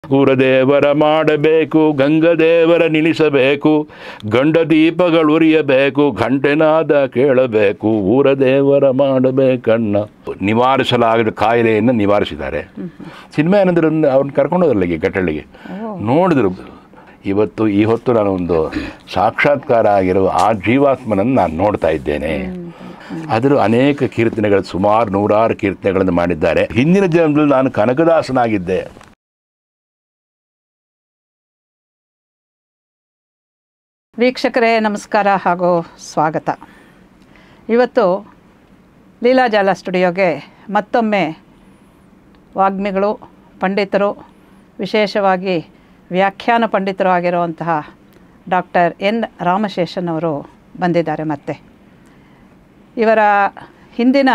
ಊರದೇವರ ಮಾಡಬೇಕು, ಗಂಗದೇವರ ನಿಲ್ಲಿಸಬೇಕು, ಗಂಡ ದೀಪಗಳು ಉರಿಯಬೇಕು, ಘಂಟೆನಾದ ಕೇಳಬೇಕು, ಊರದೇವರ ಮಾಡಬೇಕಣ್ಣ. ನಿವಾರಿಸಲಾಗದ ಕಾಯಿಲೆಯನ್ನು ನಿವಾರಿಸಿದ್ದಾರೆ. ಸಿನಿಮಾ ಏನಂದ್ರೆ ಅವ್ರನ್ನ ಕರ್ಕೊಂಡೋದ್ರಲ್ಲಿಗೆ ಘಟ್ಟಳಿಗೆ ನೋಡಿದ್ರು. ಈ ಹೊತ್ತು ನಾನು ಒಂದು ಸಾಕ್ಷಾತ್ಕಾರ ಆಗಿರೋ ಆ ಜೀವಾತ್ಮನನ್ನು ನಾನು ನೋಡ್ತಾ ಇದ್ದೇನೆ. ಅದರ ಅನೇಕ ಕೀರ್ತನೆಗಳು, ಸುಮಾರು 100 ಕೀರ್ತನೆಗಳನ್ನು ಮಾಡಿದ್ದಾರೆ. ಹಿಂದಿನ ಜನ್ಮದಲ್ಲಿ ನಾನು ಕನಕದಾಸನಾಗಿದ್ದೆ. ವೀಕ್ಷಕರೇ ನಮಸ್ಕಾರ ಹಾಗೂ ಸ್ವಾಗತ. ಇವತ್ತು ಲೀಲಾಜಾಲ ಸ್ಟುಡಿಯೋಗೆ ಮತ್ತೊಮ್ಮೆ ವಾಗ್ಮಿಗಳು, ಪಂಡಿತರು, ವಿಶೇಷವಾಗಿ ವ್ಯಾಖ್ಯಾನ ಪಂಡಿತರು ಆಗಿರುವಂತಹ ಡಾಕ್ಟರ್ ಎನ್ ರಾಮಶೇಷನ್ ಅವರು ಬಂದಿದ್ದಾರೆ. ಮತ್ತೆ ಇವರ ಹಿಂದಿನ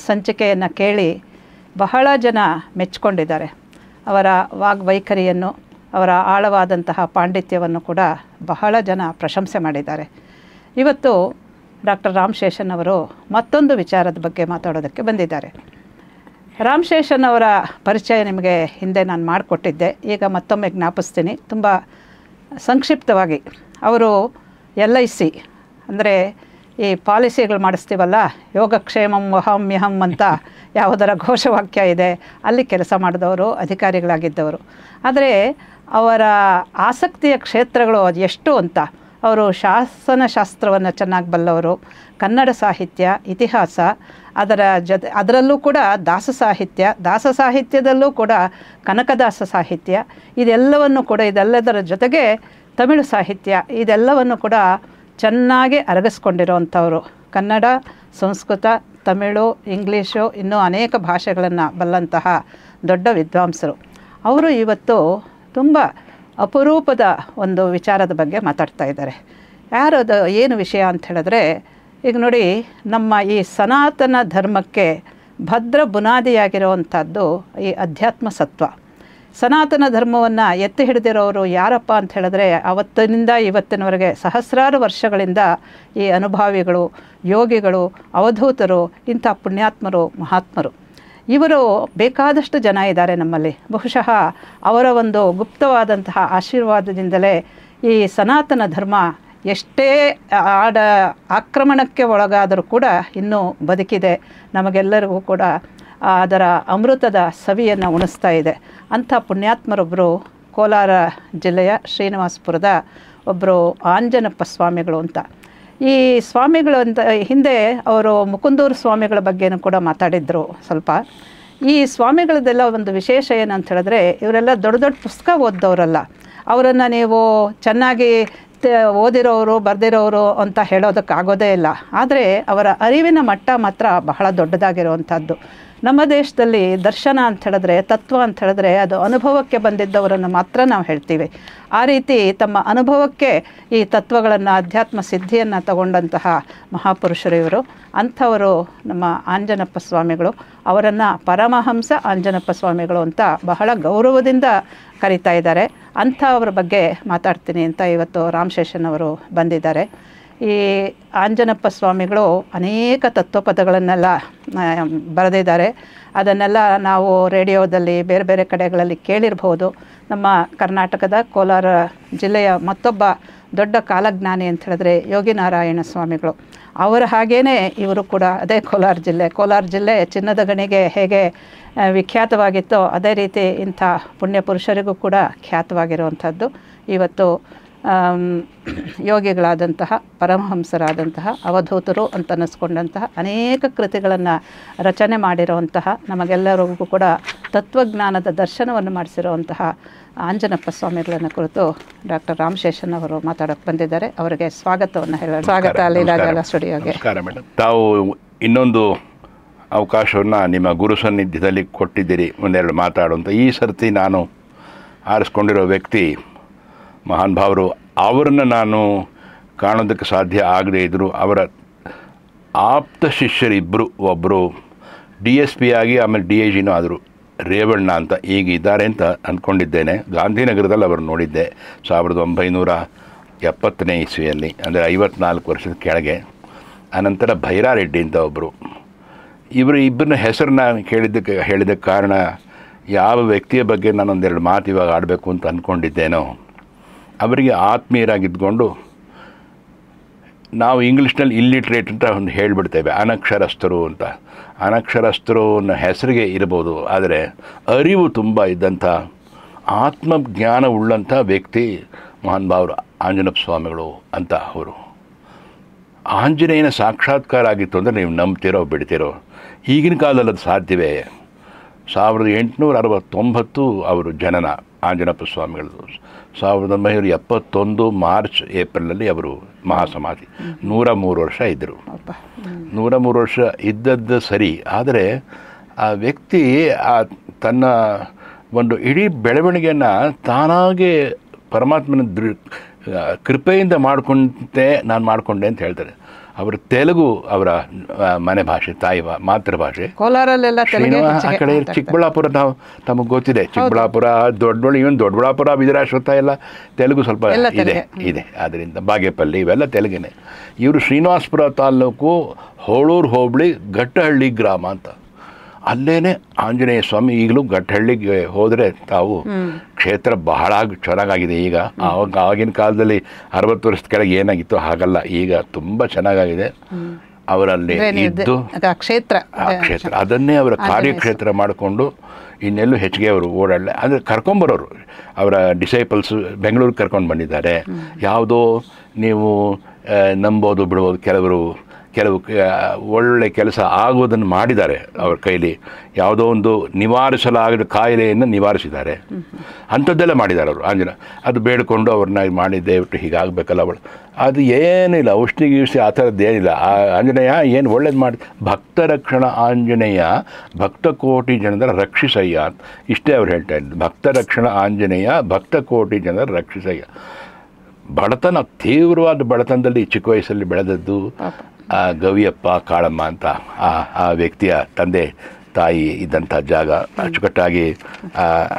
ಸಂಚಿಕೆಯನ್ನು ಕೇಳಿ ಬಹಳ ಜನ ಮೆಚ್ಚಿಕೊಂಡಿದ್ದಾರೆ. ಅವರ ವಾಗ್ವೈಖರಿಯನ್ನು, ಅವರ ಆಳವಾದಂತಹ ಪಾಂಡಿತ್ಯವನ್ನು ಕೂಡ ಬಹಳ ಜನ ಪ್ರಶಂಸೆ ಮಾಡಿದ್ದಾರೆ. ಇವತ್ತು ಡಾಕ್ಟರ್ ರಾಮಶೇಷನ್ ಅವರು ಮತ್ತೊಂದು ವಿಚಾರದ ಬಗ್ಗೆ ಮಾತಾಡೋದಕ್ಕೆ ಬಂದಿದ್ದಾರೆ. ರಾಮಶೇಷನ್ ಅವರ ಪರಿಚಯ ನಿಮಗೆ ಹಿಂದೆ ನಾನು ಮಾಡಿಕೊಟ್ಟಿದ್ದೆ. ಈಗ ಮತ್ತೊಮ್ಮೆ ಜ್ಞಾಪಿಸ್ತೀನಿ ತುಂಬ ಸಂಕ್ಷಿಪ್ತವಾಗಿ. ಅವರು LIC ಅಂದರೆ ಈ ಪಾಲಿಸಿಗಳು ಮಾಡಿಸ್ತೀವಲ್ಲ, ಯೋಗಕ್ಷೇಮಂ ವಹಾಮ್ಯಹಂ ಅಂತ ಯಾವುದರ ಘೋಷವಾಕ್ಯ ಇದೆ, ಅಲ್ಲಿ ಕೆಲಸ ಮಾಡಿದವರು, ಅಧಿಕಾರಿಗಳಾಗಿದ್ದವರು. ಆದರೆ ಅವರ ಆಸಕ್ತಿಯ ಕ್ಷೇತ್ರಗಳು ಎಷ್ಟು ಅಂತ, ಅವರು ಶಾಸನಶಾಸ್ತ್ರವನ್ನು ಚೆನ್ನಾಗಿ ಬಲ್ಲವರು, ಕನ್ನಡ ಸಾಹಿತ್ಯ, ಇತಿಹಾಸ, ಅದರಲ್ಲೂ ಕೂಡ ದಾಸ ಸಾಹಿತ್ಯದಲ್ಲೂ ಕೂಡ ಕನಕದಾಸ ಸಾಹಿತ್ಯ, ಇದೆಲ್ಲದರ ಜೊತೆಗೆ ತಮಿಳು ಸಾಹಿತ್ಯ, ಇದೆಲ್ಲವನ್ನು ಕೂಡ ಚೆನ್ನಾಗಿ ಅರಗಿಸ್ಕೊಂಡಿರೋವಂಥವರು. ಕನ್ನಡ, ಸಂಸ್ಕೃತ, ತಮಿಳು, ಇಂಗ್ಲೀಷು, ಇನ್ನೂ ಅನೇಕ ಭಾಷೆಗಳನ್ನು ಬಲ್ಲಂತಹ ದೊಡ್ಡ ವಿದ್ವಾಂಸರು. ಅವರು ಇವತ್ತು ತುಂಬ ಅಪರೂಪದ ಒಂದು ವಿಚಾರದ ಬಗ್ಗೆ ಮಾತಾಡ್ತಾ ಇದ್ದಾರೆ. ಯಾರದು ಏನು ವಿಷಯ ಅಂತ ಹೇಳಿದ್ರೆ, ಈಗ ನೋಡಿ, ನಮ್ಮ ಈ ಸನಾತನ ಧರ್ಮಕ್ಕೆ ಭದ್ರ ಬುನಾದಿಯಾಗಿರುವಂಥದ್ದು ಈ ಅಧ್ಯಾತ್ಮ ಸತ್ವ. ಸನಾತನ ಧರ್ಮವನ್ನು ಎತ್ತಿ ಹಿಡಿದಿರೋರು ಯಾರಪ್ಪ ಅಂತ ಹೇಳಿದ್ರೆ, ಅವತ್ತಿನಿಂದ ಇವತ್ತಿನವರೆಗೆ ಸಹಸ್ರಾರು ವರ್ಷಗಳಿಂದ ಈ ಅನುಭಾವಿಗಳು, ಯೋಗಿಗಳು, ಅವಧೂತರು, ಇಂಥ ಪುಣ್ಯಾತ್ಮರು, ಮಹಾತ್ಮರು, ಇವರು ಬೇಕಾದಷ್ಟು ಜನ ಇದ್ದಾರೆ ನಮ್ಮಲ್ಲಿ. ಬಹುಶಃ ಅವರ ಒಂದು ಗುಪ್ತವಾದಂತಹ ಆಶೀರ್ವಾದದಿಂದಲೇ ಈ ಸನಾತನ ಧರ್ಮ ಎಷ್ಟೇ ಆಕ್ರಮಣಕ್ಕೆ ಒಳಗಾದರೂ ಕೂಡ ಇನ್ನೂ ಬದುಕಿದೆ. ನಮಗೆಲ್ಲರಿಗೂ ಕೂಡ ಅದರ ಅಮೃತದ ಸವಿಯನ್ನು ಉಣಿಸ್ತಾ ಇದೆ. ಅಂಥ ಪುಣ್ಯಾತ್ಮರೊಬ್ಬರು ಕೋಲಾರ ಜಿಲ್ಲೆಯ ಶ್ರೀನಿವಾಸಪುರದ ಒಬ್ಬರು ಆಂಜನಪ್ಪ ಸ್ವಾಮಿಗಳು ಅಂತ. ಈ ಸ್ವಾಮಿಗಳು ಅಂತ ಹಿಂದೆ ಅವರು ಮುಕುಂದೂರು ಸ್ವಾಮಿಗಳ ಬಗ್ಗೆನೂ ಕೂಡ ಮಾತಾಡಿದರು ಸ್ವಲ್ಪ. ಈ ಸ್ವಾಮಿಗಳದ್ದೆಲ್ಲ ಒಂದು ವಿಶೇಷ ಏನಂತ ಹೇಳಿದ್ರೆ, ಇವರೆಲ್ಲ ದೊಡ್ಡ ದೊಡ್ಡ ಪುಸ್ತಕ ಓದ್ದವರಲ್ಲ. ಅವರನ್ನು ನೀವು ಚೆನ್ನಾಗಿ ಓದಿರೋರು, ಬರೆದಿರೋರು ಅಂತ ಹೇಳೋದಕ್ಕಾಗೋದೇ ಇಲ್ಲ. ಆದರೆ ಅವರ ಅರಿವಿನ ಮಟ್ಟ ಮಾತ್ರ ಬಹಳ ದೊಡ್ಡದಾಗಿರುವಂಥದ್ದು. ನಮ್ಮ ದೇಶದಲ್ಲಿ ದರ್ಶನ ಅಂತ ಹೇಳಿದ್ರೆ, ತತ್ವ ಅಂತ ಹೇಳಿದ್ರೆ, ಅದು ಅನುಭವಕ್ಕೆ ಬಂದಿದ್ದವರನ್ನು ಮಾತ್ರ ನಾವು ಹೇಳ್ತೀವಿ. ಆ ರೀತಿ ತಮ್ಮ ಅನುಭವಕ್ಕೆ ಈ ತತ್ವಗಳನ್ನು, ಅಧ್ಯಾತ್ಮ ಸಿದ್ಧಿಯನ್ನು ತಗೊಂಡಂತಹ ಮಹಾಪುರುಷರು ಇವರು. ಅಂಥವರು ನಮ್ಮ ಆಂಜನಪ್ಪ ಸ್ವಾಮಿಗಳು. ಅವರನ್ನು ಪರಮಹಂಸ ಆಂಜನಪ್ಪ ಸ್ವಾಮಿಗಳು ಅಂತ ಬಹಳ ಗೌರವದಿಂದ ಕರೀತಾ ಇದ್ದಾರೆ. ಅಂಥವ್ರ ಬಗ್ಗೆ ಮಾತಾಡ್ತೀನಿ ಅಂತ ಇವತ್ತು ರಾಮಶೇಷನ್ ಅವರು ಬಂದಿದ್ದಾರೆ. ಈ ಆಂಜನಪ್ಪ ಸ್ವಾಮಿಗಳು ಅನೇಕ ತತ್ವಪದಗಳನ್ನೆಲ್ಲ ಬರೆದಿದ್ದಾರೆ. ಅದನ್ನೆಲ್ಲ ನಾವು ರೇಡಿಯೋದಲ್ಲಿ ಬೇರೆ ಬೇರೆ ಕಡೆಗಳಲ್ಲಿ ಕೇಳಿರ್ಬೋದು. ನಮ್ಮ ಕರ್ನಾಟಕದ ಕೋಲಾರ ಜಿಲ್ಲೆಯ ಮತ್ತೊಬ್ಬ ದೊಡ್ಡ ಕಾಲಜ್ಞಾನಿ ಅಂತ ಹೇಳಿದ್ರೆ ಯೋಗಿ ನಾರಾಯಣ ಸ್ವಾಮಿಗಳು. ಅವರ ಹಾಗೇ ಇವರು ಕೂಡ ಅದೇ ಕೋಲಾರ ಜಿಲ್ಲೆ ಚಿನ್ನದ ಗಣಿಗೆ ಹೇಗೆ ವಿಖ್ಯಾತವಾಗಿತ್ತೋ ಅದೇ ರೀತಿ ಇಂಥ ಪುಣ್ಯ ಪುರುಷರಿಗೂ ಕೂಡ ಖ್ಯಾತವಾಗಿರುವಂಥದ್ದು. ಇವತ್ತು ಯೋಗಿಗಳಾದಂತಹ, ಪರಮಹಂಸರಾದಂತಹ, ಅವಧೂತರು ಅಂತ ಅನ್ನಿಸ್ಕೊಂಡಂತಹ ಅನೇಕ ಕೃತಿಗಳನ್ನು ರಚನೆ ಮಾಡಿರುವಂತಹ, ನಮಗೆಲ್ಲರಿಗೂ ಕೂಡ ತತ್ವಜ್ಞಾನದ ದರ್ಶನವನ್ನು ಮಾಡಿಸಿರುವಂತಹ ಆಂಜನಪ್ಪ ಸ್ವಾಮಿಗಳನ್ನು ಕುರಿತು ಡಾಕ್ಟರ್ ರಾಮಶೇಷನ್ ಅವರು ಮಾತಾಡೋಕ್ಕೆ ಬಂದಿದ್ದಾರೆ. ಅವರಿಗೆ ಸ್ವಾಗತವನ್ನು ಹೇಳೋಣ. ಸ್ವಾಗತ ಲೀಲಾಜಾಲ ಸ್ಟುಡಿಯೋಗೆ. ನಮಸ್ಕಾರ ಮೇಡಮ್. ತಾವು ಇನ್ನೊಂದು ಅವಕಾಶವನ್ನು ನಿಮ್ಮ ಗುರು ಸನ್ನಿಧ್ಯದಲ್ಲಿ ಕೊಟ್ಟಿದ್ದೀರಿ ಒಂದೆರಡು ಮಾತಾಡುವಂಥ. ಈ ಸರ್ತಿ ನಾನು ಆರಿಸ್ಕೊಂಡಿರೋ ವ್ಯಕ್ತಿ ಮಹಾನ್ ಭಾವರು. ಅವರನ್ನು ನಾನು ಕಾಣೋದಕ್ಕೆ ಸಾಧ್ಯ ಆಗದೇ ಇದ್ದರು. ಅವರ ಆಪ್ತ ಶಿಷ್ಯರಿಬ್ಬರು, ಒಬ್ಬರು DSP ಆಗಿ ಆಮೇಲೆ DIGನೂ ಆದರು, ರೇವಣ್ಣ ಅಂತ ಈಗ ಇದ್ದಾರೆ ಅಂತ ಅಂದ್ಕೊಂಡಿದ್ದೇನೆ. ಗಾಂಧಿನಗರದಲ್ಲಿ ಅವರು ನೋಡಿದ್ದೆ 1970ನೇ ಇಸ್ವಿಯಲ್ಲಿ, ಅಂದರೆ 54 ವರ್ಷದ ಕೆಳಗೆ. ಆನಂತರ ಭೈರಾರೆಡ್ಡಿ ಅಂತ ಒಬ್ಬರು. ಇಬ್ಬರನ್ನ ಹೆಸರನ್ನ ಹೇಳಿದ್ದಕ್ಕೆ ಕಾರಣ ಯಾವ ವ್ಯಕ್ತಿಯ ಬಗ್ಗೆ ನಾನೊಂದೆರಡು ಮಾತು ಇವಾಗ ಆಡಬೇಕು ಅಂತ ಅಂದ್ಕೊಂಡಿದ್ದೇನೋ ಅವರಿಗೆ ಆತ್ಮೀಯರಾಗಿದ್ದುಕೊಂಡು, ನಾವು ಇಂಗ್ಲೀಷ್ನಲ್ಲಿ ಇಲ್ಲಿಟ್ರೇಟ್ ಅಂತ ಒಂದು ಹೇಳಿಬಿಡ್ತೇವೆ, ಅನಕ್ಷರಸ್ಥರು ಅಂತ. ಅನಕ್ಷರಸ್ಥರು ಅನ್ನೋ ಹೆಸರಿಗೆ ಇರ್ಬೋದು, ಆದರೆ ಅರಿವು ತುಂಬ ಇದ್ದಂಥ ಆತ್ಮಜ್ಞಾನ ಉಳ್ಳಂಥ ವ್ಯಕ್ತಿ ಮಹಾನ್ ಭಾವರು ಆಂಜನಪ್ಪ ಸ್ವಾಮಿಗಳು ಅಂತ. ಅವರು ಆಂಜನೇಯನ ಸಾಕ್ಷಾತ್ಕಾರ ಆಗಿತ್ತು ಅಂದರೆ ನೀವು ನಂಬ್ತಿರೋ ಬಿಡ್ತಿರೋ. ಈಗಿನ ಕಾಲದಲ್ಲಿ ಅದು ಸಾಧ್ಯವೇ? 1869 ಅವರು ಜನನ ಆಂಜನಪ್ಪ ಸ್ವಾಮಿಗಳದ್ದು. 1971 ಮಾರ್ಚ್ ಏಪ್ರಿಲಲ್ಲಿ ಅವರು ಮಹಾಸಮಾಧಿ. 103 ವರ್ಷ ಇದ್ದರು. 103 ವರ್ಷ ಇದ್ದದ್ದು ಸರಿ, ಆದರೆ ಆ ವ್ಯಕ್ತಿ ತನ್ನ ಒಂದು ಇಡೀ ಬೆಳವಣಿಗೆಯನ್ನು ತಾನಾಗೇ ಪರಮಾತ್ಮನ ಕೃಪೆಯಿಂದ ನಾನು ಮಾಡಿಕೊಂಡೆ ಅಂತ ಹೇಳ್ತಾರೆ. ಅವರು ತೆಲುಗು ಅವರ ಮನೆ ಭಾಷೆ, ತಾಯಿ ಮಾತೃಭಾಷೆ. ಕೋಲಾರಲ್ಲೆಲ್ಲ ಆ ಕಡೆ ಚಿಕ್ಕಬಳ್ಳಾಪುರ ತಮಗೆ ಗೊತ್ತಿದೆ, ಚಿಕ್ಕಬಳ್ಳಾಪುರ, ದೊಡ್ಡಬಳ್ಳಾಪುರ, ಬಿದರಾಶ್ವತ ಎಲ್ಲ ತೆಲುಗು ಸ್ವಲ್ಪ ಇದೆ. ಅದರಿಂದ ಬಾಗೇಪಲ್ಲಿ ಇವೆಲ್ಲ ತೆಲುಗಿನೇ. ಇವರು ಶ್ರೀನಿವಾಸಪುರ ತಾಲೂಕು ಹೋಳೂರು ಹೋಬಳಿ ಘಟ್ಟಹಳ್ಳಿ ಗ್ರಾಮ ಅಂತ. ಅಲ್ಲೇ ಆಂಜನೇಯ ಸ್ವಾಮಿ. ಈಗಲೂ ಘಟ್ಟಹಳ್ಳಿಗೆ ಹೋದರೆ ತಾವು ಕ್ಷೇತ್ರ ಬಹಳ ಚೆನ್ನಾಗಾಗಿದೆ ಈಗ. ಆವಾಗಿನ ಕಾಲದಲ್ಲಿ 60 ವರ್ಷದ ಕೆಳಗೆ ಏನಾಗಿತ್ತು ಹಾಗಲ್ಲ, ಈಗ ತುಂಬ ಚೆನ್ನಾಗಾಗಿದೆ. ಅವರಲ್ಲಿ ಇದ್ದು ಕ್ಷೇತ್ರ ಅದನ್ನೇ ಅವರ ಕಾರ್ಯಕ್ಷೇತ್ರ ಮಾಡಿಕೊಂಡು ಇನ್ನೆಲ್ಲೂ ಹೆಚ್ಚಿಗೆ ಅವರು ಓಡಾಡಲೆ ಅಂದರೆ ಕರ್ಕೊಂಬರೋರು. ಅವರ ಡಿಸೈಪಲ್ಸು ಬೆಂಗಳೂರಿಗೆ ಕರ್ಕೊಂಡು ಬಂದಿದ್ದಾರೆ. ಯಾವುದೋ ನೀವು ನಂಬೋದು ಬಿಡ್ಬೋದು, ಕೆಲವು ಒಳ್ಳೆ ಕೆಲಸ ಆಗೋದನ್ನು ಮಾಡಿದ್ದಾರೆ ಅವ್ರ ಕೈಲಿ. ಯಾವುದೋ ಒಂದು ನಿವಾರಿಸಲಾಗದ ಕಾಯಿಲೆಯನ್ನು ನಿವಾರಿಸಿದ್ದಾರೆ. ಅಂಥದ್ದೆಲ್ಲ ಮಾಡಿದ್ದಾರೆ ಅವರು. ಅದು ಬೇಡಿಕೊಂಡು ಅವ್ರನ್ನ ಮಾಡಿ ದಯವಿಟ್ಟು ಹೀಗಾಗಬೇಕಲ್ಲ ಅವಳು. ಅದು ಏನಿಲ್ಲ, ಔಷಧಿ ಆ ಥರದ್ದೇನಿಲ್ಲ. ಆಂಜನೇಯ ಏನು ಒಳ್ಳೇದು ಮಾಡಿ, ಭಕ್ತ ರಕ್ಷಣ ಆಂಜನೇಯ ಭಕ್ತ ಕೋಟಿ ಜನರ ರಕ್ಷಿಸಯ್ಯ ಅಂತ ಇಷ್ಟೇ ಅವ್ರು ಹೇಳ್ತಾ ಇದ್ದು. ಭಕ್ತ ರಕ್ಷಣ ಆಂಜನೇಯ ಭಕ್ತ ಕೋಟಿ ಜನರ ರಕ್ಷಿಸಯ್ಯ. ಬಡತನ, ತೀವ್ರವಾದ ಬಡತನದಲ್ಲಿ ಚಿಕ್ಕ ವಯಸ್ಸಲ್ಲಿ ಬೆಳೆದದ್ದು ಗವಿಯಪ್ಪ ಕಾಳಮ್ಮ ಅಂತ ಆ ವ್ಯಕ್ತಿಯ ತಂದೆ ತಾಯಿ ಇದ್ದಂಥ ಜಾಗ. ಅಚ್ಚುಕಟ್ಟಾಗಿ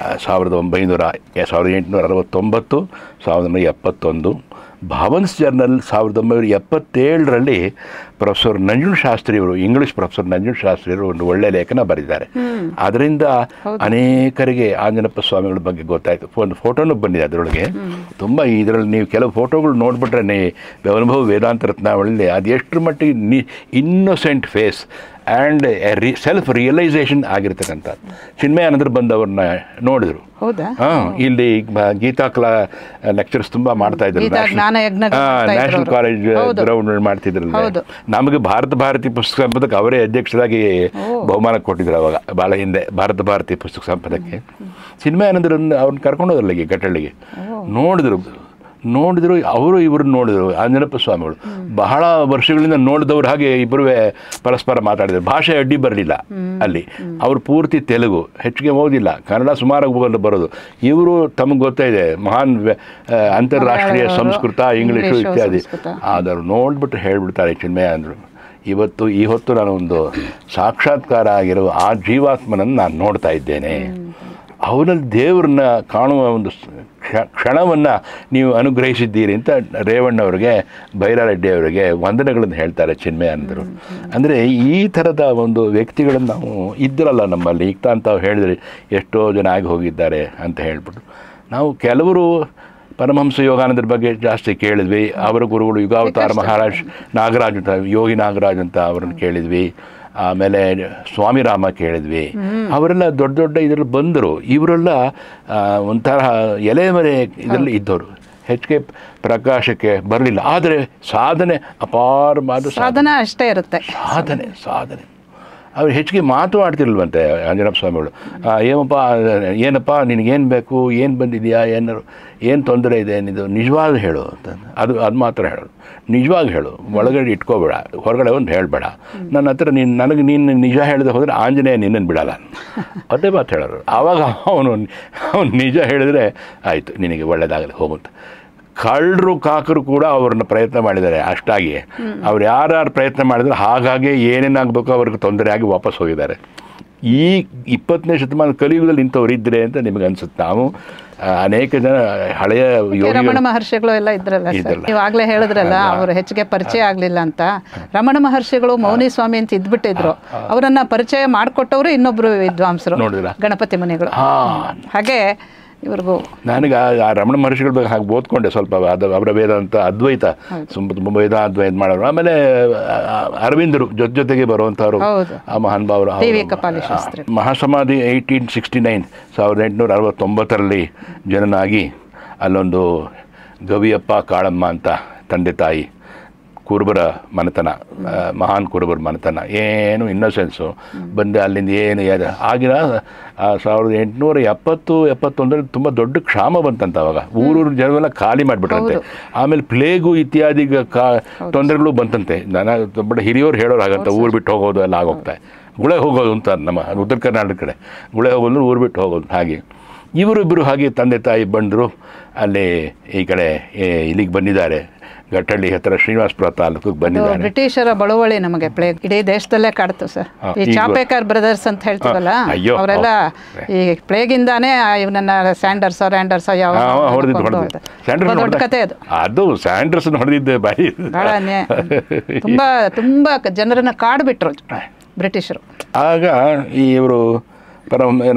1869, 1971 Bhavan's journal 1977ರಲ್ಲಿ professor ನಂಜುಂಡಶಾಸ್ತ್ರಿಯವರು, English professor ನಂಜುಂಡಶಾಸ್ತ್ರಿಯವರು ಒಂದು ಒಳ್ಳೆಯ ಲೇಖನ ಬರೆದಿದ್ದಾರೆ. ಅದರಿಂದ ಅನೇಕರಿಗೆ ಆಂಜನಪ್ಪ ಸ್ವಾಮಿಗಳ ಬಗ್ಗೆ ಗೊತ್ತಾಯಿತು. ಒಂದು ಫೋಟೋನೂ ಬಂದಿದೆ ಅದರೊಳಗೆ. ತುಂಬ ಇದರಲ್ಲಿ ನೀವು ಕೆಲವು ಫೋಟೋಗಳು ನೋಡಿಬಿಟ್ರೆ ಅನುಭವ ವೇದಾಂತ ರತ್ನಾವಳಿಯಲ್ಲಿ ಅದು ಎಷ್ಟರ ಮಟ್ಟಿಗೆ innocent face and self realisation ಆಗಿರ್ತಕ್ಕಂಥ ಚಿನ್ಮಯಾನಂದರು ಬಂದವ್ರನ್ನ ನೋಡಿದ್ರು. ಇಲ್ಲಿ ಗೀತಾ ಲೆಕ್ಚರ್ಸ್ ತುಂಬ ಮಾಡ್ತಾ ಇದ್ರು, ನ್ಯಾಷನಲ್ ಕಾಲೇಜ್ ಗ್ರೌಂಡ್ ಮಾಡ್ತಿದ್ರಲ್ಲ. ನಮಗೆ ಭಾರತಿ ಪುಸ್ತಕ ಸಂಪದಕ್ಕೆ ಅವರೇ ಅಧ್ಯಕ್ಷರಾಗಿ ಬಹುಮಾನ ಕೊಟ್ಟಿದ್ರು ಅವಾಗ, ಭಾಳ ಹಿಂದೆ. ಭಾರತಿ ಪುಸ್ತಕ ಸಂಪದಕ್ಕೆ ಚಿನ್ಮಯಾನಂದರನ್ನು ಅವ್ರನ್ನ ಕರ್ಕೊಂಡು ಹೋದ್ರಲ್ಲ ಈ ಘಟ್ಟಹಳ್ಳಿಗೆ. ನೋಡಿದ್ರು ಅವರು ಇವ್ರನ್ನ ನೋಡಿದ್ರು. ಆಂಜನಪ್ಪ ಸ್ವಾಮಿಗಳು ಬಹಳ ವರ್ಷಗಳಿಂದ ನೋಡಿದವ್ರು ಹಾಗೆ ಇಬ್ಬರು ಪರಸ್ಪರ ಮಾತಾಡಿದ್ರು. ಭಾಷೆ ಅಡ್ಡಿ ಬರಲಿಲ್ಲ ಅಲ್ಲಿ. ಅವರು ಪೂರ್ತಿ ತೆಲುಗು, ಹೆಚ್ಚಿಗೆ ಓದಿಲ್ಲ, ಕನ್ನಡ ಸುಮಾರಾಗಿ ಬರೋದು. ಇವರು ತಮಗೆ ಗೊತ್ತಾ ಇದೆ ಮಹಾನ್ ಅಂತಾರಾಷ್ಟ್ರೀಯ ಸಂಸ್ಕೃತ, ಇಂಗ್ಲೀಷು ಇತ್ಯಾದಿ. ಆದರೂ ನೋಡಿಬಿಟ್ಟು ಹೇಳಿಬಿಡ್ತಾರೆ ಚಿನ್ಮಯಾನಂದರು, ಈ ಹೊತ್ತು ನಾನು ಒಂದು ಸಾಕ್ಷಾತ್ಕಾರ ಆಗಿರೋ ಆ ಜೀವಾತ್ಮನನ್ನು ನಾನು ನೋಡ್ತಾ ಇದ್ದೇನೆ. ಅವನಲ್ಲಿ ದೇವ್ರನ್ನ ಕಾಣುವ ಒಂದು ಕ್ಷಣವನ್ನು ನೀವು ಅನುಗ್ರಹಿಸಿದ್ದೀರಿ ಅಂತ ರೇವಣ್ಣವ್ರಿಗೆ, ಬೈರಾರೆಡ್ಡಿ ಅವರಿಗೆ ವಂದನೆಗಳನ್ನು ಹೇಳ್ತಾರೆ ಚಿನ್ಮಯಾನಂದರು. ಅಂದರೆ ಈ ಥರದ ಒಂದು ವ್ಯಕ್ತಿಗಳನ್ನು ನಾವು ಇದ್ರಲ್ಲ ನಮ್ಮಲ್ಲಿ. ಈಗ ಅಂತ ಹೇಳಿದ್ರೆ ಎಷ್ಟೋ ಜನ ಆಗಿ ಹೋಗಿದ್ದಾರೆ ಅಂತ ಹೇಳ್ಬಿಟ್ಟು ನಾವು ಕೆಲವರು ಪರಮಹಂಸ ಯೋಗಾನಂದರ ಬಗ್ಗೆ ಜಾಸ್ತಿ ಕೇಳಿದ್ವಿ. ಅವರ ಗುರುಗಳು ಯುಗಾವತಾರ ಮಹಾರಾಜ್ ನಾಗರಾಜ್ ಅಂತ, ಯೋಗಿ ನಾಗರಾಜ್ ಅಂತ ಅವರನ್ನು ಕೇಳಿದ್ವಿ. ಆಮೇಲೆ ಸ್ವಾಮಿರಾಮ ಕೇಳಿದ್ವಿ. ಅವರೆಲ್ಲ ದೊಡ್ಡ ಇದರಲ್ಲಿ ಬಂದರು. ಇವರೆಲ್ಲ ಒಂಥರ ಎಲೆಮರೆ ಇದರಲ್ಲಿ ಇದ್ದವರು, ಹೆಚ್ಚಿಗೆ ಪ್ರಕಾಶಕ್ಕೆ ಬರಲಿಲ್ಲ. ಆದರೆ ಸಾಧನೆ ಅಪಾರವಾದ ಸಾಧನೆ ಅಷ್ಟೇ ಇರುತ್ತೆ. ಸಾಧನೆ ಅವ್ರು ಹೆಚ್ಚಿಗೆ ಮಾತಾಡ್ತಿರ್ಲ್ವಂತೆ ಆಂಜನಪ್ಪ ಸ್ವಾಮಿಗಳು. ಏನಪ್ಪ ನಿನಗೇನು ಬೇಕು, ಏನು ಬಂದಿದೆಯಾ, ಏನು ತೊಂದರೆ ಇದೆ, ಏನಿದು ನಿಜವಾಗಿ ಹೇಳು ಅಂತ. ಅದು ಮಾತ್ರ ಹೇಳೋದು, ನಿಜವಾಗಿ ಹೇಳು, ಒಳಗಡೆ ಇಟ್ಕೋಬೇಡ, ಹೊರಗಡೆ ಒಂದು ಹೇಳಬೇಡ. ನನ್ನ ಹತ್ರ ನೀನು ನಿಜ ಹೇಳಿದೆ ಹೋದರೆ ಆಂಜನೇಯ ನಿನ್ನನ್ನು ಬಿಡಲ್ಲ, ಅದೇ ಮಾತು ಹೇಳೋರು. ಆವಾಗ ಅವನು ನಿಜ ಹೇಳಿದರೆ ಆಯಿತು, ನಿನಗೆ ಒಳ್ಳೆಯದಾಗಲಿ ಹೋಗುತ್ತೆ. ಕಳ್ಳರು ಕಾಕರು ಕೂಡ ಅವ್ರನ್ನ ಪ್ರಯತ್ನ ಮಾಡಿದ್ದಾರೆ ಅಷ್ಟಾಗಿ. ಅವ್ರು ಯಾರು ಪ್ರಯತ್ನ ಮಾಡಿದ್ರು ಹಾಗಾಗಿ ಏನೇನಾಗಬೇಕು ಅವ್ರಿಗೆ ತೊಂದರೆ ಆಗಿ ವಾಪಸ್ ಹೋಗಿದ್ದಾರೆ. ಈ 20ನೇ ಶತಮಾನ ಕಲಿಯುಗದಲ್ಲಿ ಇಂಥವ್ರು ಇದ್ದರೆ ಅಂತ ನಿಮಗೆ ಅನಿಸುತ್ತೆ. ನಾವು ಅನೇಕ ಜನ ಹಳೆಯ ಯೋಗಿಗಳು ರಮಣ ಮಹರ್ಷಿಗಳು ಎಲ್ಲ ಇದ್ರಲ್ಲ ಸರ್, ನೀವಾಗಲೇ ಹೇಳಿದ್ರಲ್ಲ ಅವರು ಹೆಚ್ಚಿಗೆ ಪರಿಚಯ ಆಗಲಿಲ್ಲ ಅಂತ. ರಮಣ ಮಹರ್ಷಿಗಳು ಮೌನಿ ಸ್ವಾಮಿ ಅಂತ ಇದ್ಬಿಟ್ಟಿದ್ರು, ಅವರನ್ನ ಪರಿಚಯ ಮಾಡಿಕೊಟ್ಟವರು ಇನ್ನೊಬ್ರು ವಿದ್ವಾಂಸರು ಗಣಪತಿ ಮುನಿಗಳು. ಹಾಗೆ ಇವ್ರಿಗೂ ನನಗೆ ಆ ರಮಣ ಮಹರ್ಷಿಗಳ ಬಗ್ಗೆ ಹಾಗೆ ಓದ್ಕೊಂಡೆ ಸ್ವಲ್ಪ. ಅದು ಅವರ ವೇದಾಂತ ಅದ್ವೈತ ತುಂಬ ವೇದಾದ್ವೈತ ಮಾಡೋರು. ಆಮೇಲೆ ಅರವಿಂದರು ಜೊತೆಗೆ ಬರುವಂಥವ್ರು ಆ ಮಹಾನ್ ಭಾವರು. ಮಹಾಸಮಾಧಿ 1869 1869ರಲ್ಲಿ ಜನನಾಗಿ ಅಲ್ಲೊಂದು ಗವಿಯಪ್ಪ ಕಾಳಮ್ಮ ಅಂತ ತಂದೆ ತಾಯಿ, ಕುರುಬರ ಮನೆತನ, ಮಹಾನ್ ಕುರುಬರ ಮನೆತನ, ಏನು ಇನ್ನೋಸೆನ್ಸು ಬಂದು ಅಲ್ಲಿಂದ ಏನು ಆಗಿನ 1870-71 ತುಂಬ ದೊಡ್ಡ ಕ್ಷಾಮ ಬಂತಂತ. ಅವಾಗ ಊರೂರು ಜನವೆಲ್ಲ ಖಾಲಿ ಮಾಡಿಬಿಟ್ರಂತೆ. ಆಮೇಲೆ ಪ್ಲೇಗು ಇತ್ಯಾದಿ ತೊಂದರೆಗಳು ಬಂತಂತೆ. ಬಟ್ ಹಿರಿಯವ್ರು ಹೇಳೋರು ಹಾಗಂತ ಊರು ಬಿಟ್ಟು ಹೋಗೋದು ಎಲ್ಲ ಆಗೋಗ್ತಾ, ಗುಳೆ ಹೋಗೋದು ಅಂತ ನಮ್ಮ ಉತ್ತರ ಕರ್ನಾಟಕ ಕಡೆ ಗುಳೆ ಹೋಗೋದು ಊರು ಬಿಟ್ಟು ಹೋಗೋದು. ಹಾಗೆ ಇವರಿಬ್ಬರು ಹಾಗೆ ತಂದೆ ತಾಯಿ ಬಂದರು. ಅಲ್ಲಿ ಈ ಕಡೆ ಇಲ್ಲಿಗೆ ಬಂದಿದ್ದಾರೆ, ಘಟ್ಟಳ್ಳಿ ಹತ್ತಿರ ಶ್ರೀನಿವಾಸಪುರ ತಾಲೂಕಿಗೆ ಬಂದಿದ್ದಾರೆ. ಬ್ರಿಟಿಷರ ಬಳುವಳಿ ನಮಗೆ ಪ್ಲೇಗ್ ಇಡೀ ದೇಶದಲ್ಲೇ ಕಾಡ್ತು ಸರ್. ಈ ಚಾಪೇಕರ್ ಬ್ರದರ್ಸ್ ಅಂತ ಹೇಳ್ತೀವಲ್ಲ, ಅವರೆಲ್ಲ ಈ ಪ್ಲೇಗಿಂದಾನೇ ಇವನನ್ನ ಸ್ಯಾಂಡರ್ಸ್ ಯಾವ ದೊಡ್ಡ ಕತೆ ಅದು. ಅದು ಸ್ಯಾಂಡರ್ಸ್ ಹೊಡೆದಿದ್ದೆ ಬಾಯಿ, ಬಹಳ ತುಂಬಾ ತುಂಬಾ ಜನರನ್ನ ಕಾಡ್ಬಿಟ್ರು ಬ್ರಿಟಿಷರು. ಆಗ ಇವರು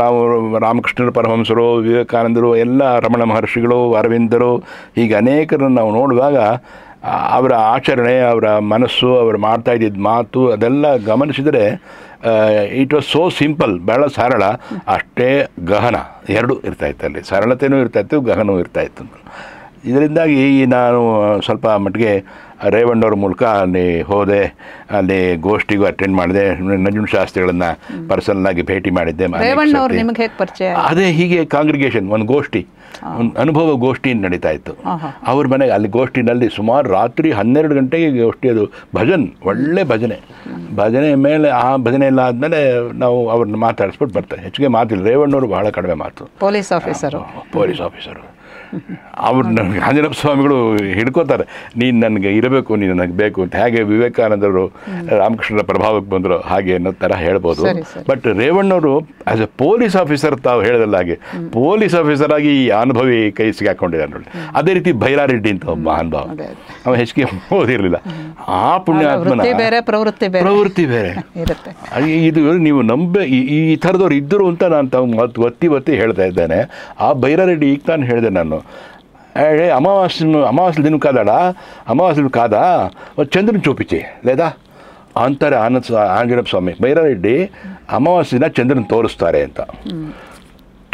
ನಾವು ರಾಮಕೃಷ್ಣರ ಪರಮಹಂಸರು, ವಿವೇಕಾನಂದರು, ಎಲ್ಲ ರಮಣ ಮಹರ್ಷಿಗಳು, ಅರವಿಂದರು, ಹೀಗೆ ಅನೇಕರನ್ನು ನಾವು ನೋಡುವಾಗ ಅವರ ಆಚರಣೆ, ಅವರ ಮನಸ್ಸು, ಅವರು ಮಾಡ್ತಾ ಇದ್ದಿದ್ದ ಮಾತು ಅದೆಲ್ಲ ಗಮನಿಸಿದರೆ ಇಟ್ ವಾಸ್ ಸೋ ಸಿಂಪಲ್, ಭಾಳ ಸರಳ, ಅಷ್ಟೇ ಗಹನ ಎರಡೂ ಇರ್ತಾಯಿತ್ತು. ಅಲ್ಲಿ ಸರಳತೆಯೂ ಇರ್ತಾಯಿತ್ತು, ಗಹನವೂ ಇರ್ತಾಯಿತ್ತು. ಇದರಿಂದಾಗಿ ನಾನು ಸ್ವಲ್ಪ ಮಟ್ಟಿಗೆ ರೇವಣ್ಣವ್ರ ಮೂಲಕ ಅಲ್ಲಿ ಹೋದೆ, ಅಲ್ಲಿ ಗೋಷ್ಠಿಗೂ ಅಟೆಂಡ್ ಮಾಡಿದೆ, ನಂಜುಂಡ ಶಾಸ್ತ್ರಿಗಳನ್ನು ಪರ್ಸನಲ್ಲಾಗಿ ಭೇಟಿ ಮಾಡಿದ್ದೆ. ಅದೇ ಹೀಗೆ ಕಾಂಗ್ರಿಗೇಷನ್, ಒಂದು ಗೋಷ್ಠಿ, ಒಂದು ಅನುಭವ ಗೋಷ್ಠಿ ನಡೀತಾ ಇತ್ತು ಅವ್ರ ಮನೆಗೆ. ಅಲ್ಲಿ ಗೋಷ್ಠಿನಲ್ಲಿ ಸುಮಾರು ರಾತ್ರಿ 12 ಗಂಟೆಗೆ ಗೋಷ್ಠಿ, ಅದು ಭಜನ್, ಒಳ್ಳೆ ಭಜನೆ ಮೇಲೆ ಆ ಭಜನೆ ಎಲ್ಲ ಆದಮೇಲೆ ನಾವು ಅವ್ರನ್ನ ಮಾತಾಡಿಸ್ಬಿಟ್ಟು ಬರ್ತಾರೆ. ಹೆಚ್ಚಿಗೆ ಮಾತಿಲ್ಲ, ರೇವಣ್ಣವರು ಬಹಳ ಕಡಿಮೆ ಮಾತು. ಪೊಲೀಸ್ ಆಫೀಸರು ಅವ್ರು ನನಗೆ ಆಂಜನೇಯ ಸ್ವಾಮಿಗಳು ಹಿಡ್ಕೋತಾರೆ, ನೀನು ನನಗೆ ಇರಬೇಕು, ನೀನು ನನಗೆ ಬೇಕು ಅಂತ. ಹಾಗೆ ವಿವೇಕಾನಂದರು ರಾಮಕೃಷ್ಣರ ಪ್ರಭಾವಕ್ಕೆ ಬಂದರು, ಹಾಗೆ ಅನ್ನೋ ಥರ ಹೇಳ್ಬೋದು. ಬಟ್ ರೇವಣ್ಣವರು ಆ್ಯಸ್ ಎ ಪೊಲೀಸ್ ಆಫೀಸರ್, ತಾವು ಹೇಳಿದಲ್ಲ ಹಾಗೆ ಪೊಲೀಸ್ ಆಫೀಸರ್ ಆಗಿ ಈ ಅನುಭವಿ ಕೈ ಸಿಗಾಕೊಂಡಿದ್ದಾರೆ ನೋಡಿ. ಅದೇ ರೀತಿ ಭೈರಾರೆಡ್ಡಿ ಅಂತ ಒಬ್ಬ ಮಹಾನ್ ಭಾವ, ಅವ ಹೆಚ್ಚಿಗೆ ಓದಿರಲಿಲ್ಲ. ಆ ಪುಣ್ಯಾತ್ಮನ ಪ್ರವೃತ್ತಿ ಬೇರೆ. ಇದು ನೀವು ಈ ಥರದವ್ರು ಇದ್ದರು ಅಂತ ನಾನು ತಾವು ಒತ್ತಿ ಹೇಳ್ತಾ ಇದ್ದೇನೆ. ಆ ಭೈರಾರೆಡ್ಡಿ ಈಗ ತಾನು ಹೇಳಿದೆ ನಾನು, అమావాస్య దినం కాదాడా, అమావాస్య కాదా చంద్రుని చూపించి లేదా ಅಂತಾರೆ ಆಂಜನೇಯ ಸ್ವಾಮಿ. ಭೈರಾರೆಡ್ಡಿ ಅಮಾವಾಸ್ಯ ದಿನ ಚಂದ್ರನ ತೋರಿಸ್ತಾರೆ ಅಂತ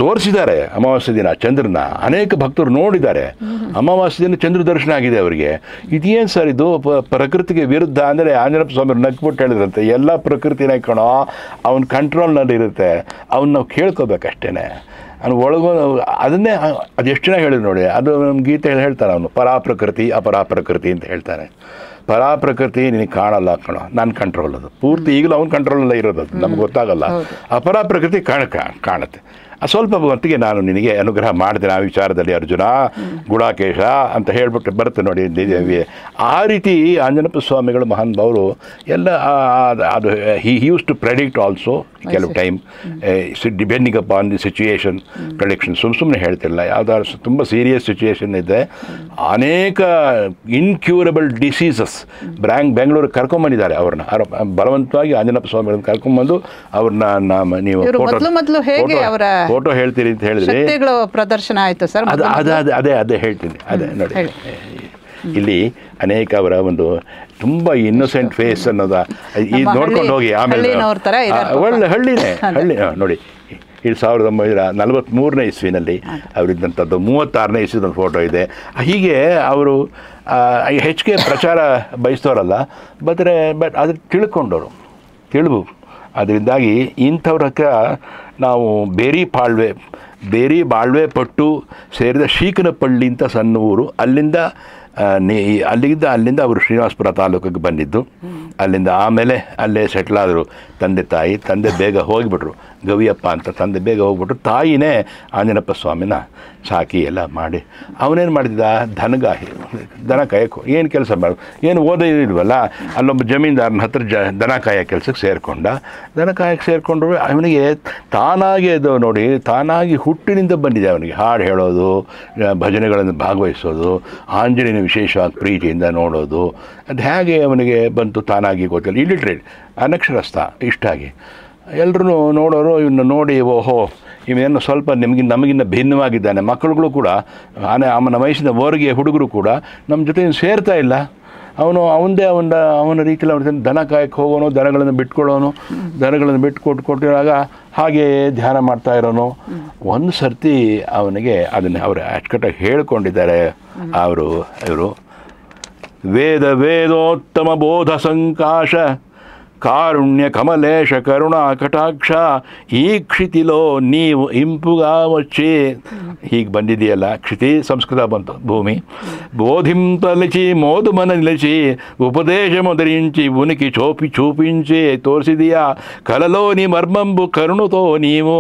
ತೋರಿಸಿದ್ದಾರೆ. ಅಮಾವಾಸ್ಯ ದಿನ ಚಂದ್ರನ ಅನೇಕ ಭಕ್ತರು ನೋಡಿದ್ದಾರೆ. ಅಮಾವಾಸ್ಯ ದಿನ ಚಂದ್ರ ದರ್ಶನ ಆಗಿದೆ ಅವರಿಗೆ. ಇದೇನು ಸರ್ ಇದು ಪ್ರಕೃತಿಗೆ ವಿರುದ್ಧ ಅಂದರೆ ಆಂಜನೇಯ ಸ್ವಾಮಿ ನಕ್ಬಿಟ್ಟು ಹೇಳಿದ್ರಂತೆ, ಎಲ್ಲ ಪ್ರಕೃತಿನ ಕಣೋ ಅವನ ಕಂಟ್ರೋಲ್ನಲ್ಲಿ ಇರುತ್ತೆ, ಅವನ್ನ ನಾವು ಕೇಳ್ಕೋಬೇಕಷ್ಟೇ. ಅವನು ಅದನ್ನೇ ಅದೆಷ್ಟು ಜನ ಹೇಳಿದ್ರು ನೋಡಿ. ಅದು ನಮ್ಮ ಗೀತೆ ಹೇಳ್ತಾನೆ ಅವನು, ಪರಾಪ್ರಕೃತಿ ಅಪರಾಪ್ರಕೃತಿ ಅಂತ ಹೇಳ್ತಾನೆ. ಪರಾಪ್ರಕೃತಿ ನಿನಗೆ ಕಾಣಲ್ಲ ಕಣೋ, ನನ್ನ ಕಂಟ್ರೋಲ್ ಅದು ಪೂರ್ತಿ, ಈಗಲೂ ಅವ್ನ ಕಂಟ್ರೋಲಲ್ಲೇ ಇರೋದು, ಅದು ನಮ್ಗೆ ಗೊತ್ತಾಗಲ್ಲ. ಅಪರಾಪ್ರಕೃತಿ ಕಾಣುತ್ತೆ. ಸ್ವಲ್ಪ ಹೊತ್ತಿಗೆ ನಾನು ನಿನಗೆ ಅನುಗ್ರಹ ಮಾಡಿದೆ ಆ ವಿಚಾರದಲ್ಲಿ ಅರ್ಜುನ, ಗುಡಾಕೇಶ ಅಂತ ಹೇಳ್ಬಿಟ್ಟು ಬರುತ್ತೆ ನೋಡಿ. ಆ ರೀತಿ ಆಂಜನೇಯ ಸ್ವಾಮಿಗಳು ಮಹಾನ್ ಭಾವರು ಎಲ್ಲ ಅದು he use to predict also ಕೆಲವು time, depending upon the situation prediction. ಸುಮ್ಮನೆ ಹೇಳ್ತಿಲ್ಲ, ಯಾವುದಾದ್ರು ತುಂಬ ಸೀರಿಯಸ್ ಸಿಚುಯೇಷನ್ ಇದೆ, ಅನೇಕ ಇನ್ಕ್ಯೂರಬಲ್ ಡಿಸೀಸಸ್ ಬೆಂಗಳೂರಿಗೆ ಕರ್ಕೊಂಬಂದಿದ್ದಾರೆ. ಅವ್ರನ್ನ ಬಲವಂತವಾಗಿ ಆಂಜನೇಯ ಸ್ವಾಮಿಗಳನ್ನ ಕರ್ಕೊಂಬಂದು ಅವ್ರನ್ನ ನೀವು ಫೋಟೋ ಹೇಳ್ತೀರಿ ಅಂತ ಹೇಳಿದ್ರಿ, ಪ್ರದರ್ಶನ ಆಯಿತು ಸರ್. ಅದೇ ಹೇಳ್ತೀನಿ. ಅದೇ ನೋಡಿ, ಇಲ್ಲಿ ಅನೇಕ ಅವರ ಒಂದು ತುಂಬ ಇನ್ನೋಸೆಂಟ್ ಫೇಸ್ ಅನ್ನೋದ ಇದು ನೋಡ್ಕೊಂಡು ಹೋಗಿ. ಆಮೇಲೆ ಒಳ್ಳೆ ಹಳ್ಳಿ ನೋಡಿ, ಇದು 1943ನೇ ಇಸ್ವಿನಲ್ಲಿ ಅವರಿದ್ದಂಥದ್ದು, 36ನೇ ಇಸ್ವಿದೊಂದು ಫೋಟೋ ಇದೆ. ಹೀಗೆ ಅವರು ಹೆಚ್ಚಿಗೆ ಪ್ರಚಾರ ಬಯಸ್ತವರಲ್ಲ, ಬಟ್ ಅದ್ರ ತಿಳ್ಕೊಂಡವರು ತಿಳಿವು. ಅದರಿಂದಾಗಿ ಇಂಥವ್ರ ಹತ್ರ ನಾವು ಬೇರಿ ಬಾಳ್ವೆ ಪಟ್ಟು ಸೇರಿದ ಶೀಕನಪಳ್ಳಿ ಅಂತ ಸಣ್ಣ ಊರು, ಅಲ್ಲಿಂದ ಅವರು ಶ್ರೀನಿವಾಸಪುರ ತಾಲೂಕಿಗೆ ಬಂದಿದ್ದು. ಅಲ್ಲಿಂದ ಆಮೇಲೆ ಅಲ್ಲೇ ಸೆಟ್ಲಾದರು ತಂದೆ ತಾಯಿ. ತಂದೆ ಬೇಗ ಹೋಗಿಬಿಟ್ರು, ಗವಿಯಪ್ಪ ಅಂತ ತಂದೆ ಬೇಗ ಹೋಗ್ಬಿಟ್ರು. ತಾಯಿನೇ ಆಂಜನಪ್ಪ ಸ್ವಾಮಿನ ಸಾಕಿ ಎಲ್ಲ ಮಾಡಿ. ಅವನೇನು ಮಾಡಿದ್ದ, ದನ ಕಾಯಕ್ಕೆ ಏನು ಕೆಲಸ ಮಾಡು, ಏನು ಓದಿಲ್ವಲ್ಲ, ಅಲ್ಲೊಬ್ಬ ಜಮೀನ್ದಾರನ ಹತ್ರ ದನ ಕಾಯೋ ಕೆಲಸಕ್ಕೆ ಸೇರಿಕೊಂಡ. ದನ ಕಾಯಕ್ಕೆ ಸೇರಿಕೊಂಡ್ರು. ಅವನಿಗೆ ತಾನಾಗಿ ಅದು ನೋಡಿ, ತಾನಾಗಿ ಹುಟ್ಟಿನಿಂದ ಬಂದಿದೆ ಅವನಿಗೆ ಹಾಡು ಹೇಳೋದು, ಭಜನೆಗಳನ್ನು ಭಾಗವಹಿಸೋದು, ಆಂಜನೇಯನ ವಿಶೇಷವಾಗಿ ಪ್ರೀತಿಯಿಂದ ನೋಡೋದು. ಅದು ಹೇಗೆ ಅವನಿಗೆ ಬಂತು ತಾನಾಗಿ ಗೊತ್ತಿಲ್ಲ. ಇಲಿಟ್ರೇಟ್, ಅನಕ್ಷರಸ್ಥ. ಇಷ್ಟಾಗಿ ಎಲ್ಲರೂ ನೋಡೋರು ಇವನ್ನ ನೋಡಿ, ಓಹೋ ಇವನೇನು ಸ್ವಲ್ಪ ನಮಗಿನ್ನ ಭಿನ್ನವಾಗಿದ್ದಾನೆ. ಮಕ್ಕಳುಗಳು ಕೂಡ ಅವನ ವಯಸ್ಸಿನ ಹೊರಗೆ ಹುಡುಗರು ಕೂಡ ನಮ್ಮ ಜೊತೆ ಸೇರ್ತಾ ಇಲ್ಲ. ಅವನ ರೀತಿಯಲ್ಲಿ ಅವನ ದನ ಕಾಯಕ್ಕೆ ಹೋಗೋನು, ದನಗಳನ್ನು ಬಿಟ್ಕೊಳ್ಳೋನು, ದನಗಳನ್ನು ಕೊಟ್ಟಿರುವಾಗ ಹಾಗೆ ಧ್ಯಾನ ಮಾಡ್ತಾ ಇರೋನು. ಒಂದು ಸರ್ತಿ ಅವನಿಗೆ ಅದನ್ನು ಅವರು ಅಚ್ಚುಕಟ್ಟಾಗಿ ಹೇಳ್ಕೊಂಡಿದ್ದಾರೆ ಇವರು. ವೇದೋತ್ತಮ ಬೋಧ ಸಂಕಾಶ ಕಾರುಣ್ಯ ಕಮಲೇಶ ಕರುಣಾ ಕಟಾಕ್ಷ ಈ ಕ್ಷಿತಿಲೋ ನೀವು ಇಂಪುಗಾ వచ్చి ಹೀಗೆ ಬಂದಿದೆಯಲ್ಲ. ಕ್ಷಿತಿ ಸಂಸ್ಕೃತ ಬಂತು, ಭೂಮಿ. ಬೋಧಿಂ ತಲಿಚಿ ಮೋದು ಮನ ನಿಲಿಚಿ ಉಪದೇಶ ಮೊದಲಿಂಚಿ ಉನಿಕಿ చూపించి ತೋರಿಸಿದೆಯಾ ಕಲಲೋನಿ ಮರ್ಮಂಬು ಕರುಣುತೋ ನೀವು.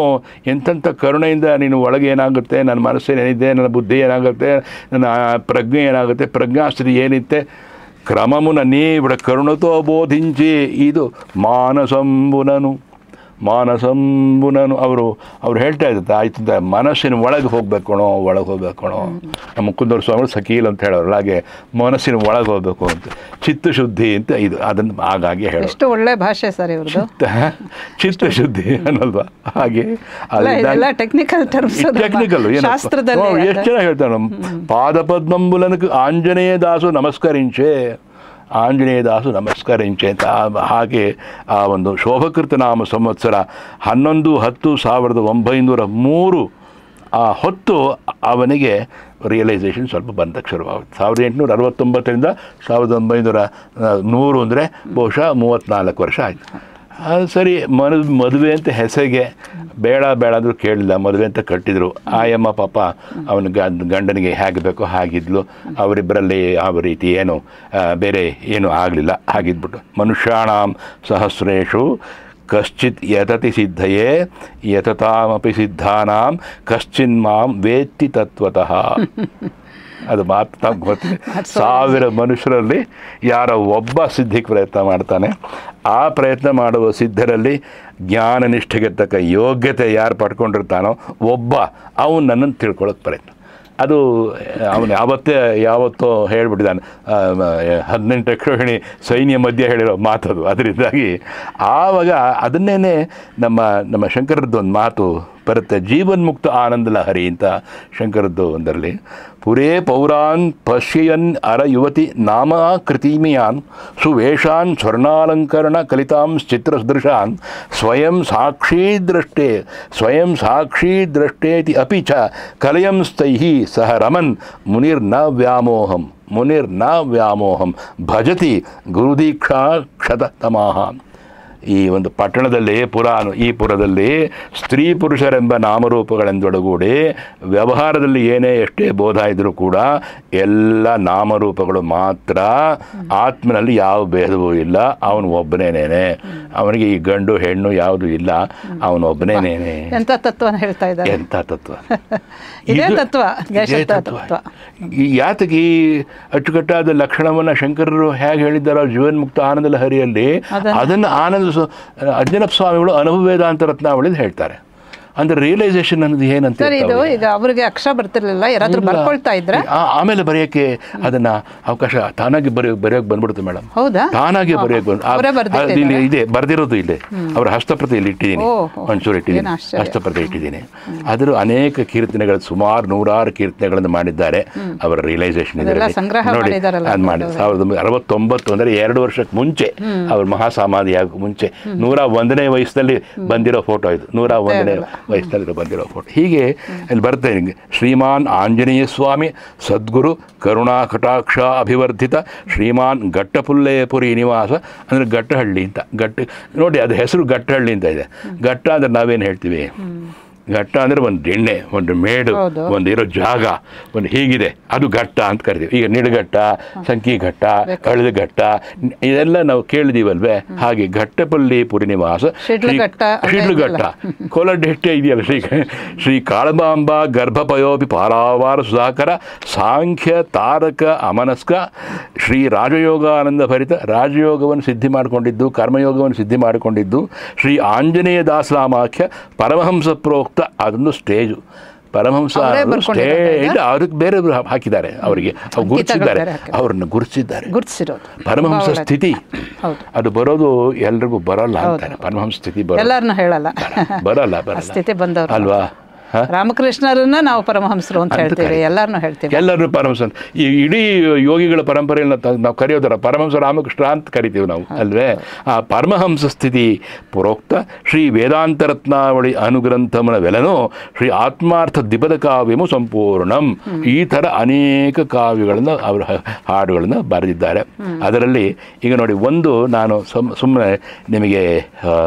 ಎಂತೆಂಥ ಕರುಣೆಯಿಂದ ನೀನು ಒಳಗೆ ಏನಾಗುತ್ತೆ, ನನ್ನ ಮನಸ್ಸೇನಿದೆ, ನನ್ನ ಬುದ್ಧಿ ಏನಾಗುತ್ತೆ, ನನ್ನ ಪ್ರಜ್ಞೆ ಏನಾಗುತ್ತೆ, ಪ್ರಜ್ಞಾಸ್ಥಿತಿ ಏನಿತ್ತೆ, ಕ್ರಮమున నీవిడ కరుణతో బోధించి ಇದು ಮಾನಸಂಬುನನು ಅವರು ಹೇಳ್ತಾ ಇದ್ದ ಆಯ್ತು ಮನಸ್ಸಿನ ಒಳಗೆ ಹೋಗ್ಬೇಕಣೋ. ನಮ್ಮ ಮುಕುಂದರ ಸ್ವಾಮಿಗಳು ಸಕೀಲ್ ಅಂತ ಹೇಳೋರು, ಹಾಗೆ ಮನಸ್ಸಿನ ಒಳಗೆ ಹೋಗ್ಬೇಕು ಅಂತ, ಚಿತ್ತಶುದ್ಧಿ ಅಂತ ಇದು. ಅದನ್ನು ಹಾಗಾಗಿ ಹೇಳೋದು. ಎಷ್ಟು ಒಳ್ಳೆ ಭಾಷೆ ಸರ್ ಇವ್ರದ್ದು, ಚಿತ್ತಶುದ್ಧಿ ಅನ್ನಲ್ವಾ. ಹಾಗೆ ಟೆಕ್ನಿಕಲ್ ಶಾಸ್ತ್ರದಲ್ಲಿ ಎಷ್ಟು ಚೆನ್ನಾಗಿ ಹೇಳ್ತಾರೆ. ಪಾದಪದ್ಮಂಬುಲನಕ್ಕೆ ಆಂಜನೇಯ ದಾಸು ನಮಸ್ಕರಿಂಚೆ ಅಂತ. ಹಾಗೆ ಆ ಒಂದು ಶೋಭಕೃತ ನಾಮ ಸಂವತ್ಸರ 11/10/1903 ಆ ಹೊತ್ತು ಅವನಿಗೆ ರಿಯಲೈಸೇಷನ್ ಸ್ವಲ್ಪ ಬಂದಕ್ಕೆ ಶುರುವಾಗುತ್ತೆ. 1869ರಿಂದ 1900 ಅಂದರೆ ಬಹುಶಃ 34 ವರ್ಷ ಆಯಿತು. ಅದು ಸರಿ, ಮದುವೆ ಅಂತ ಹೆಸರಿಗೆ ಬೇಡ ಅಂದರೂ ಕೇಳಿಲ್ಲ, ಮದುವೆ ಅಂತ ಕಟ್ಟಿದರು. ಆಯಮ್ಮ ಪಾಪ ಅವನ ಗಂಡನಿಗೆ ಹೇಗೆ ಬೇಕೋ ಹಾಗಿದ್ಲು. ಅವರಿಬ್ಬರಲ್ಲಿ ಯಾವ ರೀತಿ ಏನು ಬೇರೆ ಏನೂ ಆಗಲಿಲ್ಲ. ಹಾಗಿದ್ಬಿಟ್ಟು ಮನುಷ್ಯಾಣಾಂ ಸಹಸ್ರೇಷು ಕಶ್ಚಿತ್ ಯತತಿ ಸಿದ್ಧಯೇ ಯತತಾಮಪಿ ಸಿದ್ಧಾನಾಂ ಕಶ್ಚಿನ್ ಮಾಂ ವೇತ್ತಿ ತತ್ವತಃ. ಅದು ಮಾತು ನಮ್ಗೆ ಗೊತ್ತಿದೆ. 1000 ಮನುಷ್ಯರಲ್ಲಿ ಯಾರೋ ಒಬ್ಬ ಸಿದ್ಧಿಗೆ ಪ್ರಯತ್ನ ಮಾಡ್ತಾನೆ. ಆ ಪ್ರಯತ್ನ ಮಾಡುವ ಸಿದ್ಧರಲ್ಲಿ ಜ್ಞಾನನಿಷ್ಠೆಗೆ ತಕ್ಕ ಯೋಗ್ಯತೆ ಯಾರು ಪಡ್ಕೊಂಡಿರ್ತಾನೋ ಒಬ್ಬ ಅವನು ನನ್ನನ್ನು ತಿಳ್ಕೊಳ್ಳೋಕೆ ಪ್ರಯತ್ನ. ಅದು ಅವನು ಯಾವತ್ತೋ ಹೇಳ್ಬಿಟ್ಟಿದ್ದಾನೆ. 18 ಅಕ್ಷೋಹಿಣಿ ಸೈನ್ಯ ಮಧ್ಯೆ ಹೇಳಿರೋ ಮಾತದು. ಅದರಿಂದಾಗಿ ಆವಾಗ ಅದನ್ನೇ ನಮ್ಮ ಶಂಕರದ್ದು ಒಂದು ಮಾತು ಬರುತ್ತೆ, ಜೀವನ್ಮುಕ್ತ ಆನಂದ ಲಹರಿ ಅಂತ ಶಂಕರದ್ದು ಒಂದರಲ್ಲಿ. ಪುರೇ ಪೌರಾನ್ ಪಶ್ಯನ್ ಅರ ಯುವತಿ ನಾಮ ಕೃತಿಮಿಯಾನ್ ಸುವೇಷಾನ್ ಸ್ವರ್ಣಾಲಂಕರಣ ಕಲಿತಾಂ ಚಿತ್ರಸದೃಶಾನ್ ಸ್ವಯಂ ಸಾಕ್ಷಿ ದೃಷ್ಟೇತಿ ಅಪಿ ಚ ಕಲಯಂ ಸ್ಥೈಃ ಸಹ ರಮನ್ ಮುನಿರ್ನ ವ್ಯಾಮೋಹಂ ಭಜತಿ ಗುರುದೀಕ್ಷಾ ಕ್ಷತತಮಾಹ. ಈ ಒಂದು ಪಟ್ಟಣದಲ್ಲಿ ಈ ಪುರದಲ್ಲಿ ಸ್ತ್ರೀ ಪುರುಷರೆಂಬ ನಾಮರೂಪಗಳೆಂದೊಡಗೂಡಿ ವ್ಯವಹಾರದಲ್ಲಿ ಎಷ್ಟೇ ಬೋಧ ಇದ್ದರೂ ಕೂಡ ಎಲ್ಲ ನಾಮರೂಪಗಳು ಮಾತ್ರ. ಆತ್ಮನಲ್ಲಿ ಯಾವ ಭೇದವೂ ಇಲ್ಲ. ಅವನು ಒಬ್ಬನೇನೇನೆ. ಅವನಿಗೆ ಈ ಗಂಡು ಹೆಣ್ಣು ಯಾವುದು ಇಲ್ಲ, ಅವನು ಒಬ್ಬನೇನೇನೆ. ಎಂಥ ತತ್ವನ ಹೇಳ್ತಾ ಇದ್ದಾರೆ. ಎಂಥ ತತ್ವ ಇದೇ ತತ್ವ. ಯಾತಕ್ಕೆ ಈ ಅಚ್ಚುಕಟ್ಟಾದ ಲಕ್ಷಣವನ್ನು ಶಂಕರರು ಹೇಗೆ ಹೇಳಿದ್ದಾರೋ ಜೀವನ್ಮುಕ್ತ ಆನಂದ ಲಹರಿಯಲ್ಲಿ, ಅದನ್ನು ಆನಂದ ಅಂಜನಪ್ಪ ಸ್ವಾಮಿಗಳು ಅನುಭವ ವೇದಾಂತ ರತ್ನಾವಳಿದು ಹೇಳ್ತಾರೆ. ಅಂದ್ರೆ ರಿಯಲೈಸೇಷನ್ ಅನ್ನೋದು ಏನಂತ ಈಗ ಅವರಿಗೆ ಅಕ್ಷರ ಬರ್ತಿರ್ಲಿಲ್ಲ, ಯಾರಾದ್ರೂ ಬರ್ಕೊಳ್ತಾ ಇದ್ರೆ ಆಮೇಲೆ ಬರೆಯೋಕ್ಕೆ ಅದನ್ನ ಅವಕಾಶ ತಾನಾಗಿ ಬರೆಯೋಕೆ ಬಂದ್ಬಿಡುತ್ತೆ ಮೇಡಮ್. ಹೌದಾ? ತಾನಾಗಿ ಬರೆಯೋಕೆ ಇದೆ, ಬರ್ದಿರೋದು ಇದೆ. ಅವರ ಹಸ್ತಪ್ರತಿ ಇಲ್ಲಿ ಇಟ್ಟಿದ್ದೀನಿ, ಒಂಚೂರು ಇಟ್ಟಿದ್ದೀನಿ, ಹಸ್ತಪ್ರತಿ ಇಟ್ಟಿದ್ದೀನಿ. ಅದರ ಅನೇಕ ಕೀರ್ತನೆಗಳು, ಸುಮಾರು 100 ಕೀರ್ತನೆಗಳನ್ನು ಮಾಡಿದ್ದಾರೆ. ಅವರ ರಿಯಲೈಸೇಷನ್ ಇದೆ ನೋಡಿ. ಅದು ಮಾಡಿ 1969 ಅಂದರೆ 2 ವರ್ಷಕ್ಕೆ ಮುಂಚೆ, ಅವ್ರ ಮಹಾಸಮಾಧಿ ಆಗೋಕೆ ಮುಂಚೆ 101ನೇ ವಯಸ್ಸಲ್ಲಿ ಬಂದಿರೋ ಫೋಟೋ ಇದು. 101ನೇ ವಯಸ್ಸಿನಲ್ಲಿ ಬಂದಿರೋ ಫೋಟೋ. ಹೀಗೆ ಅಲ್ಲಿ ಬರ್ತೇನೆ. ಶ್ರೀಮಾನ್ ಆಂಜನೇಯ ಸ್ವಾಮಿ ಸದ್ಗುರು ಕರುಣಾ ಕಟಾಕ್ಷ ಅಭಿವರ್ಧಿತ ಶ್ರೀಮಾನ್ ಘಟ್ಟಪುಲ್ಲೇಪುರಿ ನಿವಾಸ, ಅಂದರೆ ಘಟ್ಟಹಳ್ಳಿ ಅಂತ. ನೋಡಿ ಅದು ಹೆಸರು ಘಟ್ಟಹಳ್ಳಿ ಅಂತ ಇದೆ. ಘಟ್ಟ ಅಂದರೆ ನಾವೇನು ಹೇಳ್ತೀವಿ, ಘಟ್ಟ ಅಂದರೆ ಒಂದು ಎಣ್ಣೆ, ಒಂದು ಮೇಡು, ಒಂದು ಇರೋ ಜಾಗ, ಒಂದು ಹೀಗಿದೆ, ಅದು ಘಟ್ಟ ಅಂತ ಕರಿತೀವಿ. ಈಗ ನಿಡಘಟ್ಟ, ಸಂಕಿ ಘಟ್ಟ, ಕಳೆದ ಘಟ್ಟ ಇದೆಲ್ಲ ನಾವು ಕೇಳಿದೀವಲ್ವೇ. ಹಾಗೆ ಘಟ್ಟಪಲ್ಲಿ ಪುರಿನಿವಾಸ ಶಿಡ್ಲಘಟ್ಟ ಕೋಲಡ್ಡೆಷ್ಟೇ ಇದೆಯಲ್ಲ. ಶ್ರೀ ಕಾಳಮಾಂಬ ಗರ್ಭಪಯೋಪಿ ಪಾರಾವಾರ ಸುಧಾಕರ ಸಾಂಖ್ಯ ತಾರಕ ಅಮನಸ್ಕ ಶ್ರೀ ರಾಜಯೋಗಾನಂದ ಭರಿತ, ರಾಜಯೋಗವನ್ನು ಸಿದ್ಧಿ ಮಾಡಿಕೊಂಡಿದ್ದು, ಕರ್ಮಯೋಗವನ್ನು ಸಿದ್ಧಿ ಮಾಡಿಕೊಂಡಿದ್ದು ಶ್ರೀ ಆಂಜನೇಯ ದಾಸರಾಮಾಖ್ಯ ಪರಮಹಂಸ ಪ್ರೋಕ್ತ. ಅದೊಂದು ಸ್ಟೇಜು. ಪರಮಹಂಸ ಸ್ಟೇಜ್ ಅದಕ್ಕೆ ಬೇರೆ ಹಾಕಿದ್ದಾರೆ, ಅವರಿಗೆ ಗುರುತಿಸಿದ್ದಾರೆ, ಅವ್ರನ್ನ ಗುರುತಿಸಿದ್ದಾರೆ. ಪರಮಹಂಸ ಸ್ಥಿತಿ ಅದು ಬರೋದು ಎಲ್ರಿಗೂ ಬರೋಲ್ಲ ಅಂತಾರೆ. ಪರಮಹಂಸ ಸ್ಥಿತಿ ಬರಲ್ಲ ಅಲ್ವಾ. ರಾಮಕೃಷ್ಣರನ್ನ ನಾವು ಪರಮಹಂಸರು ಅಂತ ಹೇಳ್ತೀವಿ, ಎಲ್ಲರೂ ಪರಮಹಂಸ. ಈ ಇಡೀ ಯೋಗಿಗಳ ಪರಂಪರೆಯನ್ನು ನಾವು ಕರೆಯೋದರ ಪರಮಹಂಸ ರಾಮಕೃಷ್ಣ ಅಂತ ಕರಿತೀವಿ ನಾವು ಅಲ್ವೇ. ಆ ಪರಮಹಂಸ ಸ್ಥಿತಿ ಪ್ರೋಕ್ತ ಶ್ರೀ ವೇದಾಂತ ರತ್ನಾವಳಿ ಅನುಗ್ರಂಥಮನವೆಲನೋ ಶ್ರೀ ಆತ್ಮಾರ್ಥ ದಿಪದ ಕಾವ್ಯಮು ಸಂಪೂರ್ಣಂ. ಈ ಥರ ಅನೇಕ ಕಾವ್ಯಗಳನ್ನು ಅವರ ಹಾಡುಗಳನ್ನು ಬರೆದಿದ್ದಾರೆ. ಅದರಲ್ಲಿ ಈಗ ನೋಡಿ, ಒಂದು ನಾನು ಸುಮ್ಮನೆ ನಿಮಗೆ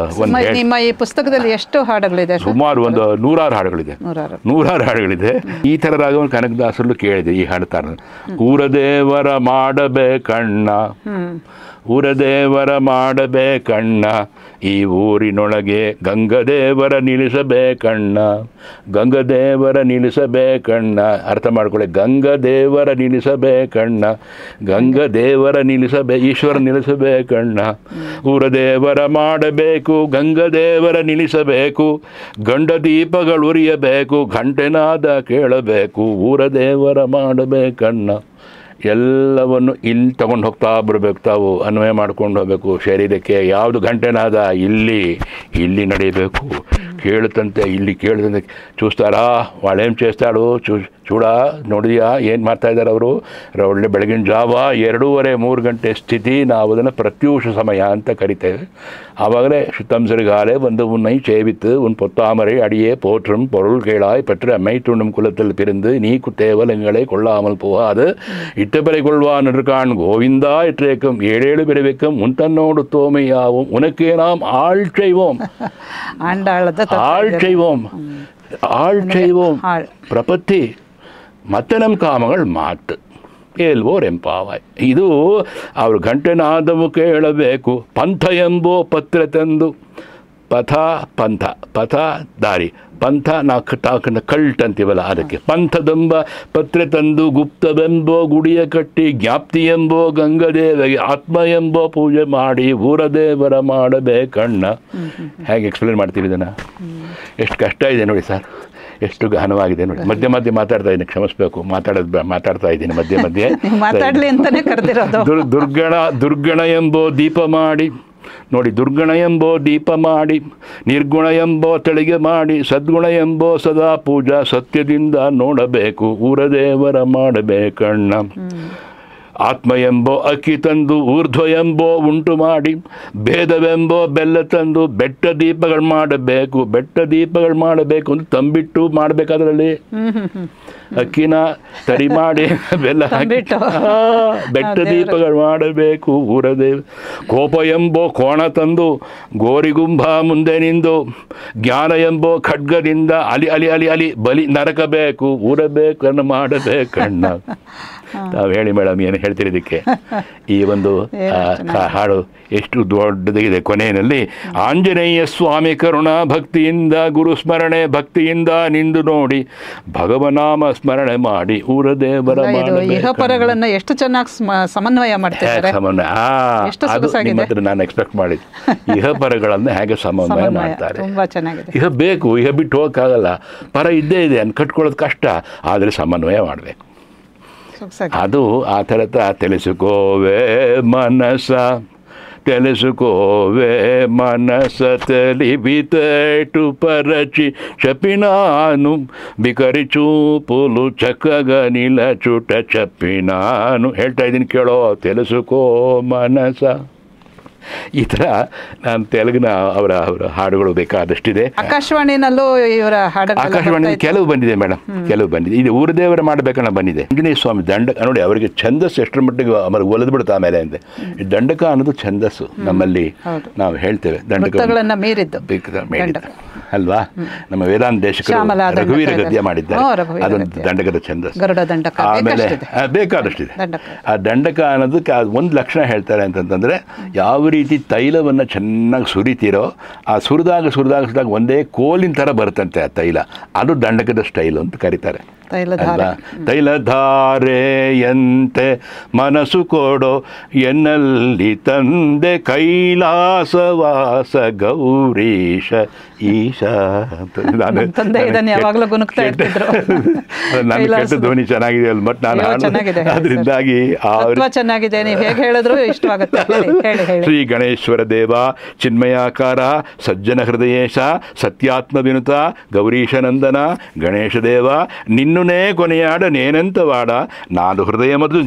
ನಿಮ್ಮ ಈ ಪುಸ್ತಕದಲ್ಲಿ ಎಷ್ಟು ಹಾಡುಗಳಿದೆ? ಸುಮಾರು ಒಂದು 100 ಹಾಡುಗಳಿದೆ. 100 ಹಾಡುಗಳಿದೆ. ಈ ಥರ ರಾಗವನ್ನು ಕನಕದಾಸರಲ್ಲೂ ಕೇಳಿದೆ. ಈ ಹಾಡ್ತಾರೆ, ಊರದೇವರ ಮಾಡಬೇಕಣ್ಣ, ಊರದೇವರ ಮಾಡಬೇಕಣ್ಣ, ಈ ಊರಿನೊಳಗೆ ಗಂಗದೇವರ ನಿಲ್ಲಿಸಬೇಕಣ್ಣ, ಗಂಗದೇವರ ನಿಲ್ಲಿಸಬೇಕಣ್ಣ. ಅರ್ಥ ಮಾಡ್ಕೊಳ್ಳಿ, ಗಂಗದೇವರ ನಿಲ್ಲಿಸಬೇಕಣ್ಣ, ಗಂಗದೇವರ ಈಶ್ವರ ನಿಲ್ಲಿಸಬೇಕಣ್ಣ. ಊರದೇವರ ಮಾಡಬೇಕು, ಗಂಗದೇವರ ನಿಲ್ಲಿಸಬೇಕು, ಗಂಡ ದೀಪಗಳು ಉರಿಯಬೇಕು, ಘಂಟೆನಾದ ಕೇಳಬೇಕು, ಊರದೇವರ ಮಾಡಬೇಕಣ್ಣ. ಎಲ್ಲವನ್ನು ಇಲ್ಲಿ ತಗೊಂಡು ಹೋಗ್ತಾ ಬರಬೇಕು, ತಾವು ಅನ್ವಯ ಮಾಡ್ಕೊಂಡು ಹೋಗಬೇಕು. ಶರೀರಕ್ಕೆ ಯಾವುದು ಗಂಟೆನಾದ ಇಲ್ಲಿ ನಡೀಬೇಕು, ಕೇಳುತ್ತಂತೆ ಇಲ್ಲಿ ಕೇಳುತ್ತಂತೆ. చూస్తారా వాళ్ళు ఏం చేస్తాడు చూడ ನೋಡಿದ್ಯಾ ಏನು ಮಾಡ್ತಾ ಇದ್ದಾರೆ ಅವರು. ಒಳ್ಳೆ ಬೆಳಗಿನ ಜಾವ 2:30-3 ಗಂಟೆ ಸ್ಥಿತಿ, ನಾವು ಅದನ್ನು ಪ್ರತ್ಯೂಷ ಸಮಯ ಅಂತ ಕರಿತೇವೆ. ஆவாகலே சுத்தம் சிறுகாலே வந்து உன்னை சேவித்து உன் பொத்தாமரை அடியே போற்றும் பொருள் கேளாய் பெற்று அம்மை துண்ணும் குலத்தில் பிரிந்து நீ குத்தேவல் எங்களை கொள்ளாமல் போகாது இட்டபிறை கொள்வான் இருக்கான் கோவிந்தா இற்றேக்கும் 7 பிறவிக்கும் உன் தன்னோடு தோமையாவும் உனக்கே நாம் ஆள் செய்வோம் ಪ್ರಪತ್ತಿ ಮತ್ತೆ ನಮ್ಮ ಕಾಮಗಳು ಮಾತು ಏಲ್ವೋರ್ ಎಂಪಾವಾಯ್. ಇದು ಅವರು ಗಂಟೆನಾದವು ಕೇಳಬೇಕು. ಪಂಥ ಎಂಬೋ ಪತ್ರ ತಂದು ಪಂಥ ದಾರಿ, ಪಂಥ ನಾವು ಕಲ್ಟ್ ಅಂತೀವಲ್ಲ ಅದಕ್ಕೆ. ಪಂಥದೆಂಬ ಪತ್ರ ತಂದು ಗುಪ್ತವೆಂಬೋ ಗುಡಿಯ ಕಟ್ಟಿ ಜ್ಞಾಪ್ತಿ ಎಂಬೋ ಗಂಗದೇವಿಗೆ ಆತ್ಮ ಎಂಬೋ ಪೂಜೆ ಮಾಡಿ ಊರದೇವರ ಮಾಡಬೇಕಣ್ಣ. ಹೇಗೆ ಎಕ್ಸ್ಪ್ಲೇನ್ ಮಾಡ್ತೀವಿ ಇದನ್ನು? ಎಷ್ಟು ಕಷ್ಟ ಇದೆ ನೋಡಿ ಸರ್, ಎಷ್ಟು ಗಹನವಾಗಿದೆ ನೋಡಿ. ಮಧ್ಯೆ ಮಾತಾಡ್ತಾ ಇದ್ದೀನಿ, ಕ್ಷಮಿಸಬೇಕು. ಮಾತಾಡ್ತಾ ಇದ್ದೀನಿ ಮಧ್ಯೆ ಮಾತಾಡಲಿ ಅಂತಾನೆ ಕರೆದಿರೋದು. ದುರ್ಗಣ ಎಂಬೋ ದೀಪ ಮಾಡಿ ನೋಡಿ, ದುರ್ಗುಣ ಎಂಬೋ ದೀಪ ಮಾಡಿ, ನಿರ್ಗುಣ ಎಂಬೋ ತೆಳಿಗೆ ಮಾಡಿ, ಸದ್ಗುಣ ಎಂಬೋ ಸದಾ ಪೂಜಾ ಸತ್ಯದಿಂದ ನೋಡಬೇಕು ಊರದೇವರ ಮಾಡಬೇಕಣ್ಣ. ಆತ್ಮ ಎಂಬೋ ಅಕ್ಕಿ ತಂದು ಊರ್ಧ್ವ ಎಂಬೋ ಉಂಟು ಮಾಡಿ, ಭೇದವೆಂಬೋ ಬೆಲ್ಲ ತಂದು ಬೆಟ್ಟ ದೀಪಗಳು ಮಾಡಬೇಕು. ಬೆಟ್ಟ ದೀಪಗಳು ಮಾಡಬೇಕು ಅಂತ ತಂಬಿಟ್ಟು ಮಾಡಬೇಕಾದ್ರಲ್ಲಿ ಅಕ್ಕಿನ ತರಿ ಮಾಡಿ ಬೆಲ್ಲ ಬೆಟ್ಟ ದೀಪಗಳು ಮಾಡಬೇಕು ಊರದೇವ. ಕೋಪ ಎಂಬೋ ಕೋಣ ತಂದು ಗೋರಿಗುಂಬ ಮುಂದೆ ನಿಂದು, ಜ್ಞಾನ ಎಂಬೋ ಖಡ್ಗದಿಂದ ಅಲಿ ಅಲಿ ಅಲಿ ಅಲಿ ಬಲಿ ನರಕಬೇಕು ಊರಬೇಕನ್ನು ಮಾಡಬೇಕಣ್ಣ. ತಾವು ಹೇಳಿ ಮೇಡಮ್, ಏನು ಹೇಳ್ತೀರಿ ಇದಕ್ಕೆ? ಈ ಒಂದು ಹಾಡು ಎಷ್ಟು ದೊಡ್ಡದಾಗಿದೆ. ಕೊನೆಯಲ್ಲಿ ಆಂಜನೇಯ ಸ್ವಾಮಿ ಕರುಣಾ ಭಕ್ತಿಯಿಂದ ಗುರು ಸ್ಮರಣೆ ಭಕ್ತಿಯಿಂದ ನಿಂದು ನೋಡಿ, ಭಗವನಾಮ ಸ್ಮರಣೆ ಮಾಡಿ ಊರದೇವರ ಇಹಪರಗಳನ್ನು ಎಷ್ಟು ಚೆನ್ನಾಗಿ ಸಮನ್ವಯ ಮಾಡ್ತಾರೆ. ಅದು ನಾನು ಎಕ್ಸ್ಪೆಕ್ಟ್ ಮಾಡಿದ್ದು. ಇಹಪರಗಳನ್ನು ಹೇಗೆ ಸಮನ್ವಯ ಮಾಡ್ತಾರೆ, ತುಂಬಾ ಚೆನ್ನಾಗಿದೆ. ಇಹ ಬೇಕು, ಇಹ ಬಿಟ್ಟು ಹೋಗಕ್ಕಾಗಲ್ಲ. ಪರ ಇದ್ದೇ ಇದೆ ಅಂತ ಕಟ್ಕೊಳ್ಳೋದು ಕಷ್ಟ, ಆದರೆ ಸಮನ್ವಯ ಮಾಡಬೇಕು. ಅದು ಆ ಥರದ తెలుసుకోవే మనస తెలుసుకోవే మనస తెలివితేటు పరచి చెప్పినాను, బికరి చూపులు చక్కగా నిలచుట చెప్పినాను. ಹೇಳ್ತಾ ಇದ್ದೀನಿ ಕೇಳೋ. తెలుసుకో మనస ಈ ಥರ ನಾನು ತೆಲುಗಿನ ಅವರ ಹಾಡುಗಳು ಬೇಕಾದಷ್ಟಿದೆ. ಆಕಾಶವಾಣಿನಲ್ಲೂ ಇವರ ಆಕಾಶವಾಣಿ ಕೆಲವು ಬಂದಿದೆ ಮೇಡಮ್, ಕೆಲವು ಬಂದಿದೆ. ಇದು ಊರದೇವರ ಮಾಡಬೇಕನ್ನ ಬಂದಿದೆ. ಆಂಜನೇಯ ಸ್ವಾಮಿ ದಂಡಕ ನೋಡಿ, ಅವರಿಗೆ ಛಂದಸ್ಸು ಎಷ್ಟರ ಮಟ್ಟಿಗೆ ಆಮೇಲೆ ಒಲಿದು ಬಿಡುತ್ತೆ ಆಮೇಲೆ ಅಂತೆ. ಈ ದಂಡಕ ಅನ್ನೋದು ಛಂದಸ್ಸು ನಮ್ಮಲ್ಲಿ ನಾವು ಹೇಳ್ತೇವೆ. ದಂಡಕಗಳನ್ನು ಮೀರಿದ್ದು ಅಲ್ವಾ? ನಮ್ಮ ವೇದಾಂತ ದೇಶಕರು ರಘುವೀರ ಗದ್ಯ ಮಾಡಿದ್ದಾರೆ, ಅದೊಂದು ದಂಡಕದ ಛಂದಸ್ಸು. ಆಮೇಲೆ ಬೇಕಾದಷ್ಟಿದೆ. ಆ ದಂಡಕ ಅನ್ನೋದಕ್ಕೆ ಒಂದು ಲಕ್ಷಣ ಹೇಳ್ತಾರೆ ಅಂತಂತಂದರೆ, ಯಾವ ರೀತಿ ತೈಲವನ್ನು ಚೆನ್ನಾಗಿ ಸುರಿತೀರೋ ಆ ಸುರಿದಾಗ ಒಂದೇ ಕೋಲಿನ ಥರ ಬರುತ್ತಂತೆ ಆ ತೈಲ, ಅದು ದಂಡಕದ ಸ್ಟೈಲು ಅಂತ ಕರೀತಾರೆ. ತೈಲಧಾರೆಯಂತೆ ಮನಸ್ಸು ಕೊಡೋ ಎನ್ನಲ್ಲಿ ತಂದೆ ಕೈಲಾಸವಾಸ ಗೌರೀಶ ಈಶ. ನಾನು ಕೆಟ್ಟ ಧ್ವನಿ ಚೆನ್ನಾಗಿದೆ ಅಲ್ಲ, ಬಟ್ ನಾನು ಅದರಿಂದಾಗಿ ಚೆನ್ನಾಗಿದೆ, ನೀವು ಹೇಗೆ ಹೇಳಿದ್ರು ಇಷ್ಟವಾಗುತ್ತೆ. ಶ್ರೀ ಗಣೇಶ್ವರ ದೇವ ಚಿನ್ಮಯಾಕಾರ ಸಜ್ಜನ ಹೃದಯೇಶ ಸತ್ಯಾತ್ಮ ವಿನುತ ಗೌರೀಶನಂದನ ಗಣೇಶ ದೇವ ನಿನ್ನುನೇ ಕೊನೆಯಾಡ ನೇನಂತವಾಡ ನಾದು ಹೃದಯಮದು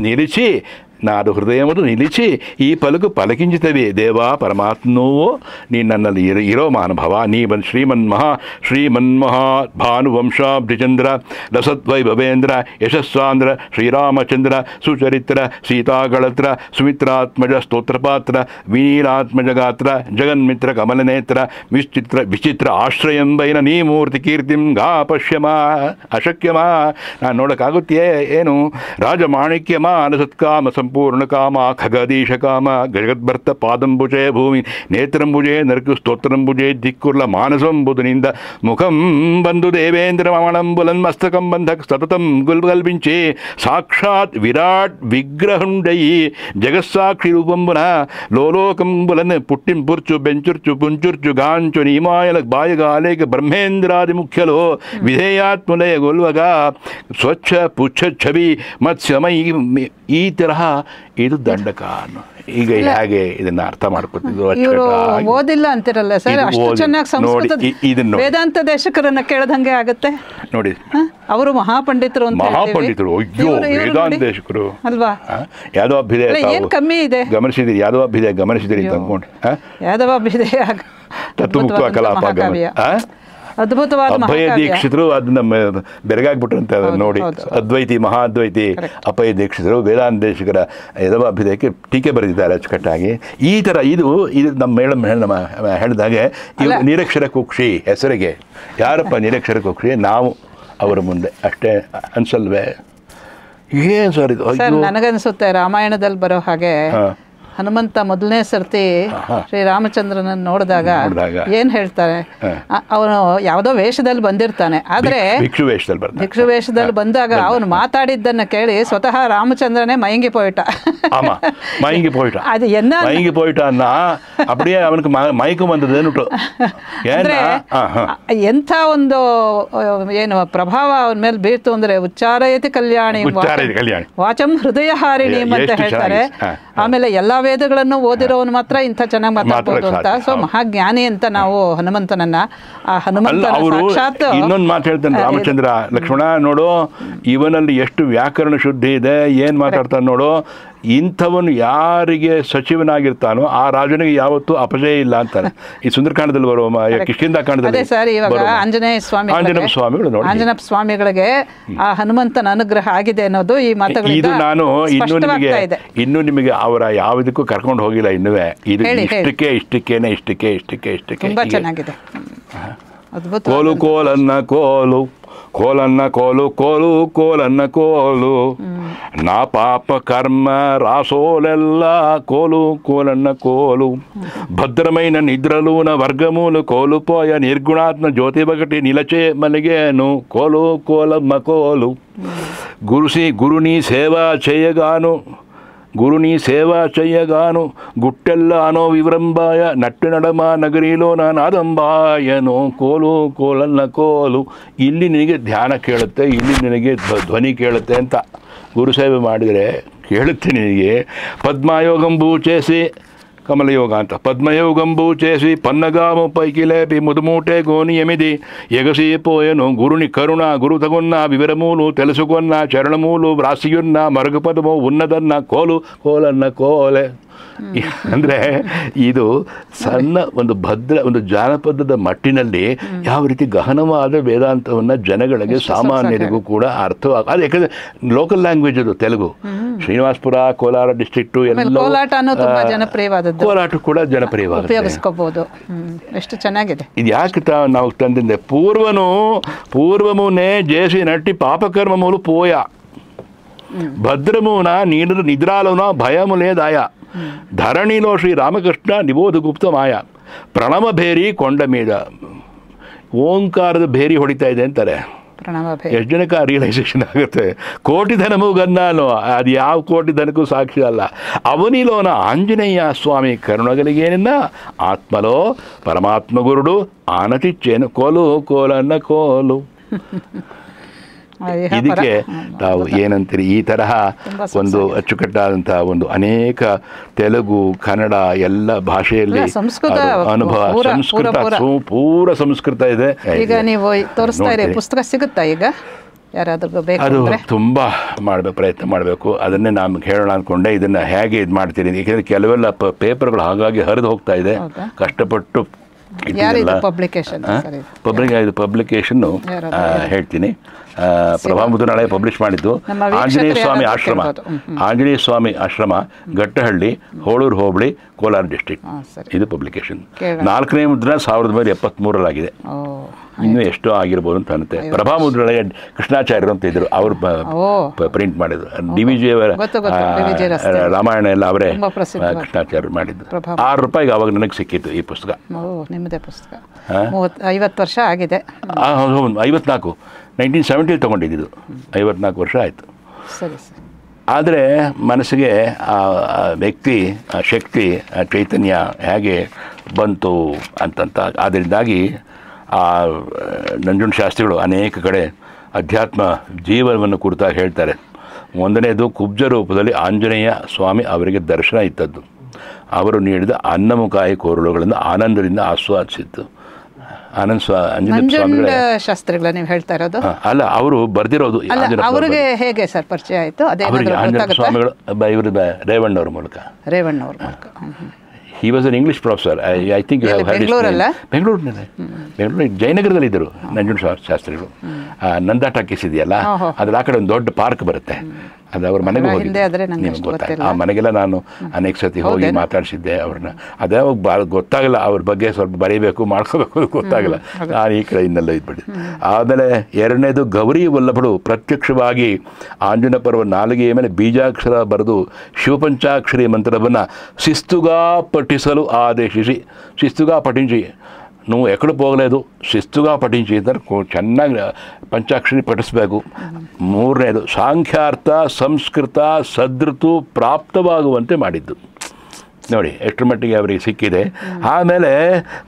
ನಿಲ್ಲಿಸಿ ಈ ಪಲಕು ಪಲಕಿಂಚಿತವೆ ದೇವ ಪರಮಾತ್ಮನೂ ನೀ ನನ್ನಲ್ಲಿ ಇರೋ ಮಹಾನುಭವ. ನೀ ಬಂದು ಶ್ರೀಮನ್ಮಹಾ ಭಾನುವಂಶಾಬ್ಧಿಚಂದ್ರ ರಸದ್ವೈಭವೇಂದ್ರ ಯಶಸ್ವಾಂದ್ರ ಶ್ರೀರಾಮಚಂದ್ರ ಸುಚರಿತ್ರ ಸೀತಾಗಳತ್ರ ಸುಮಿತ್ರಾತ್ಮಜ ಸ್ತೋತ್ರಪಾತ್ರ ವಿನೀಲಾತ್ಮಜ ಗಾತ್ರ ಜಗನ್ಮಿತ್ರ ಕಮಲನೇತ್ರ ವಿಚಿತ್ರ ಆಶ್ರಯಂಬೈನ ನೀ ಮೂರ್ತಿ ಕೀರ್ತಿಂ ಗಾ ಪಶ್ಯಮ ಅಶಕ್ಯಮ. ನಾನು ನೋಡೋಕ್ಕಾಗುತ್ತೆಯೇ ಏನು? ರಾಜಮಾಣಿಕ್ಯಮ ಅನಸತ್ಕಾಮ ಸಂಪೂರ್ಣ ಕಾಮ ಖಗದೀಶ ಕಾಮ ಜಗದ್ಭರ್ತ ಪಾದಂಬುಜೆ ಭೂಮಿ ನೇತ್ರಂಬುಜೆ ನರಕು ಸ್ತೋತ್ರಂಬುಜೆ ದಿಕ್ಕುರ್ಲ ಮಾನಸಂಬುಧನಿಂದ ಮುಖಂ ಬಂದು ದೇವೇಂದ್ರ ಮಮಣಂಬುಲನ್ ಮಸ್ತಕಂ ಬಂಧಕ್ ಸತತಂ ಗುಲ್ಗಲ್ಬಿಂಚೆ ಸಾಕ್ಷಾತ್ ವಿರಾಟ್ ವಿಗ್ರಹುಂಡಯಿ ಜಗತ್ಸಾಕ್ಷಿ ರೂಪಂಬುನ ಲೋಲೋಕಂಬುಲನ್ ಪುಟ್ಟಿಂ ಪುರ್ಚು ಬೆಂಚುರ್ಚು ಪುಂಚುರ್ಚು ಗಾಂಚು ನೀಮಾಯಲ ಬಾಯಗಾಲೇಕ ಬ್ರಹ್ಮೇಂದ್ರಾದಿ ಮುಖ್ಯಲೋ ವಿಧೇಯಾತ್ಮಲಯ ಗೊಲ್ವಗ ಸ್ವಚ್ಛ ಪುಚ್ಛ ಛವಿ ಮತ್ಸ್ಯಮೈ. ಈ ತರಹ ಇದು ದಂಡಕ. ಈಗ ಹೇಗೆ ಇದನ್ನ ಅರ್ಥ ಮಾಡ್ಕೊತಿದ್ರು? ಓದಿಲ್ಲ ಅಂತಿರಲ್ಲ ಸರ್, ಅಷ್ಟು ಚೆನ್ನಾಗಿ ಸಂಸ್ಕೃತ ವೇದಾಂತ ದೇಶಕರನ್ನ ಕೇಳದಂಗೆ ಆಗುತ್ತೆ ನೋಡಿ. ಅವರು ಮಹಾಪಂಡಿತರು ಅಂತ ಮಹಾಪಂಡಿತರು, ಅಯ್ಯೋ ವೇದಾಂತ ದೇಶಕರು ಅಲ್ವಾ? ಯಾದವಾಭ್ಯುದಯ ಏನ್ ಕಮ್ಮಿ ಇದೆ ಗಮನಿಸಿದಿರಿ? ಯಾದವಾಭ್ಯುದಯ ಗಮನಿಸಿದಿರಿ ಅಂತ ಅನ್ಕೊಂಡು ಯಾದವಾಭ್ಯುದಯ ತತ್ವಮುಕ್ತ ಕಲಾಪ ಅದ್ಭುತವಾದ ಅಭಯ ದೀಕ್ಷಿತರು ಅದನ್ನ ಬೆರಗಾಗ್ಬಿಟ್ರಂತೆ ಅದನ್ನು ನೋಡಿ. ಅದ್ವೈತಿ ಮಹಾದ್ವೈತಿ ಅಭಯ ದೀಕ್ಷಿತರು ವೇದಾಂತ ದೇಶಿಕರ ಯದವಾಭ್ಯುದಯಕ್ಕೆ ಟೀಕೆ ಬರೆದಿದ್ದಾರೆ ಅಚ್ಚುಕಟ್ಟಾಗಿ. ಈ ಥರ ಇದು ನಮ್ಮ ಮೇಡಮ್ ಹೇಳಿದಾಗೆ ನಿರಕ್ಷರ ಕುಕ್ಷಿ ಹೆಸರಿಗೆ. ಯಾರಪ್ಪ ನಿರಕ್ಷರ ಕುಕ್ಷಿ? ನಾವು ಅವರ ಮುಂದೆ ಅಷ್ಟೇ ಅನ್ಸಲ್ವೇ? ಏನು ಸರ್ ಇದು? ನನಗನ್ಸುತ್ತೆ ರಾಮಾಯಣದಲ್ಲಿ ಬರೋ ಹಾಗೆ ಹನುಮಂತ ಮೊದಲನೇ ಸರ್ತಿ ಶ್ರೀರಾಮಚಂದ್ರನನ್ನು ನೋಡಿದಾಗ ಏನ್ ಹೇಳ್ತಾರೆ, ಅವನು ಯಾವುದೋ ವೇಷದಲ್ಲಿ ಬಂದಿರ್ತಾನೆ, ಆದ್ರೆ ಭಿಕ್ಷು ವೇಷದಲ್ಲಿ ಬಂದಾಗ ಅವನು ಮಾತಾಡಿದ್ದನ್ನ ಕೇಳಿ ಸ್ವತಃ ರಾಮಚಂದ್ರನೇ ಮಯಂಗಿ ಪೋಯಿಟ. ಅದು ಮಯಂಗಿ ಪೋಯಿಟ ಅನ್ನ அப்படியே ಅವನಿಗೆ ಮಯக்கம் ಬಂದದೇನುಟು. ಎಂಥ ಒಂದು ಏನು ಪ್ರಭಾವ ಅವನ ಮೇಲೆ ಬೀರ್ತು ಅಂದ್ರೆ ಉಚ್ಚಾರಯತಿ ಕಲ್ಯಾಣಿ ವಾಚಂ ಹೃದಯ ಹಾರಿಣಿ ಅಂತ ಹೇಳ್ತಾರೆ. ಆಮೇಲೆ ಎಲ್ಲಾ ವೇದಗಳನ್ನು ಓದಿರೋನು ಮಾತ್ರ ಇಂಥ ಚೆನ್ನಾಗಿ ಮಾತಾಡ್ಬೋದು ಅಂತ. ಸೊ ಮಹಾಜ್ಞಾನಿ ಅಂತ ನಾವು ಹನುಮಂತನನ್ನ, ಆ ಹನುಮಂತನ ಸಾಕ್ಷಾತ್ ಇನ್ನೊಂದು ಮಾತು ಹೇಳ್ತಾನೆ ರಾಮಚಂದ್ರ, ಲಕ್ಷ್ಮಣ ನೋಡು ಇವನಲ್ಲಿ ಎಷ್ಟು ವ್ಯಾಕರಣ ಶುದ್ಧಿ ಇದೆ, ಏನ್ ಮಾತಾಡ್ತಾನೆ ನೋಡು. ಇಂಥವನು ಯಾರಿಗೆ ಸಚಿವನಾಗಿರ್ತಾನೋ ಆ ರಾಜನಿಗೆ ಯಾವತ್ತೂ ಅಪಜಯ ಇಲ್ಲ ಅಂತಾನೆ. ಈ ಸುಂದರಕಾಂಡದಲ್ಲಿ ಬರುವ ಕಿಷ್ಕಿಂಧ ಕಾಂಡದಲ್ಲಿ ಸರ್ ಇವಾಗ ಆಂಜನೇಯ ಸ್ವಾಮಿಗಳು ನೋಡಿ, ಆಂಜನೇಯ ಸ್ವಾಮಿಗಳಿಗೆ ಆ ಹನುಮಂತನ ಅನುಗ್ರಹ ಆಗಿದೆ ಅನ್ನೋದು ಈ ಮಾತುಗಳಿಂದ ಇದು ನಾನು ಇನ್ನೂ ನಿಮಗೆ ಅವರ ಯಾವುದಕ್ಕೂ ಕರ್ಕೊಂಡು ಹೋಗಿಲ್ಲ ಇನ್ನುವೇ. ಇದು ಇಷ್ಟಕ್ಕೆ ತುಂಬಾ ಚೆನ್ನಾಗಿದೆ. ಕೋಲು ಕೋಲನ್ನ ಕೋಲು ಕೋಲನ್ನ ಕೋಲು ಕೋಲು ಕೋಲನ್ನ ಕೋಲು ನಾ ಪಾಪ ಕರ್ಮ రాసోలెల్ల కోలు కోలన్న కోలు భద్రమైన నిద్రలోన వర్గములు కోలుపోయ నిర్గుణాత్మ జ్యోతిబగటి నిలచే మలిగేను కోలు కోలమ్మ కోలు గురుని సేవ చేయగాను గుట్టెల్ల అనో వివరంబాయ నట్టు నడమ నగరిలో ನಾದಂಬಾಯನೋ ಕೋಲು ಕೋಲನ್ನ ಕೋಲು. ಇಲ್ಲಿ ನಿನಗೆ ಧ್ಯಾನ ಕೇಳುತ್ತೆ, ಇಲ್ಲಿ ನಿನಗೆ ಧ್ವನಿ ಕೇಳುತ್ತೆ ಅಂತ ಗುರುಸೇವೆ ಮಾಡಿದರೆ ಕೇಳುತ್ತೆ ನಿನಗೆ. పద్మయోగంబు చేసి కమలయోగ ಅಂತ పద్మయోగంబు చేసి పన్నగాము పైకి లేపి ముదుమూటే గోని ఎమిది ఎగసిపోయెను గురుని కరుణ గురు తగున్న వివరములు తెలుసుకున్న చరణములు వ్రాసియున్న మరుగుపదము ఉన్నదన్న కోలు కోలన్న కోలే ಅಂದರೆ ಇದು ಸಣ್ಣ ಒಂದು ಒಂದು ಜಾನಪದದ ಮಟ್ಟಿನಲ್ಲಿ ಯಾವ ರೀತಿ ಗಹನವಾದ ವೇದಾಂತವನ್ನು ಜನಗಳಿಗೆ ಸಾಮಾನ್ಯರಿಗೂ ಕೂಡ ಅರ್ಥವಾಗ ಅದು ಯಾಕಂದರೆ ಲೋಕಲ್ ಲ್ಯಾಂಗ್ವೇಜ್ ಅದು ತೆಲುಗು. ಶ್ರೀನಿವಾಸಪುರ, ಕೋಲಾರ ಡಿಸ್ಟ್ರಿಕ್ಟು ಎಲ್ಲ ಜನಪ್ರಿಯವಾದದ್ದು, ಕೋಲಾಟ ಕೂಡ ಜನಪ್ರಿಯವಾದ ಉಪಯೋಗಿಸ್ಕೋಬಹುದು. ಎಷ್ಟು ಚೆನ್ನಾಗಿದೆ ಇದು. ಯಾಕೆ ನಾವು ತಂದಿದ್ದೆ పూర్వమునే చేసి నట్టి పాపకర్మములు పోయా భద్రమున నిద్రాలోన భయము లేదాయా ధరణిలో శ్రీ రామకృష్ణ నిబోధ ಗುಪ್ತಮಾಯ ಪ್ರಣವ ಭೇರಿ ಕೊಂಡ మీద ಓಂಕಾರದ ಭೇರಿ ಹೊಡಿತಾ ಇದೆ ಅಂತಾರೆ. ಎಷ್ಟು ಜನಕ್ಕೆ ರಿಯಲೈಸೇಷನ್ ಆಗುತ್ತೆ? ಕೋಟಿ ಧನಮು ಗನ್ನಾನು ಅದು ಯಾವ ಕೋಟಿ ಧನಕ್ಕೂ ಸಾಕ್ಷಿ ಅಲ್ಲ. ಅವನಿಲೋನ ಆಂಜನೇಯ ಸ್ವಾಮಿ ಕರುಣಗಲಿಗೇನಿನ್ನ ಆತ್ಮಲೋ ಪರಮಾತ್ಮ ಗುರುಡು ಆನತಿಚ್ಚೇನು ಕೋಲು ಕೋಲನ್ನ ಕೋಲು. ಇದಕ್ಕೆ ತಾವು ಏನಂತೀರಿ? ಈ ತರಹ ಒಂದು ಅಚ್ಚುಕಟ್ಟಾದಂಥ ಒಂದು ಅನೇಕ ತೆಲುಗು, ಕನ್ನಡ ಎಲ್ಲ ಭಾಷೆಯಲ್ಲಿ ಅನುಭವ, ಸಂಸ್ಕೃತ ಪೂರ ಸಂಸ್ಕೃತ ಇದೆ. ಈಗ ನೀವು ತೋರಿಸ್ತಾ ಇರೋ ಪುಸ್ತಕ ಸಿಗುತ್ತಾ ಈಗ ಯಾರಾದ್ರೂ ಬೇಕು? ಅದು ತುಂಬ ಪ್ರಯತ್ನ ಮಾಡಬೇಕು. ಅದನ್ನೇ ನಾನು ಹೇಳೋಣ ಅಂದ್ಕೊಂಡೆ. ಇದನ್ನು ಹೇಗೆ ಇದು ಮಾಡ್ತೀನಿ, ಏಕೆಂದರೆ ಕೆಲವೆಲ್ಲ ಪೇಪರ್ಗಳು ಹಾಗಾಗಿ ಹರಿದು ಹೋಗ್ತಾ ಇದೆ. ಕಷ್ಟಪಟ್ಟು ಪಬ್ಲಿಕೇಶನ್ನು ಹೇಳ್ತೀನಿ. ಪ್ರಭಾಮುದ್ರಣಾಲಯ ಪಬ್ಲಿಷ್ ಮಾಡಿದ್ದು ಆಂಜನೇಯ ಸ್ವಾಮಿ ಆಶ್ರಮ, ಘಟ್ಟಹಳ್ಳಿ, ಹೋಳೂರು ಹೋಬಳಿ, ಕೋಲಾರ ಡಿಸ್ಟ್ರಿಕ್ಟ್. ಇದು ಪಬ್ಲಿಕೇಶನ್. 4ನೇ ಮುದ್ರಣ 1973 ಇನ್ನೂ ಎಷ್ಟೋ ಆಗಿರ್ಬೋದು ಅಂತ ಅನ್ನುತ್ತೆ. ಪ್ರಭಾಮುದ್ರಣಾಲಯ ಕೃಷ್ಣಾಚಾರ್ಯರು ಅಂತ ಇದ್ರು, ಅವರು ಪ್ರಿಂಟ್ ಮಾಡಿದ್ರು. DVG ಅವರ ರಾಮಾಯಣ ಎಲ್ಲ ಅವರೇ ಕೃಷ್ಣಾಚಾರ್ಯರು ಮಾಡಿದ್ದು. ₹6 ಆವಾಗ ನನಗೆ ಸಿಕ್ಕಿತ್ತು ಈ ಪುಸ್ತಕ. ನಿಮ್ಮದೇ ಪುಸ್ತಕ 50 ವರ್ಷ ಆಗಿದೆ. 54 1970 ತೊಗೊಂಡಿದ್ದು. 54 ವರ್ಷ ಆಯಿತು. ಸರಿ ಸರಿ. ಆದರೆ ಮನಸ್ಸಿಗೆ ಆ ವ್ಯಕ್ತಿ, ಆ ಶಕ್ತಿ, ಆ ಚೈತನ್ಯ ಹೇಗೆ ಬಂತು ಅಂತಂತ ಅದರಿಂದಾಗಿ ಆ ನಂಜುಂಡ ಶಾಸ್ತ್ರಿಗಳು ಅನೇಕ ಕಡೆ ಅಧ್ಯಾತ್ಮ ಜೀವನವನ್ನು ಕುರಿತಾಗಿ ಹೇಳ್ತಾರೆ. ಒಂದನೇದು ಕುಬ್ಜ ರೂಪದಲ್ಲಿ ಆಂಜನೇಯ ಸ್ವಾಮಿ ಅವರಿಗೆ ದರ್ಶನ ಇದ್ದದ್ದು. ಅವರು ನೀಡಿದ ಅನ್ನಮುಕಾಯಿ ಕೋರುಳುಗಳನ್ನು ಆನಂದದಿಂದ ಆಸ್ವಾದಿಸಿದ್ದು. ನಂಜುಂಡ ಶಾಸ್ತ್ರಿಗಳ ನೀವು ಹೇಳ್ತಾ ಇರೋದು ಅಲ್ಲ, ಅವರು ಬರ್ದಿರೋದು. ಅವರಿಗೆ ಹೇಗೆ ಸರ್ ಪರಿಚಯ ಆಯಿತು? ಆಂಜನೇಯ ಸ್ವಾಮಿಗಳು ಇವರು ರೇವಣ್ಣವ್ರ ಮೂಲಕ. He was an English professor. I think you have heard his name. ಬೆಂಗಳೂರಿನಲ್ಲಿ ಜಯನಗರದಲ್ಲಿದ್ದರು ನಂಜುಂಡ ಶಾಸ್ತ್ರಿಗಳು. ನಂದಾ ಟಾಕೀಸ್ ಇದೆಯಲ್ಲ, ಅದ್ರ ಆ ಕಡೆ ಒಂದು ದೊಡ್ಡ ಪಾರ್ಕ್ ಬರುತ್ತೆ. ಅದು ಅವ್ರ ಮನೆಗೆ ಹೋಗಿದ್ದೆ, ನಿಮ್ಗೆ ಗೊತ್ತಾಯ್ತು. ಆ ಮನೆಗೆಲ್ಲ ನಾನು ಅನೇಕ ಸತಿ ಹೋಗಿ ಮಾತಾಡಿಸಿದ್ದೆ ಅವ್ರನ್ನ. ಅದೇ ಗೊತ್ತಾಗಲ್ಲ, ಅವ್ರ ಬಗ್ಗೆ ಸ್ವಲ್ಪ ಬರೀಬೇಕು, ಮಾಡ್ಕೋಬೇಕು, ಗೊತ್ತಾಗಲ್ಲ. ನಾನು ಈ ಕಡೆ ಇನ್ನೆಲ್ಲ ಇದ್ಬಿಟ್ಟು. ಆಮೇಲೆ ಎರಡನೇದು ಗೌರಿ ವಲ್ಲಭಳು ಪ್ರತ್ಯಕ್ಷವಾಗಿ ಆಂಜನೇಯ ಪರ್ವ ನಾಲಿಗೆಯ ಮೇಲೆ ಬೀಜಾಕ್ಷರ ಬರೆದು ಶಿವಪಂಚಾಕ್ಷರಿ ಮಂತ್ರವನ್ನು ಶಿಸ್ತುಗಾ ಪಠಿಸಲು ಆದೇಶಿಸಿ, ಶಿಸ್ತುಗಾ ಪಠಿಂಚಿ, నువ్వు ఎక్కడ పోగలేదు, ಶಿಸ್ತುగా ಪಠಿಂಚಿ ಅಂತಾರೆ. ಚೆನ್ನಾಗಿ ಪಂಚಾಕ್ಷರಿ ಪಠಿಸಬೇಕು. ಮೂರನೇದು ಸಾಂಖ್ಯಾರ್ಥ ಸಂಸ್ಕೃತ ಸದೃತು ಪ್ರಾಪ್ತವಾಗುವಂತೆ ಮಾಡಿದ್ದು. ನೋಡಿ ಎಷ್ಟರ ಮಟ್ಟಿಗೆ ಅವರಿಗೆ ಸಿಕ್ಕಿದೆ. ಆಮೇಲೆ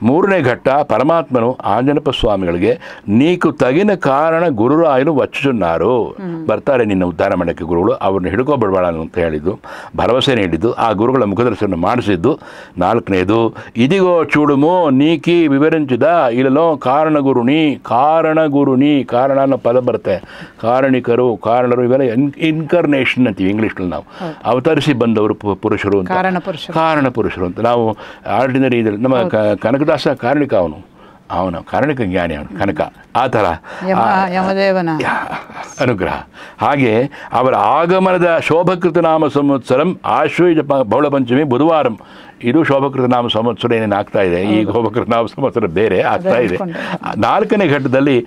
ಮೂರನೇ ಘಟ್ಟ, ಪರಮಾತ್ಮನು ಆಂಜನೇಯ ಸ್ವಾಮಿಗಳಿಗೆ ನೀಕು ತಗಿನ ಕಾರಣ ಗುರುರಾಯನು ವಚ್ಚುన్నారు, ಬರ್ತಾರೆ ನಿನ್ನ ಉದ್ಧಾರ ಮಾಡೋಕ್ಕೆ ಗುರುಗಳು, ಅವ್ರನ್ನ ಹಿಡ್ಕೊಬಿಡ್ಬೇಡ ಅಂತ ಹೇಳಿದ್ದು, ಭರವಸೆ ನೀಡಿದ್ದು, ಆ ಗುರುಗಳ ಮುಖದರ್ಶನ ಮಾಡಿಸಿದ್ದು. ನಾಲ್ಕನೇದು ಇದಿಗೋ ಚೂಡುಮೋ ನೀಕಿ ವಿವರಿಂಚಿದ ಇಲ್ಲೋ ಕಾರಣ ಗುರುನಿ, ಕಾರಣ ಅನ್ನೋ ಪದ ಬರುತ್ತೆ. ಕಾರಣರು ಇವೆಲ್ಲ ಇನ್ಕರ್ನೇಷನ್ ಅಂತೀವಿ ಇಂಗ್ಲೀಷ್ನಲ್ಲಿ ನಾವು. ಅವತರಿಸಿ ಬಂದವರು ಪುರುಷರು ಅಂತ, ಕಾರಣ ಪುರುಷರು ಅಂತ. ನಾವು ಆರ್ಡಿನರಿ ಇದರಲ್ಲಿ ನಮ್ಮ ಕನಕದಾಸ ಕಾರಣಿಕ, ಅವನು ಕಾರಣಿಕ ಜ್ಞಾನಿ, ಅವನು ಕನಕ. ಆ ಥರ ಅನುಗ್ರಹ. ಹಾಗೆ ಅವರ ಆಗಮನದ ಶೋಭಕೃತ ನಾಮ ಸಂವತ್ಸರಂ ಆಶ್ವಯುಜ ಬಹಳ ಪಂಚಮಿ ಬುಧವಾರಂ. ಇದು ಶೋಭಕೃತ ನಾಮ ಸಂವತ್ಸರ ಏನೇನು ಆಗ್ತಾ ಇದೆ, ಈಗ ಶೋಭಕೃತ ನಾಮ ಸಂವತ್ಸರ ಬೇರೆ ಆಗ್ತಾ ಇದೆ. ನಾಲ್ಕನೇ ಘಟ್ಟದಲ್ಲಿ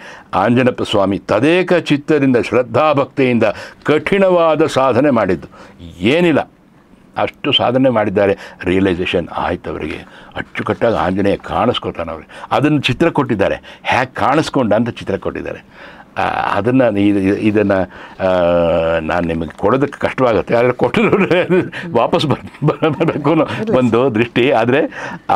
ಆಂಜನೇಯ ಸ್ವಾಮಿ ತದೇಕ ಚಿತ್ತದಿಂದ ಶ್ರದ್ಧಾಭಕ್ತಿಯಿಂದ ಕಠಿಣವಾದ ಸಾಧನೆ ಮಾಡಿದ್ದು. ಏನಿಲ್ಲ, ಅಷ್ಟು ಸಾಧನೆ ಮಾಡಿದ್ದಾರೆ. ರಿಯಲೈಸೇಷನ್ ಆಯ್ತು ಅವರಿಗೆ. ಅಚ್ಚುಕಟ್ಟಾಗಿ ಆಂಜನೇಯ ಕಾಣಿಸ್ಕೊಳ್ತಾನೆ ಅವ್ರಿಗೆ. ಅದನ್ನು ಚಿತ್ರ ಕೊಟ್ಟಿದ್ದಾರೆ, ಹೇಗೆ ಕಾಣಿಸ್ಕೊಂಡ ಅಂತ ಚಿತ್ರ ಕೊಟ್ಟಿದ್ದಾರೆ. ಅದನ್ನು ಇದನ್ನು ನಾನು ನಿಮಗೆ ಕೊಡೋದಕ್ಕೆ ಕಷ್ಟವಾಗುತ್ತೆ, ಆದರೆ ಕೊಟ್ಟರು ವಾಪಸ್ ಬರಬೇಕು ಒಂದು ದೃಷ್ಟಿ. ಆದರೆ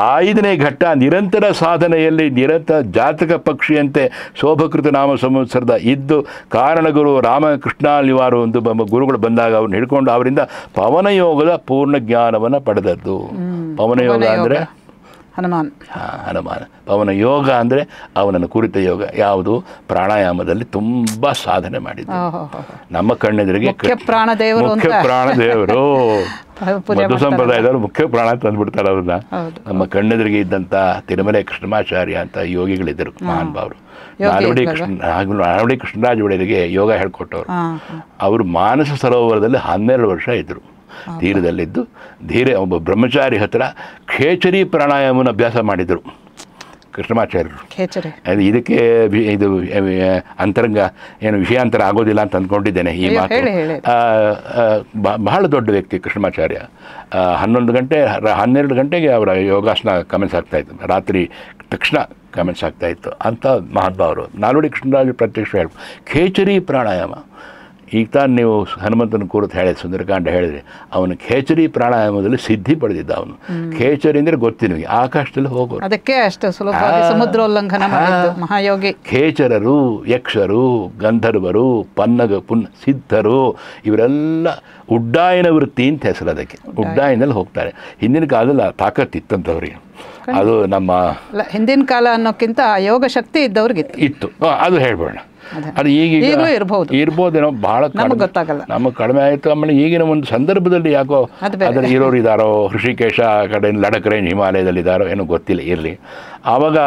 5ನೇ ಘಟ್ಟ ನಿರಂತರ ಸಾಧನೆಯಲ್ಲಿ ನಿರಂತರ ಜಾತಕ ಪಕ್ಷಿಯಂತೆ ಶೋಭಕೃತ ನಾಮ ಸಂವತ್ಸರದ ಇದ್ದು ಕಾರಣಗುರು ರಾಮಕೃಷ್ಣಾಲಿವಾರು ಒಂದು ಗುರುಗಳು ಬಂದಾಗ ಅವ್ರನ್ನ ಹಿಡ್ಕೊಂಡು ಅವರಿಂದ ಪವನಯೋಗದ ಪೂರ್ಣ ಜ್ಞಾನವನ್ನು ಪಡೆದದ್ದು. ಪವನಯೋಗ ಅಂದರೆ ಹನುಮಾನ. ಪವನ ಯೋಗ ಅಂದರೆ ಅವನನ್ನು ಕುರಿತ ಯೋಗ. ಯಾವುದು? ಪ್ರಾಣಾಯಾಮದಲ್ಲಿ ತುಂಬ ಸಾಧನೆ ಮಾಡಿದ್ದು. ನಮ್ಮ ಕಣ್ಣೆದುರಿಗೆ ಮುಖ್ಯ ಪ್ರಾಣದೇವರು ಪೂಜೆ ಮಧ್ವ ಸಂಪ್ರದಾಯದವರು ಮುಖ್ಯ ಪ್ರಾಣ ತಂದುಬಿಡ್ತಾರೆ ಅವ್ರನ್ನ. ಹೌದು. ನಮ್ಮ ಕಣ್ಣೆದುರಿಗೆ ಇದ್ದಂಥ ತಿರುಮಲೆ ಕೃಷ್ಣಮಾಚಾರ್ಯ ಅಂತ ಯೋಗಿಗಳಿದ್ದರು, ಮಹಾನ್ ಭಾವರು. ನಾಲ್ವಡಿ ಕೃಷ್ಣರಾಜ ಒಡೆಯರಿಗೆ ಯೋಗ ಹೇಳ್ಕೊಟ್ಟವರು. ಅವರು ಮಾನಸ ಸರೋವರದಲ್ಲಿ 12 ವರ್ಷ ಇದ್ದರು, ತೀರದಲ್ಲಿದ್ದು ಒಬ್ಬ ಬ್ರಹ್ಮಚಾರಿ ಹತ್ರ ಖೇಚರಿ ಪ್ರಾಣಾಯಾಮನ ಅಭ್ಯಾಸ ಮಾಡಿದರು ಕೃಷ್ಣಮಾಚಾರ್ಯರು. ಅದು ಇದಕ್ಕೆ ಇದು ಅಂತರಂಗ ಏನು ವಿಷಯಾಂತರ ಆಗೋದಿಲ್ಲ ಅಂತ ಅಂದ್ಕೊಂಡಿದ್ದೇನೆ. ಈ ಮಾತು ಬಹಳ ದೊಡ್ಡ ವ್ಯಕ್ತಿ ಕೃಷ್ಣಮಾಚಾರ್ಯ. 12 ಗಂಟೆಗೆ ಅವರ ಯೋಗಾಸನ ಕಮೆನ್ಸ್ ಆಗ್ತಾಯಿತ್ತು, ರಾತ್ರಿ ತಕ್ಷಣ ಕಮೆನ್ಸ್ ಆಗ್ತಾಯಿತ್ತು ಅಂತ ಮಹಾತ್ಮಾವರು. ನಾಲ್ವಡಿ ಕೃಷ್ಣರಾಜು ಪ್ರತ್ಯಕ್ಷ ಹೇಳಿ ಖೇಚರಿ ಪ್ರಾಣಾಯಾಮ. ಈಗ ತಾನು ನೀವು ಹನುಮಂತನ ಕುರಿತು ಹೇಳಿದ ಸುಂದರಕಾಂಡ ಹೇಳಿದರೆ ಅವನು ಖೇಚರಿ ಪ್ರಾಣಾಯಾಮದಲ್ಲಿ ಸಿದ್ಧಿ ಪಡೆದಿದ್ದ. ಅವನು ಖೇಚರಿ ಅಂದರೆ ಗೊತ್ತಿನ ಆಕಾಶದಲ್ಲಿ ಹೋಗೋರು, ಅದಕ್ಕೆ ಅಷ್ಟು ಸುಲಭ ಸಮುದ್ರೋಲ್ಲಂಘನ ಮಹಾಯೋಗಿ. ಖೇಚರರು, ಯಕ್ಷರು, ಗಂಧರ್ವರು, ಸಿದ್ಧರು ಇವರೆಲ್ಲ ಉಡ್ಡಾಯನ ವೃತ್ತಿ ಅಂತ ಹೆಸರು ಅದಕ್ಕೆ. ಉಡ್ಡಾಯನದಲ್ಲಿ ಹೋಗ್ತಾರೆ. ಹಿಂದಿನ ಕಾಲದಲ್ಲಿ ತಾಕತ್ತಿತ್ತಂಥವ್ರಿಗೆ. ಅದು ನಮ್ಮ ಹಿಂದಿನ ಕಾಲ ಅನ್ನೋಕ್ಕಿಂತ ಯೋಗ ಶಕ್ತಿ ಇದ್ದವ್ರಿಗಿತ್ತು. ಅದು ಹೇಳ್ಬೋಣ. ಅದು ಈಗೀಗ ಇರ್ಬೋದೇನೋ, ಭಾಳ ಗೊತ್ತಾಗಲ್ಲ, ನಮಗೆ ಕಡಿಮೆ ಆಯಿತು. ಆಮೇಲೆ ಈಗಿನ ಒಂದು ಸಂದರ್ಭದಲ್ಲಿ ಯಾಕೋ ಅದರ ಇರೋರು ಇದ್ದಾರೋ, ಋಷಿಕೇಶ ಕಡೆ ಲಡಕ್ ರೇಂಜ್ ಹಿಮಾಲಯದಲ್ಲಿದ್ದಾರೋ ಏನೋ ಗೊತ್ತಿಲ್ಲ, ಇರಲಿ. ಆವಾಗ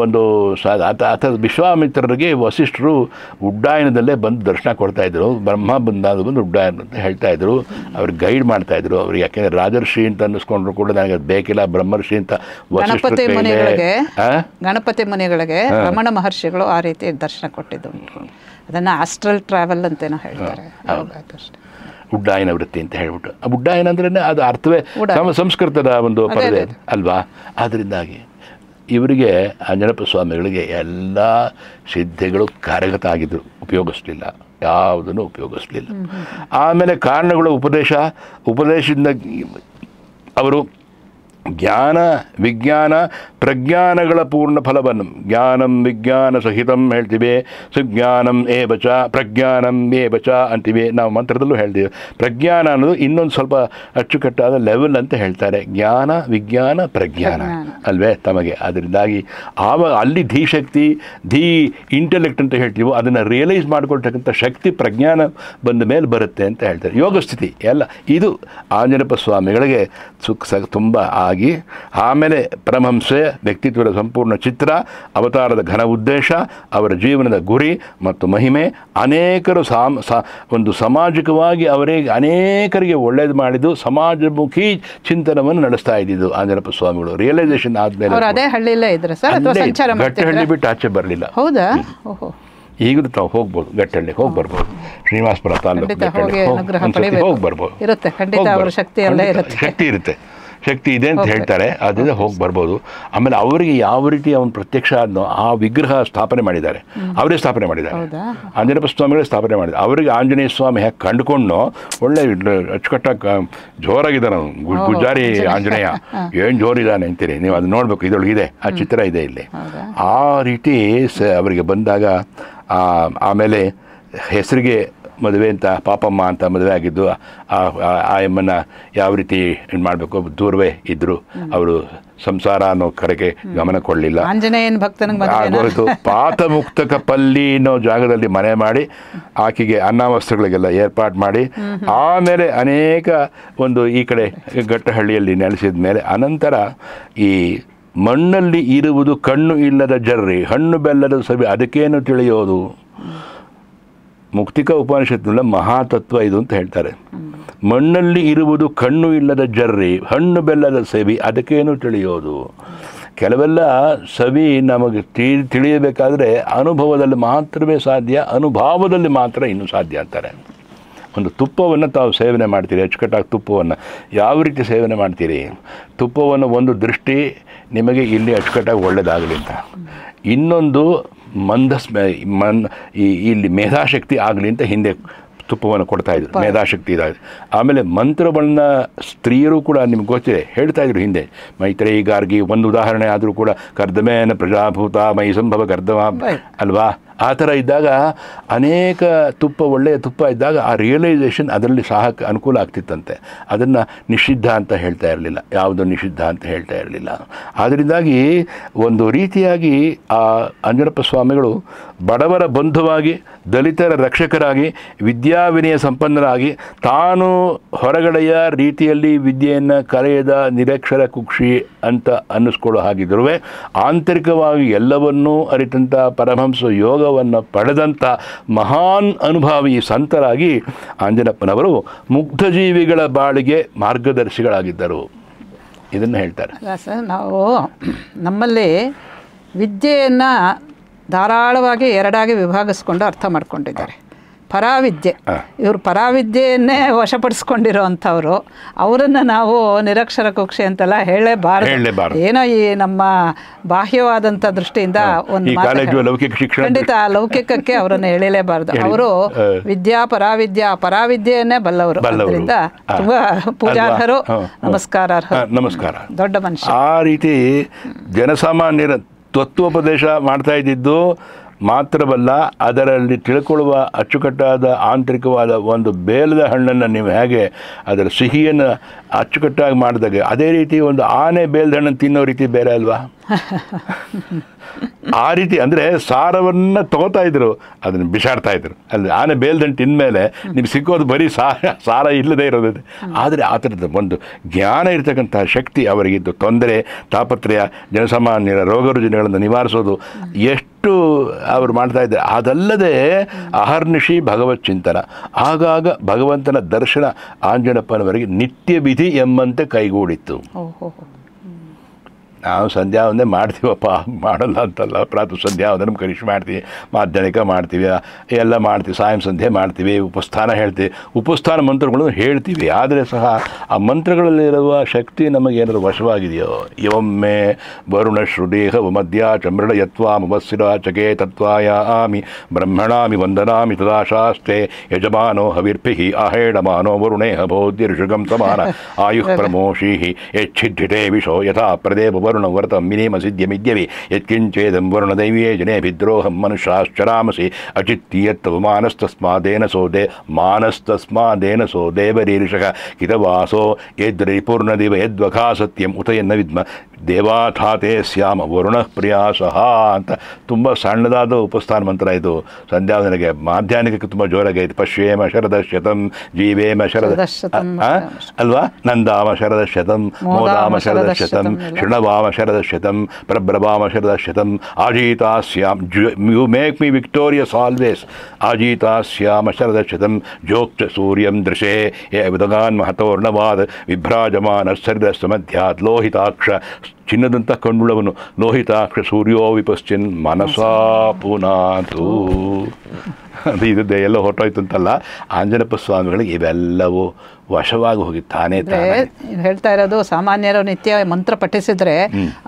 ಒಂದು ವಿಶ್ವಾಮಿತ್ರರಿಗೆ ವಸಿಷ್ಠರು ಉಡ್ಡಾಯನದಲ್ಲೇ ಬಂದು ದರ್ಶನ ಕೊಡ್ತಾಯಿದ್ರು. ಬ್ರಹ್ಮ ಬಂದು ಉಡ್ಡಾಯನ ಅಂತ ಹೇಳ್ತಾಯಿದ್ರು, ಅವ್ರಿಗೆ ಗೈಡ್ ಮಾಡ್ತಾಯಿದ್ರು. ಅವ್ರಿಗೆ ಯಾಕೆಂದರೆ ರಾಜರ್ಷಿ ಅಂತ ಅನ್ನಿಸ್ಕೊಂಡ್ರು ಕೂಡ ನನಗೆ ಅದು ಬೇಕಿಲ್ಲ, ಬ್ರಹ್ಮರ್ಷಿ ಅಂತ. ಗಣಪತಿ ಮುನಿಗಳಿಗೆ ರಮಣ ಮಹರ್ಷಿಗಳು ಆ ರೀತಿ ದರ್ಶನ ಕೊಟ್ಟಿದ್ದು. ಅದನ್ನು ಆಸ್ಟ್ರಲ್ ಟ್ರಾವೆಲ್ ಅಂತೇನೋ ಹೇಳ್ತಾರೆ. ಉಡ್ಡಾಯನ ವೃತ್ತಿ ಅಂತ ಹೇಳ್ಬಿಟ್ಟು. ಉಡ್ಡಾಯನ ಅಂದ್ರೆ ಅದು ಅರ್ಥವೇ ಸಂಸ್ಕೃತದ ಒಂದು ಪದವೇ ಅಲ್ವಾ. ಅದರಿಂದಾಗಿ ಇವರಿಗೆ ಆಂಜನೇಯಪ್ಪ ಸ್ವಾಮಿಗಳಿಗೆ ಎಲ್ಲ ಸಿದ್ಧಿಗಳು ಕಾರ್ಯಗತ ಆಗಿದ್ದರು, ಉಪಯೋಗಿಸ್ಲಿಲ್ಲ, ಯಾವುದನ್ನು ಉಪಯೋಗಿಸ್ಲಿಲ್ಲ. ಆಮೇಲೆ ಕಾರಣಗಳು ಉಪದೇಶದಿಂದ ಅವರು ಜ್ಞಾನ ವಿಜ್ಞಾನ ಪ್ರಜ್ಞಾನಗಳ ಪೂರ್ಣ ಫಲವನ್ನು ಜ್ಞಾನಂ ವಿಜ್ಞಾನ ಸಹಿತಂ ಹೇಳ್ತೀವಿ, ಸುಜ್ಞಾನಂ ಏಬಚ ಪ್ರಜ್ಞಾನಂ ಏಬಚ ಅಂತೀವಿ. ನಾವು ಮಂತ್ರದಲ್ಲೂ ಹೇಳ್ತೀವಿ. ಪ್ರಜ್ಞಾನ ಅನ್ನೋದು ಇನ್ನೊಂದು ಸ್ವಲ್ಪ ಅಚ್ಚುಕಟ್ಟಾದ ಲೆವೆಲ್ ಅಂತ ಹೇಳ್ತಾರೆ. ಜ್ಞಾನ ವಿಜ್ಞಾನ ಪ್ರಜ್ಞಾನ ಅಲ್ವೇ ತಮಗೆ. ಅದರಿಂದಾಗಿ ಆವಾಗ ಅಲ್ಲಿ ಧೀಶಕ್ತಿ, ಇಂಟೆಲೆಕ್ಟ್ ಅಂತ ಹೇಳ್ತೀವೋ ಅದನ್ನು ರಿಯಲೈಸ್ ಮಾಡ್ಕೊಳ್ತಕ್ಕಂಥ ಶಕ್ತಿ ಪ್ರಜ್ಞಾನ ಬಂದ ಮೇಲೆ ಬರುತ್ತೆ ಅಂತ ಹೇಳ್ತಾರೆ. ಯೋಗ ಸ್ಥಿತಿ ಎಲ್ಲ ಇದು ಆಂಜನೇಯಪ್ಪ ಸ್ವಾಮಿಗಳಿಗೆ ತುಂಬ ಆಗಿ, ಆಮೇಲೆ ಪರಮಹಂಸೆ ವ್ಯಕ್ತಿತ್ವದ ಸಂಪೂರ್ಣ ಚಿತ್ರ, ಅವತಾರದ ಘನ ಉದ್ದೇಶ, ಅವರ ಜೀವನದ ಗುರಿ ಮತ್ತು ಮಹಿಮೆ, ಅನೇಕರು ಒಂದು ಸಾಮಾಜಿಕವಾಗಿ ಅವರಿಗೆ ಅನೇಕರಿಗೆ ಒಳ್ಳೇದು ಮಾಡಿದ್ದು, ಸಮಾಜಮುಖಿ ಚಿಂತನವನ್ನು ನಡೆಸ್ತಾ ಇದ್ದಿದ್ದು ಆಂಜನೇಯಪ್ಪ ಸ್ವಾಮಿಗಳು. ರಿಯಲೈಸೇಷನ್ ಆದಮೇಲೆ ಗಟ್ಟಹಳ್ಳಿ ಬಿಟ್ಟು ಆಚೆ ಬರಲಿಲ್ಲ. ಹೌದಾ? ಈಗಲೂ ತಾವು ಹೋಗ್ಬೋದು, ಗಟ್ಟಹಳ್ಳಿ ಹೋಗಿ ಬರ್ಬೋದು, ಶ್ರೀನಿವಾಸಪುರ ತಾಲೂಕು ಹೋಗಿ ಬರ್ಬೋದು. ಶಕ್ತಿ ಇರುತ್ತೆ, ಶಕ್ತಿ ಇದೆ ಅಂತ ಹೇಳ್ತಾರೆ. ಅದರಿಂದ ಹೋಗಿ ಬರ್ಬೋದು. ಆಮೇಲೆ ಅವರಿಗೆ ಯಾವ ರೀತಿ ಅವನು ಪ್ರತ್ಯಕ್ಷ ಆದ್ನೋ ಆ ವಿಗ್ರಹ ಸ್ಥಾಪನೆ ಮಾಡಿದ್ದಾರೆ, ಅವರೇ ಸ್ಥಾಪನೆ ಮಾಡಿದ್ದಾರೆ. ಆಂಜನೇಯ ಸ್ವಾಮಿಗಳೇ ಸ್ಥಾಪನೆ ಮಾಡಿದ್ದಾರೆ. ಅವರಿಗೆ ಆಂಜನೇಯ ಸ್ವಾಮಿ ಹೇಗೆ ಕಂಡುಕೊಂಡು ಒಳ್ಳೆ ಅಚ್ಚುಕಟ್ಟಾಗಿ ಜೋರಾಗಿದ್ದಾನೆ ಅವನು, ಗುಜಾರಿ ಆಂಜನೇಯ ಏನು ಜೋರಿದ್ದಾನೆ ಅಂತೀರಿ ನೀವು. ಅದು ನೋಡಬೇಕು, ಇದರೊಳಗಿದೆ ಆ ಚಿತ್ರ ಇದೆ ಇಲ್ಲಿ. ಆ ರೀತಿ ಅವರಿಗೆ ಬಂದಾಗ ಆಮೇಲೆ ಹೆಸರಿಗೆ ಮದುವೆ ಅಂತ ಪಾಪಮ್ಮ ಅಂತ ಮದುವೆ ಆಗಿದ್ದು. ಆ ಎಮ್ಮನ್ನ ಯಾವ ರೀತಿ ಏನು ಮಾಡಬೇಕು ದೂರವೇ ಇದ್ದರು. ಅವರು ಸಂಸಾರ ಅನ್ನೋ ಕಡೆಗೆ ಗಮನ ಕೊಡಲಿಲ್ಲ. ಆಂಜನೇಯನ ಭಕ್ತನಿಗೆ ಪಾತಮುಕ್ತಕಪಲ್ಲಿ ಅನ್ನೋ ಜಾಗದಲ್ಲಿ ಮನೆ ಮಾಡಿ ಆಕೆಗೆ ಅನ್ನವಸ್ತ್ರಗಳಿಗೆಲ್ಲ ಏರ್ಪಾಡು ಮಾಡಿ, ಆಮೇಲೆ ಅನೇಕ ಒಂದು ಈ ಕಡೆ ಗಟ್ಟಹಳ್ಳಿಯಲ್ಲಿ ನೆಲೆಸಿದ ಮೇಲೆ ಅನಂತರ ಈ ಮಣ್ಣಲ್ಲಿ ಇರುವುದು ಕಣ್ಣು ಇಲ್ಲದ ಜರ್ರಿ, ಹಣ್ಣು ಬೆಲ್ಲದ ಸವಿ ಅದಕ್ಕೇನು ತಿಳಿಯೋದು. ಮುಕ್ತಿಕ ಉಪನಿಷತ್ತಿನ ಮಹಾತತ್ವ ಇದು ಅಂತ ಹೇಳ್ತಾರೆ. ಮಣ್ಣಲ್ಲಿ ಇರುವುದು ಕಣ್ಣು ಇಲ್ಲದ ಜರ್ರಿ, ಹಣ್ಣು ಬೆಲ್ಲದ ಸವಿ ಅದಕ್ಕೇನು ತಿಳಿಯೋದು. ಕೆಲವೆಲ್ಲ ಸವಿ ನಮಗೆ ತಿಳಿಯಬೇಕಾದ್ರೆ ಅನುಭವದಲ್ಲಿ ಮಾತ್ರವೇ ಸಾಧ್ಯ, ಅನುಭಾವದಲ್ಲಿ ಮಾತ್ರ ಇನ್ನೂ ಸಾಧ್ಯ ಅಂತಾರೆ. ಒಂದು ತುಪ್ಪವನ್ನು ತಾವು ಸೇವನೆ ಮಾಡ್ತೀರಿ, ಅಚ್ಚುಕಟ್ಟಾಗಿ ತುಪ್ಪವನ್ನು ಯಾವ ರೀತಿ ಸೇವನೆ ಮಾಡ್ತೀರಿ. ತುಪ್ಪವನ್ನು ಒಂದು ದೃಷ್ಟಿ ನಿಮಗೆ ಇಲ್ಲಿ ಅಚ್ಚುಕಟ್ಟಾಗಿ ಒಳ್ಳೆಯದಾಗಲಿ ಅಂತ, ಇನ್ನೊಂದು ಇಲ್ಲಿ ಮೇಧಾಶಕ್ತಿ ಆಗಲಿ ಅಂತ ಹಿಂದೆ ತುಪ್ಪವನ್ನು ಕೊಡ್ತಾಯಿದ್ರು, ಮೇಧಾಶಕ್ತಿ ಇದಾಗಿದೆ. ಆಮೇಲೆ ಮಂತ್ರಗಳನ್ನ ಸ್ತ್ರೀಯರು ಕೂಡ ನಿಮ್ಗೆ ಗೊತ್ತಿದೆ ಹೇಳ್ತಾಯಿದ್ರು ಹಿಂದೆ. ಮೈತ್ರೇಯಿ ಗಾರ್ಗಿ ಒಂದು ಉದಾಹರಣೆ ಆದರೂ ಕೂಡ ಕರ್ದಮೇನ ಪ್ರಜಾಭೂತ ಮೈ ಸಂಭವ ಕರ್ದಮ ಅಲ್ವಾ, ಆ ಥರ ಇದ್ದಾಗ ಅನೇಕ ತುಪ್ಪ, ಒಳ್ಳೆಯ ತುಪ್ಪ ಇದ್ದಾಗ ಆ ರಿಯಲೈಸೇಷನ್ ಅದರಲ್ಲಿ ಅನುಕೂಲ ಆಗ್ತಿತ್ತಂತೆ. ಅದನ್ನು ನಿಷಿದ್ಧ ಅಂತ ಹೇಳ್ತಾ ಇರಲಿಲ್ಲ, ಯಾವುದೋ ನಿಷಿದ್ಧ ಅಂತ ಹೇಳ್ತಾ ಇರಲಿಲ್ಲ. ಅದರಿಂದಾಗಿ ಒಂದು ರೀತಿಯಾಗಿ ಆ ಅಂಜನಪ್ಪ ಸ್ವಾಮಿಗಳು ಬಡವರ ಬಂಧುವಾಗಿ, ದಲಿತರ ರಕ್ಷಕರಾಗಿ, ವಿದ್ಯಾವಿನಯ ಸಂಪನ್ನರಾಗಿ, ತಾನು ಹೊರಗಡೆಯ ರೀತಿಯಲ್ಲಿ ವಿದ್ಯೆಯನ್ನು ಕಲಿಯದ ನಿರಕ್ಷರ ಕುಕ್ಷಿ ಅಂತ ಅನ್ನಿಸ್ಕೊಳ್ಳೋ ಹಾಗಿದ್ರೂ ಆಂತರಿಕವಾಗಿ ಎಲ್ಲವನ್ನೂ ಅರಿತಂಥ ಪರಮಹಂಸ ಯೋಗವನ್ನು ಪಡೆದಂಥ ಮಹಾನ್ ಅನುಭಾವಿ ಸಂತರಾಗಿ ಆಂಜನಪ್ಪನವರು ಮುಗ್ಧಜೀವಿಗಳ ಬಾಳಿಗೆ ಮಾರ್ಗದರ್ಶಿಗಳಾಗಿದ್ದರು. ಇದನ್ನು ಹೇಳ್ತಾರೆ. ಸರ್, ನಾವು ನಮ್ಮಲ್ಲಿ ವಿದ್ಯೆಯನ್ನು ಧಾರಾಳವಾಗಿ ಎರಡಾಗಿ ವಿಭಾಗಿಸ್ಕೊಂಡು ಅರ್ಥ ಮಾಡ್ಕೊಂಡಿದ್ದಾರೆ. ಪರಾವಿದ್ಯೆ, ಇವರು ಪರಾವಿದ್ಯೆಯನ್ನೇ ವಶಪಡಿಸ್ಕೊಂಡಿರೋ ಅಂಥವ್ರು, ಅವರನ್ನು ನಾವು ನಿರಕ್ಷರ ಕುಕ್ಷಿ ಅಂತೆಲ್ಲ ಹೇಳಲೇಬಾರದು. ಏನೋ ಈ ನಮ್ಮ ಬಾಹ್ಯವಾದಂಥ ದೃಷ್ಟಿಯಿಂದ ಒಂದು ಖಂಡಿತ ಲೌಕಿಕಕ್ಕೆ ಅವರನ್ನು ಹೇಳಲೇಬಾರದು. ಅವರು ಪರಾವಿದ್ಯೆಯನ್ನೇ ಬಲ್ಲವರು. ಅದರಿಂದ ತುಂಬಾ ಪೂಜಾರ್ಹರು, ನಮಸ್ಕಾರ, ದೊಡ್ಡ ಮನುಷ್ಯ. ಆ ರೀತಿ ಜನಸಾಮಾನ್ಯರ ತತ್ವೋಪದೇಶ ಮಾಡ್ತಾ ಇದ್ದಿದ್ದು ಮಾತ್ರವಲ್ಲ, ಅದರಲ್ಲಿ ತಿಳ್ಕೊಳ್ಳುವ ಅಚ್ಚುಕಟ್ಟಾದ ಆಂತರಿಕವಾದ ಒಂದು ಬೇಲದ ಹಣ್ಣನ್ನು ನೀವು ಹೇಗೆ ಅದರ ಸಿಹಿಯನ್ನು ಅಚ್ಚುಕಟ್ಟಾಗಿ ಮಾಡಿದಾಗ, ಅದೇ ರೀತಿ ಒಂದು ಆನೆ ಬೇಲದ ಹಣ್ಣನ್ನು ತಿನ್ನೋ ರೀತಿ ಬೇರೆ ಅಲ್ವಾ? ಆ ರೀತಿ ಅಂದರೆ ಸಾರವನ್ನು ತಗೋತಾ ಇದ್ರು, ಅದನ್ನು ಬಿಸಾಡ್ತಾ ಇದ್ರು. ಅಲ್ಲಿ ಆನೆ ಬೇಲ್ದಂಟು ತಿಂದಮೇಲೆ ನಿಮ್ಗೆ ಸಿಕ್ಕೋದು ಬರೀ ಸಾರ ಇಲ್ಲದೆ ಇರೋದು. ಆದರೆ ಆ ಥರದ ಒಂದು ಜ್ಞಾನ ಇರತಕ್ಕಂಥ ಶಕ್ತಿ ಅವರಿಗಿದ್ದು, ತೊಂದರೆ ತಾಪತ್ರಯ ಜನಸಾಮಾನ್ಯರ ರೋಗ ರುಜಿನಗಳನ್ನು ನಿವಾರಿಸೋದು ಎಷ್ಟು ಅವರು ಮಾಡ್ತಾ ಇದ್ದಾರೆ. ಅದಲ್ಲದೆ ಅಹರ್ನಿಶಿ ಭಗವತ್ ಚಿಂತನ, ಆಗಾಗ ಭಗವಂತನ ದರ್ಶನ ಆಂಜನಪ್ಪನವರಿಗೆ ನಿತ್ಯ ವಿಧಿ ಎಂಬಂತೆ ಕೈಗೂಡಿತ್ತು. ನಾವು ಸಂಧ್ಯಾ ಒಂದೇ ಮಾಡ್ತೀವಪ್ಪ, ಮಾಡಲ್ಲ ಅಂತಲ್ಲ, ಪ್ರಾತಃ ಸಂಧ್ಯಾ ಒಂದೇ ನಮ್ಮ ಕನಿಷ್ಠ ಮಾಡ್ತೀವಿ, ಮಾಧ್ಯಮಿಕ ಮಾಡ್ತೀವಿ, ಎಲ್ಲ ಮಾಡ್ತೀವಿ, ಸಾಯಂ ಸಂಧ್ಯೆ ಮಾಡ್ತೀವಿ, ಉಪಸ್ಥಾನ ಹೇಳ್ತೀವಿ, ಉಪಸ್ಥಾನ ಮಂತ್ರಗಳನ್ನು ಹೇಳ್ತೀವಿ. ಆದರೆ ಸಹ ಆ ಮಂತ್ರಗಳಲ್ಲಿರುವ ಶಕ್ತಿ ನಮಗೇನಾದ್ರು ವಶವಾಗಿದೆಯೋ? ಇವೊಮ್ಮೆ ವರುಣ ಶ್ರುದೇಹ ಮಧ್ಯ ಚಮೃಡ ಯತ್ವಾ ಮುವಸ್ಸಿರ ಚಕೆ ತತ್ವಾಯ ಆಮಿ ಬ್ರಹ್ಮಣಾಮಿ ವಂದನಾಮಿ ತದಾಶಾಸ್ತೆ ಯಜಮಾನೋ ಹವಿರ್ಭಿ ಅಹೇಡಮಾನೋ ವರುಣೇಹ ಬೋಧ್ಯ ಋಷುಗಂ ಸಮಾನ ಆಯುಃ ಪ್ರಮೋಷೀ ಯಚ್ಛಿದ್ಧಿಟೇ ವಿಶೋ ಯಥಾ ಪ್ರದೇವ ವರುಣ ವರತ ಮಿನೇಮ ಸಿದ್ಧ್ಯಮಿದ್ಯವಿ ಯತ್ಕಿಂಚೇದಂ ವರುಣದೈವ್ಯೇ ಜನೇ ವಿದ್ರೋಹಂ ಮನುಷ್ಯಾಶ್ಚರಾಮಸಿ ಅಚಿತ್ಯತ್ತವ ಮಾನಸ್ತಸ್ಮಾದೇನ ಸೋ ದೇವರೀರ್ಷಃ ಕಿತವಾಸೋ ಯದ್ರಿಪೂರ್ಣದಿವ ಯದ್ವಖಾ ಸತ್ಯಂ ಉತಯನ್ನ ವಿದ್ಮ ದೇವಾಥಾತೆ ಸ್ಯಾಮ ವರುಣ ಪ್ರಿಯಾಸಹ ಅಂತ ತುಂಬ ಸಣ್ಣದಾದ ಉಪಸ್ಥಾನ ಮಂತ್ರ ಇದು. ಸಂಧ್ಯಾವಂದನೆಗೆ ಮಾಧ್ಯಾಹ್ನಿಕಕ್ಕೆ ತುಂಬ ಜೋರಾಗೈತೆ. ಪಶ್ಯೇಮ ಶರದ ಶತಂ ಜೀವೇಮ ಶರದ ಅಲ್ವಾ, ನಂದಾಮ ಶರದ ಶತಂ ಮೋದಾಮ ಶರದ ಶತಂ ಶೃಣವಾಮ ಶರದ ಶತಂ ಪ್ರಬ್ರವಾಮ ಶರದ ಶತಂ ಆಜೀತಾಸ್ಯಾಂ you make me victorious always ಆಜೀತಾಸ್ಯಾಮ ಶರದ ಶತಂ ಜೋಕ್ತ ಸೂರ್ಯಂ ದೃಶೇ ಉದಗಾನ್ ಮಹತೋರ್ಣವಾದ ವಿಭ್ರಾಜಮಾನ ಶರದ ಸಮಧ್ಯಾತ್ ಲೋಹಿತಾಕ್ಷ ಚಿನ್ನದಂಥ ಕಣ್ಣುಳ್ಳವನು ಲೋಹಿತಾಕ್ಷ ಸೂರ್ಯೋ ವಿಪಶ್ಚಿನ್ ಮನಸಾ ಪುನಾತು. ಅದು ಇದದ್ದೇ ಎಲ್ಲ ಹೊರಟೋಯ್ತು ಅಂತಲ್ಲ, ಆಂಜನಪ್ಪ ಸ್ವಾಮಿಗಳಿಗೆ ಇವೆಲ್ಲವೂ ವಶವಾಗಿ ಹೋಗಿ ತಾನೇ ಹೇಳ್ತಾ ಇರೋದು. ಸಾಮಾನ್ಯರು ನಿತ್ಯ ಮಂತ್ರ ಪಠಿಸಿದ್ರೆ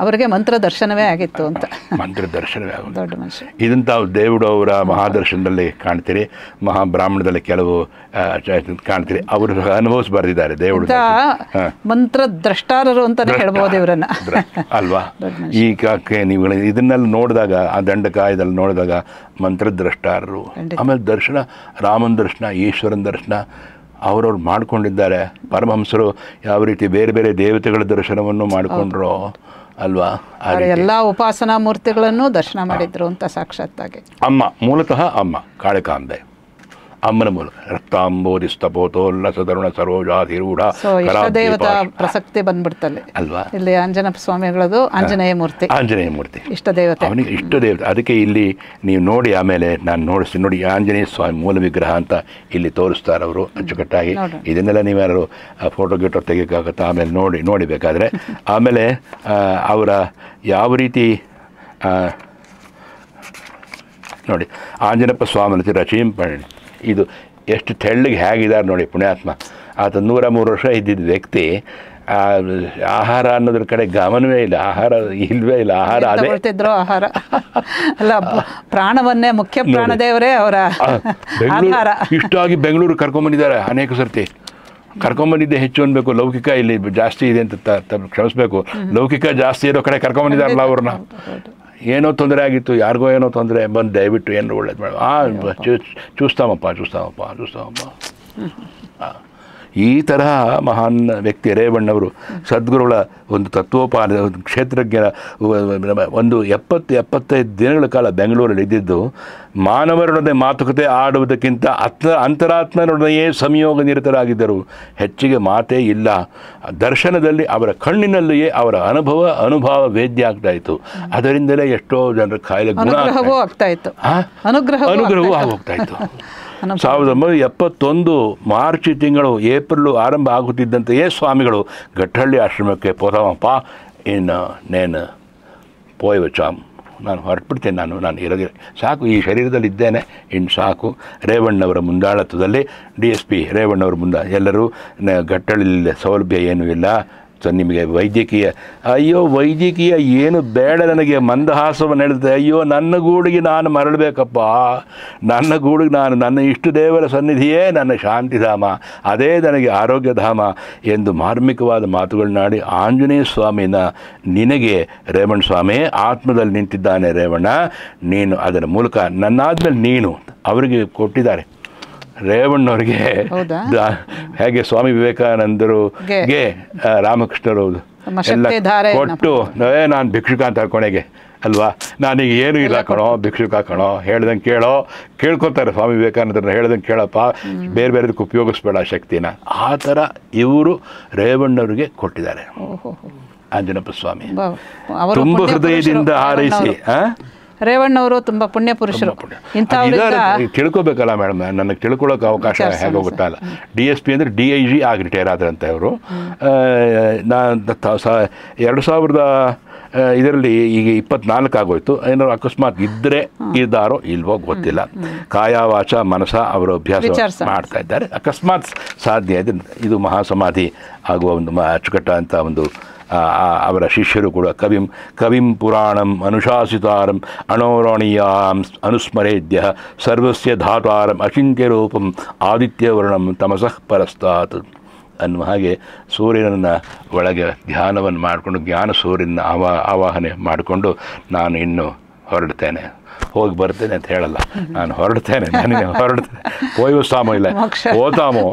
ಅವರಿಗೆ ಮಂತ್ರ ದರ್ಶನವೇ ಆಗಿತ್ತು ಅಂತ. ಮಂತ್ರ ದರ್ಶನವೇ ಆಗೋದು ದೊಡ್ಡ ಮನುಷ್ಯ. ಇದಂತ ದೇವುಡು ಅವರ ಮಹಾದರ್ಶನದಲ್ಲಿ ಕಾಣ್ತೀರಿ, ಮಹಾಬ್ರಾಹ್ಮಣದಲ್ಲಿ ಕೆಲವು ಕಾಣ್ತೀರಿ. ಅವರು ಅನುಭವಿಸಿ ಬರೆದಿದ್ದಾರೆ ದೇವುಡು. ಮಂತ್ರ ದ್ರಷ್ಟಾರರು ಅಂತಾನೆ ಹೇಳ್ಬೋದು ಇವರನ್ನ ಅಲ್ವಾ? ಈಗ ನೀವು ಇದನ್ನೆಲ್ಲ ನೋಡಿದಾಗ, ಆ ದಂಡಕ ಇದೆಲ್ಲ ನೋಡಿದಾಗ ಮಂತ್ರದ್ರಷ್ಟಾರರು. ಆಮೇಲೆ ದರ್ಶನ, ರಾಮನ ದರ್ಶನ, ಈಶ್ವರನ ದರ್ಶನ ಅವರವ್ರು ಮಾಡ್ಕೊಂಡಿದ್ದಾರೆ. ಪರಮಹಂಸರು ಯಾವ ರೀತಿ ಬೇರೆ ಬೇರೆ ದೇವತೆಗಳ ದರ್ಶನವನ್ನು ಮಾಡಿಕೊಂಡ್ರು ಅಲ್ವಾ? ಎಲ್ಲ ಉಪಾಸನಾ ಮೂರ್ತಿಗಳನ್ನು ದರ್ಶನ ಮಾಡಿದ್ರು ಅಂತ ಸಾಕ್ಷಾತ್ತಾಗಿ. ಅಮ್ಮ, ಮೂಲತಃ ಅಮ್ಮ ಕಾಳಿಕಾಂಬೆ, ಅಮ್ಮನ ಮೂಲ ರಕ್ತಾಂಬೋಧಿ ಸ್ತಪೋತೋಲ್ಲಸ ತರುಣ ಸರೋಜಾಧಿರೂಢ ದೇವತಾ ಪ್ರಸಕ್ತಿ ಬಂದ್ಬಿಡ್ತಲ್ಲಿ ಅಲ್ವಾ? ಇಲ್ಲಿ ಆಂಜನಪ್ಪ ಸ್ವಾಮಿಗಳದು ಆಂಜನೇಯ ಮೂರ್ತಿ, ಇಷ್ಟ ದೇವತೆ, ಅವನಿಗೆ ಇಷ್ಟ ದೇವತೆ. ಅದಕ್ಕೆ ಇಲ್ಲಿ ನೀವು ನೋಡಿ, ಆಮೇಲೆ ನಾನು ನೋಡಿಸ್ತೀನಿ ನೋಡಿ, ಆಂಜನೇಯ ಸ್ವಾಮಿ ಮೂಲ ವಿಗ್ರಹ ಅಂತ ಇಲ್ಲಿ ತೋರಿಸ್ತಾರೆ ಅವರು ಅಚ್ಚುಕಟ್ಟಾಗಿ. ಇದನ್ನೆಲ್ಲ ನೀವ್ಯಾರು ಫೋಟೋ ಗಿಟೋ ತೆಗಿಯೋಕ್ಕಾಗತ್ತೆ, ಆಮೇಲೆ ನೋಡಿಬೇಕಾದ್ರೆ. ಆಮೇಲೆ ಅವರ ಯಾವ ರೀತಿ ನೋಡಿ, ಆಂಜನಪ್ಪ ಸ್ವಾಮಿ ರಚೀಂಪಣಿ ಇದು ಎಷ್ಟು ತೆಳ್ಳಗೆ ಹೇಗಿದ್ದಾರೆ ನೋಡಿ ಪುಣ್ಯಾತ್ಮ. ಆತ 103 ವರ್ಷ ಇದ್ದಿದ್ದ ವ್ಯಕ್ತಿ. ಆಹಾರ ಅನ್ನೋದ್ರ ಕಡೆ ಗಮನವೇ ಇಲ್ಲ, ಆಹಾರ ಇಲ್ವೇ ಇಲ್ಲ. ಆಹಾರ ಅದೇ ಆಹಾರ ಅಲ್ಲ, ಪ್ರಾಣವನ್ನೇ ಮುಖ್ಯ ಪ್ರಾಣದೇವರೇ ಅವರ ಆಹಾರ. ಇಷ್ಟಾಗಿ ಬೆಂಗಳೂರು ಕರ್ಕೊಂಬಂದಿದ್ದಾರೆ ಅನೇಕ ಸರ್ತಿ. ಕರ್ಕೊಂಬಂದಿದ್ದೆ ಹೆಚ್ಚು ಅನ್ಬೇಕು, ಲೌಕಿಕ ಇಲ್ಲಿ ಜಾಸ್ತಿ ಇದೆ ಅಂತ ಕ್ಷಮಿಸ್ಬೇಕು. ಲೌಕಿಕ ಜಾಸ್ತಿ ಇರೋ ಕಡೆ ಕರ್ಕೊಂಬಂದಿದ್ದಾರಲ್ಲ ಅವ್ರನ್ನ. ಏನೋ ತೊಂದರೆ ಆಗಿತ್ತು, ಯಾರಿಗೋ ಏನೋ ತೊಂದರೆ ಬಂದು ದಯವಿಟ್ಟು ಏನು ಒಳ್ಳೇದು ಮೇಡಮ್ చూస్తామಪ್ಪ. ಈ ತರಹ ಮಹಾನ್ ವ್ಯಕ್ತಿ ರೇವಣ್ಣವರು ಸದ್ಗುರುಗಳ ಒಂದು ತತ್ವೋಪಾನ ಒಂದು ಕ್ಷೇತ್ರಜ್ಞರ ಒಂದು 70-75 ದಿನಗಳ ಕಾಲ ಬೆಂಗಳೂರಲ್ಲಿ ಇದ್ದಿದ್ದು ಮಾನವರೊಡನೆ ಮಾತುಕತೆ ಆಡುವುದಕ್ಕಿಂತ ಅಂತರಾತ್ಮನೊಡನೆಯೇ ಸಂಯೋಗ ನಿರತರಾಗಿದ್ದರು. ಹೆಚ್ಚಿಗೆ ಮಾತೇ ಇಲ್ಲ. ದರ್ಶನದಲ್ಲಿ ಅವರ ಕಣ್ಣಿನಲ್ಲಿಯೇ ಅವರ ಅನುಭವ ವೇದ್ಯ ಆಗ್ತಾ ಇತ್ತು. ಅದರಿಂದಲೇ ಎಷ್ಟೋ ಜನರ ಕಾಯಿಲೆ ಗುಣ ಆಗ್ತಾ ಇತ್ತು, ಅನುಗ್ರಹವೂ ಆಗೋಗ್ತಾ ಇತ್ತು. 1971 ಮಾರ್ಚ್ ತಿಂಗಳು ಏಪ್ರಿಲ್ ಆರಂಭ ಆಗುತ್ತಿದ್ದಂತೆಯೇ ಸ್ವಾಮಿಗಳು ಘಟ್ಟಹಳ್ಳಿ ಆಶ್ರಮಕ್ಕೆ ಪೋತಾಮಪ್ಪ ಇನ್ನು ನೇನು ಪೋಯ್ವಚಾಮ್, ನಾನು ಹೊರಟ್ಬಿಡ್ತೇನೆ, ನಾನು ಇರೋದಿಲ್ಲ, ಸಾಕು, ಈ ಶರೀರದಲ್ಲಿ ಇದ್ದೇನೆ, ಇನ್ನು ಸಾಕು. ರೇವಣ್ಣವರ ಮುಂದಾಳತ್ವದಲ್ಲಿ DSP ರೇವಣ್ಣವ್ರ ಎಲ್ಲರೂ ಘಟ್ಟಹಳ್ಳಿ ಸೌಲಭ್ಯ ಏನೂ ಇಲ್ಲ, ಸೊ ನಿಮಗೆ ವೈದ್ಯಕೀಯ ಏನು ಬೇಡ, ನನಗೆ ಮಂದಹಾಸವನ್ನು ಹೇಳಿದೆ. ಅಯ್ಯೋ ನನ್ನ ಗೂಡಿಗೆ ನಾನು ಮರಳಬೇಕಪ್ಪ, ನನ್ನ ಗೂಡಿಗೆ ನನ್ನ ಇಷ್ಟು ದೇವರ ಸನ್ನಿಧಿಯೇ ನನ್ನ ಶಾಂತಿಧಾಮ, ಅದೇ ನನಗೆ ಆರೋಗ್ಯಧಾಮ ಎಂದು ಮಾರ್ಮಿಕವಾದ ಮಾತುಗಳನ್ನಾಡಿ ಆಂಜನೇಯ ಸ್ವಾಮಿನ ನಿನಗೆ ರೇವಣ್ಣ ಸ್ವಾಮಿ ಆತ್ಮದಲ್ಲಿ ನಿಂತಿದ್ದಾನೆ ರೇವಣ್ಣ, ನೀನು ಅದರ ಮೂಲಕ ನನ್ನಾದ್ಮೇಲೆ ನೀನು ಅವರಿಗೆ ಕೊಟ್ಟಿದ್ದಾರೆ. ರೇವಣ್ಣವ್ರಿಗೆ ಹೇಗೆ ಸ್ವಾಮಿ ವಿವೇಕಾನಂದರುಗೆ ರಾಮಕೃಷ್ಣರು ಎಲ್ಲ ಕೊಟ್ಟು ನಾನು ಭಿಕ್ಷುಕ ಅಂತ ಕೊನೆಗೆ ಅಲ್ವಾ, ನಾನೀಗ ಏನೂ ಇಲ್ಲ ಕಣೋ, ಭಿಕ್ಷುಕ ಕಣೋ, ಹೇಳ್ದಂಗೆ ಕೇಳ್ಕೊತಾರೆ ಸ್ವಾಮಿ ವಿವೇಕಾನಂದರನ್ನ, ಹೇಳ್ದಂಗೆ ಕೇಳಪ್ಪ, ಬೇರೆ ಬೇರೆದಕ್ಕೆ ಉಪಯೋಗಿಸ್ಬೇಡ ಶಕ್ತಿನ. ಆ ಥರ ಇವರು ರೇವಣ್ಣವ್ರಿಗೆ ಕೊಟ್ಟಿದ್ದಾರೆ. ಆಂಜನಪ್ಪ ಸ್ವಾಮಿ ತುಂಬ ಹೃದಯದಿಂದ ಹಾರೈಸಿ. ರೇವಣ್ಣವರು ತುಂಬ ಪುಣ್ಯ ಪುರುಷರು. ತಿಳ್ಕೊಬೇಕಲ್ಲ ಮೇಡಮ್, ನನಗೆ ತಿಳ್ಕೊಳ್ಳೋಕೆ ಅವಕಾಶ ಹೇಗೆ ಗೊತ್ತಲ್ಲ. DSP ಅಂದರೆ DIG ಆಗಿ ರಿಟೈರ್ ಆದ್ರಂತೆ ಅವರು. ನಾನು 2000 ಇದರಲ್ಲಿ ಈಗ 24 ಆಗೋಯ್ತು. ಏನಾದ್ರು ಅಕಸ್ಮಾತ್ ಇದ್ದಾರೋ ಇಲ್ವೋ ಗೊತ್ತಿಲ್ಲ. ಕಾಯ ವಾಚ ಮನಸ ಅವರು ಅಭ್ಯಾಸ ಮಾಡ್ತಾ ಇದ್ದಾರೆ. ಅಕಸ್ಮಾತ್ ಸಾಧ್ಯ ಇದು ಮಹಾಸಮಾಧಿ ಆಗುವ ಒಂದು ಅಚ್ಚುಕಟ್ಟ ಅಂತ ಒಂದು ಅವರ ಶಿಷ್ಯರು ಕೂಡ ಕವಿಂ ಪುರಾಣಂ ಅನುಶಾಸಿತಾರಂ ಅಣೋರಣೀಯಾಂ ಅನುಸ್ಮರೇದ್ಯ ಸರ್ವಸ್ಯ ಧಾತಾರಂ ಅಚಿಂತ್ಯರೂಪಂ ಆದಿತ್ಯವರ್ಣಂ ತಮಸಃ ಪರಸ್ತಾತ್ ಅನ್ನುವ ಹಾಗೆ ಸೂರ್ಯನನ್ನು ಒಳಗೆ ಧ್ಯಾನವನ್ನು ಮಾಡಿಕೊಂಡು ಜ್ಞಾನ ಸೂರ್ಯನ ಆವಾಹನೆ ಮಾಡಿಕೊಂಡು ನಾನು ಇನ್ನು ಹೊರಡ್ತೇನೆ, ಹೋಗಿ ಬರ್ತೇನೆ ಅಂತ ಹೇಳಲ್ಲ, ನಾನು ಹೊರಡ್ತೇನೆ, ಪೋಯ್ವಸಾಮೋ ಇಲ್ಲ ಹೋತಾಮೋ.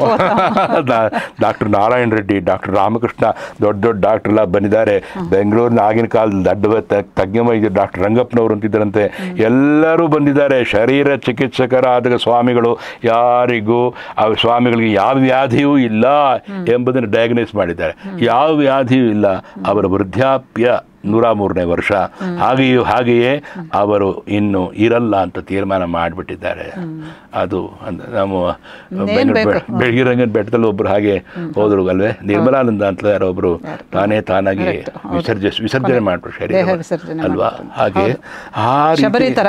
ಡಾಕ್ಟರ್ ನಾರಾಯಣ ರೆಡ್ಡಿ, ಡಾಕ್ಟರ್ ರಾಮಕೃಷ್ಣ, ದೊಡ್ಡ ಡಾಕ್ಟ್ರೆಲ್ಲ ಬಂದಿದ್ದಾರೆ. ಬೆಂಗಳೂರಿನ ಆಗಿನ ಕಾಲದಲ್ಲಿ ದೊಡ್ಡ ತಜ್ಞ ವೈದ್ಯ ಡಾಕ್ಟರ್ ರಂಗಪ್ಪನವರು ಅಂತಿದ್ದರಂತೆ. ಎಲ್ಲರೂ ಬಂದಿದ್ದಾರೆ. ಶರೀರ ಚಿಕಿತ್ಸಕರಾದ ಸ್ವಾಮಿಗಳು ಯಾರಿಗೂ ಆ ಸ್ವಾಮಿಗಳಿಗೆ ಯಾವ ವ್ಯಾಧಿಯೂ ಇಲ್ಲ ಎಂಬುದನ್ನು ಡಯಾಗ್ನೈಸ್ ಮಾಡಿದ್ದಾರೆ. ಯಾವ ವ್ಯಾಧಿಯೂ ಇಲ್ಲ. ಅವರ ವೃದ್ಧಾಪ್ಯ 103ನೇ ವರ್ಷ. ಹಾಗೆಯೇ ಅವರು ಇನ್ನು ಇರಲ್ಲ ಅಂತ ತೀರ್ಮಾನ ಮಾಡಿಬಿಟ್ಟಿದ್ದಾರೆ. ಅದು ನಮ್ಮ ಬೆಳಗಿರಂಗನ ಬೆಟ್ಟದಲ್ಲಿ ಒಬ್ಬರು ಹಾಗೆ ಹೋದ್ರು ಅಲ್ವೇ, ನಿರ್ಮಲಾನಂದ ಅಂತ ಯಾರೊಬ್ಬರು ತಾನಾಗಿ ವಿಸರ್ಜನೆ ಮಾಡ್ರು ಶರೀರ ಅಲ್ವಾ. ಹಾಗೆ ಶಬರಿ ಥರ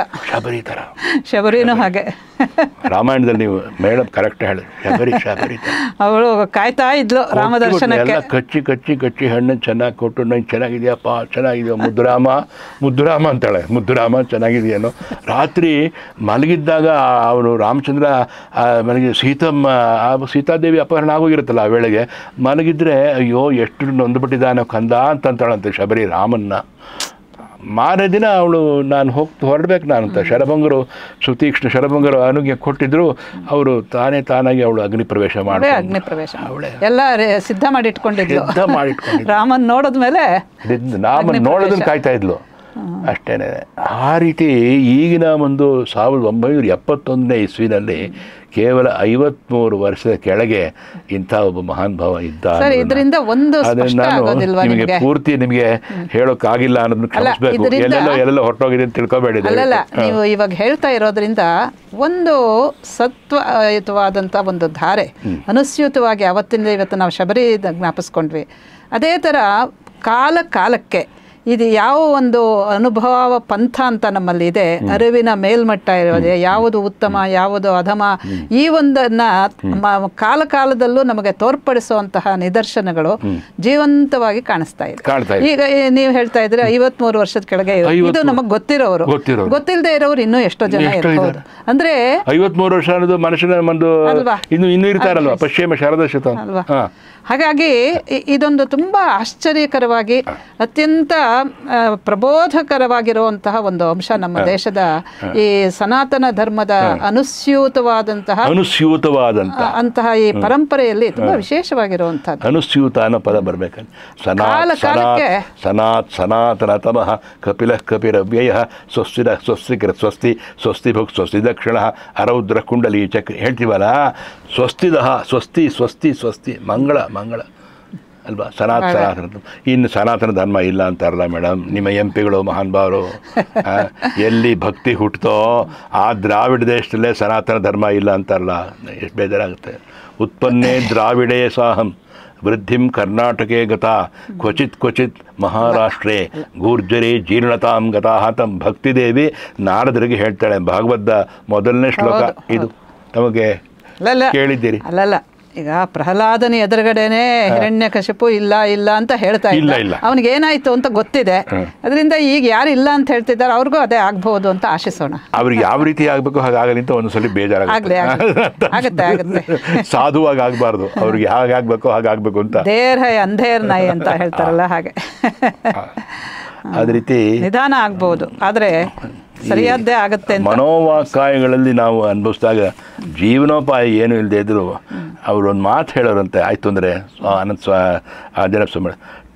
ಶಬರಿನೂ ಹಾಗೆ ರಾಮಾಯಣದಲ್ಲಿ ನೀವು ಮೇಡಮ್ ಕರೆಕ್ಟ್ ಹೇಳಿ, ಶಬರಿ ಅವಳು ಕಾಯ್ತಾ ಇದ್ಲು ರಾಮದರ್ಶನಕ್ಕೆ. ಎಲ್ಲ ಕಚ್ಚಿ ಹಣ್ಣನ್ನು ಚೆನ್ನಾಗಿ ಕೊಟ್ಟು, ನಂಗೆ ಚೆನ್ನಾಗಿದೆಯಪ್ಪ, ಚೆನ್ನಾಗಿದೆಯೋ ಮುದ್ದುರಾಮ ಅಂತಾಳೆ. ಮುದ್ದುರಾಮ ಚೆನ್ನಾಗಿದೆಯೇನೋ. ರಾತ್ರಿ ಮಲಗಿದ್ದಾಗ ಅವನು ರಾಮಚಂದ್ರ ಮಲಗಿ ಸೀತಾದೇವಿ ಅಪಹರಣ ಆಗೋಗಿರುತ್ತಲ್ಲ ಆ ವೇಳೆಗೆ ಮಲಗಿದ್ರೆ, ಅಯ್ಯೋ ಎಷ್ಟು ನೊಂದುಬಿಟ್ಟಿದ್ದಾನೋ ಕಂದ ಅಂತಂತಾಳಂತೆ ಶಬರಿ ರಾಮನ್ನ. ಮಾರನೇ ದಿನ ಅವಳು ನಾನು ಹೊರಡ್ಬೇಕು ಅಂತ ಶರಭಂಗರು ಸುತೀಕ್ಷ್ಣ ಶರಭಂಗರು ಅನುಜ್ಞೆ ಕೊಟ್ಟಿದ್ರು. ಅವರು ತಾನಾಗಿ ಅವಳು ಅಗ್ನಿ ಪ್ರವೇಶ ಅವಳೆ ಎಲ್ಲ ಸಿದ್ಧ ಮಾಡಿಟ್ಕೊಂಡಿದ್ಲು. ರಾಮನ್ ನೋಡಿದ್ಮೇಲೆ ರಾಮನ್ ನೋಡೋದನ್ನ ಕಾಯ್ತಾ ಇದ್ಲು ಅಷ್ಟೇನೆ. ಆ ರೀತಿ ಈಗಿನ ಒಂದು 1971ನೇ ಇಸ್ವಿನಲ್ಲಿ ಕೇವಲ 53 ವರ್ಷದ ಕೆಳಗೆ ಇಂಥ ಒಬ್ಬ ಮಹಾನ್ ಭಾವ ಇದ್ದಾರೆ. ನಿಮಗೆ ಪೂರ್ತಿ ನಿಮಗೆ ಹೇಳೋಕ್ಕಾಗಿಲ್ಲ ಅನ್ನೋದನ್ನ ಕ್ಷಮಿಸಬೇಕು. ಎಲ್ಲೆಲ್ಲ ಹೊರಟೋಗಿದೆ ಅಂತ ತಿಳ್ಕೊಬೇಡಿ. ನೀವು ಇವಾಗ ಹೇಳ್ತಾ ಇರೋದ್ರಿಂದ ಒಂದು ಸತ್ವಯುತವಾದಂಥ ಒಂದು ಧಾರೆ ಅನುಸ್ಯೂತವಾಗಿ ಅವತ್ತಿಂದ ಇವತ್ತು ನಾವು ಶಬರಿ ಜ್ಞಾಪಿಸ್ಕೊಂಡ್ವಿ. ಅದೇ ಥರ ಕಾಲಕ್ಕೆ ಇದು ಯಾವ ಒಂದು ಅನುಭವ ಪಂಥ ಅಂತ ನಮ್ಮಲ್ಲಿ ಇದೆ, ಅರಿವಿನ ಮೇಲ್ಮಟ್ಟ ಇರೋದೆ, ಯಾವುದು ಉತ್ತಮ ಯಾವುದು ಅಧಮ, ಈ ಒಂದನ್ನ ಕಾಲದಲ್ಲೂ ನಮಗೆ ತೋರ್ಪಡಿಸುವಂತಹ ನಿದರ್ಶನಗಳು ಜೀವಂತವಾಗಿ ಕಾಣಿಸ್ತಾ ಇದೆ. ಈಗ ನೀವು ಹೇಳ್ತಾ ಇದ್ರೆ 53 ವರ್ಷದ ಕೆಳಗೆ ಇದು ನಮಗೆ ಗೊತ್ತಿರೋರು, ಗೊತ್ತಿಲ್ಲದೆ ಇರೋರು ಇನ್ನೂ ಎಷ್ಟೋ ಜನ ಇರ್ಬೋದು. ಅಂದ್ರೆ 53 ವರ್ಷ ಅನ್ನೋದು ಮನುಷ್ಯನ ಒಂದು ಇನ್ನೂ ಇರ್ತಾರಲ್ವಾ, ಪಶ್ಚಿಮ ಶಾರದಾ ಶತ ಅಲ್ವಾ. ಹಾಗಾಗಿ ಇದೊಂದು ತುಂಬಾ ಆಶ್ಚರ್ಯಕರವಾಗಿ ಅತ್ಯಂತ ಪ್ರಬೋಧಕರವಾಗಿರುವಂತಹ ಒಂದು ಅಂಶ ನಮ್ಮ ದೇಶದ ಈ ಸನಾತನ ಧರ್ಮದ ಅನುಸ್ಯೂತವಾದಂತಹ ಅಂತಹ ಈ ಪರಂಪರೆಯಲ್ಲಿ ತುಂಬಾ ವಿಶೇಷವಾಗಿರುವಂತಹದ್ದು. ಅನುಸ್ಯೂತ ಅನ್ನೋ ಪದ ಬರ್ಬೇಕಂತ. ಸನಾತನ ತಮಃ ಕಪಿಲ ಕಪಿರವ್ಯಯ ಸ್ವಸ್ತಿರ ಸ್ವಸ್ತಿಕರ ಸ್ವಸ್ತಿ ಸ್ವಸ್ತಿ ಭುಕ್ ಸ್ವಸ್ತಿ ದಕ್ಷಿಣ ಅರೌದ್ರ ಕುಂಡಲಿ ಚಕ್ರ ಹೇಳ್ತೀವಲ್ಲ. ಸ್ವಸ್ತಿದ ಸ್ವಸ್ತಿ ಸ್ವಸ್ತಿ ಸ್ವಸ್ತಿ ಮಂಗಳ ಮಂಗಳ ಅಲ್ವಾ. ಸನಾತನ ಇನ್ನು ಸನಾತನ ಧರ್ಮ ಇಲ್ಲ ಅಂತಾರಲ್ಲ ಮೇಡಮ್ ನಿಮ್ಮ ಎಂಪಿಗಳು ಮಹಾನ್ ಭಾವರು. ಎಲ್ಲಿ ಭಕ್ತಿ ಹುಟ್ಟುತ್ತೋ ಆ ದ್ರಾವಿಡ ದೇಶದಲ್ಲೇ ಸನಾತನ ಧರ್ಮ ಇಲ್ಲ ಅಂತಾರಲ್ಲ, ಎಷ್ಟು ಬೇಜಾರಾಗುತ್ತೆ. ಉತ್ಪನ್ನೇ ದ್ರಾವಿಡೇ ಸಾಹಂ ವೃದ್ಧಿಂ ಕರ್ನಾಟಕೆ ಗತಾ ಕ್ವಚಿತ್ ಕ್ವಚಿತ್ ಮಹಾರಾಷ್ಟ್ರೇ ಗೂರ್ಜರಿ ಜೀರ್ಣತಾಂ ಗತಾ ತಮ್ಮ ಭಕ್ತಿದೇವಿ ನಾರದರಿಗೆ ಹೇಳ್ತಾಳೆ. ಭಾಗವತದ ಮೊದಲನೇ ಶ್ಲೋಕ ಇದು, ತಮಗೆ ಕೇಳಿದ್ದೀರಿ. ಅಲ್ಲಲ್ಲ, ಈಗ ಪ್ರಹ್ಲಾದನ ಎದುರುಗಡೆನೆ ಹಿರಣ್ಯಕಶಿಪು ಇಲ್ಲ ಇಲ್ಲ ಅಂತ ಹೇಳ್ತಾ ಇಲ್ಲ. ಅವನಿಗೆ ಏನಾಯ್ತು ಅಂತ ಗೊತ್ತಿದೆ. ಅದರಿಂದ ಈಗ ಯಾರು ಇಲ್ಲ ಅಂತ ಹೇಳ್ತಿದ್ದಾರೆ ಅವ್ರಿಗೂ ಅದೇ ಆಗ್ಬಹುದು ಅಂತ ಆಶಿಸೋಣ. ಅವ್ರಿಗೆ ಯಾವ ರೀತಿ ಆಗ್ಬೇಕು ಹಾಗಾಗಲಿ ಅಂತ ಒಂದ್ಸಲಿ ಬೇಜಾರಾಗುತ್ತೆ. ಆಗುತ್ತೆ ಸಾಧುವಾಗಿ ಆಗ್ಬಾರ್ದು, ಅವ್ರಿಗೆ ಹಾಗಾಗ್ಬೇಕು ಹಾಗಾಗ್ಬೇಕು ಅಂತ. ದೇರ್ ಹೈ ಅಂಧೇರ್ ನೈ ಅಂತ ಹೇಳ್ತಾರಲ್ಲ ಹಾಗೆ ಅದ ರೀತಿ ನಿಧಾನ ಆಗ್ಬಹುದು, ಆದ್ರೆ ಸರಿಯಾದ್ದೇ ಆಗುತ್ತೆ. ಮನೋವಾಕಾಯಗಳಲ್ಲಿ ನಾವು ಅನುಭವಿಸಿದಾಗ ಜೀವನೋಪಾಯ ಏನು ಇಲ್ಲದೆ ಇದ್ರು ಅವರೊಂದು ಮಾತು ಹೇಳೋರಂತೆ. ಆಯಿತು ಅಂದರೆ ಆಂಜನೇಯ ಸ್ವಾಮಿ,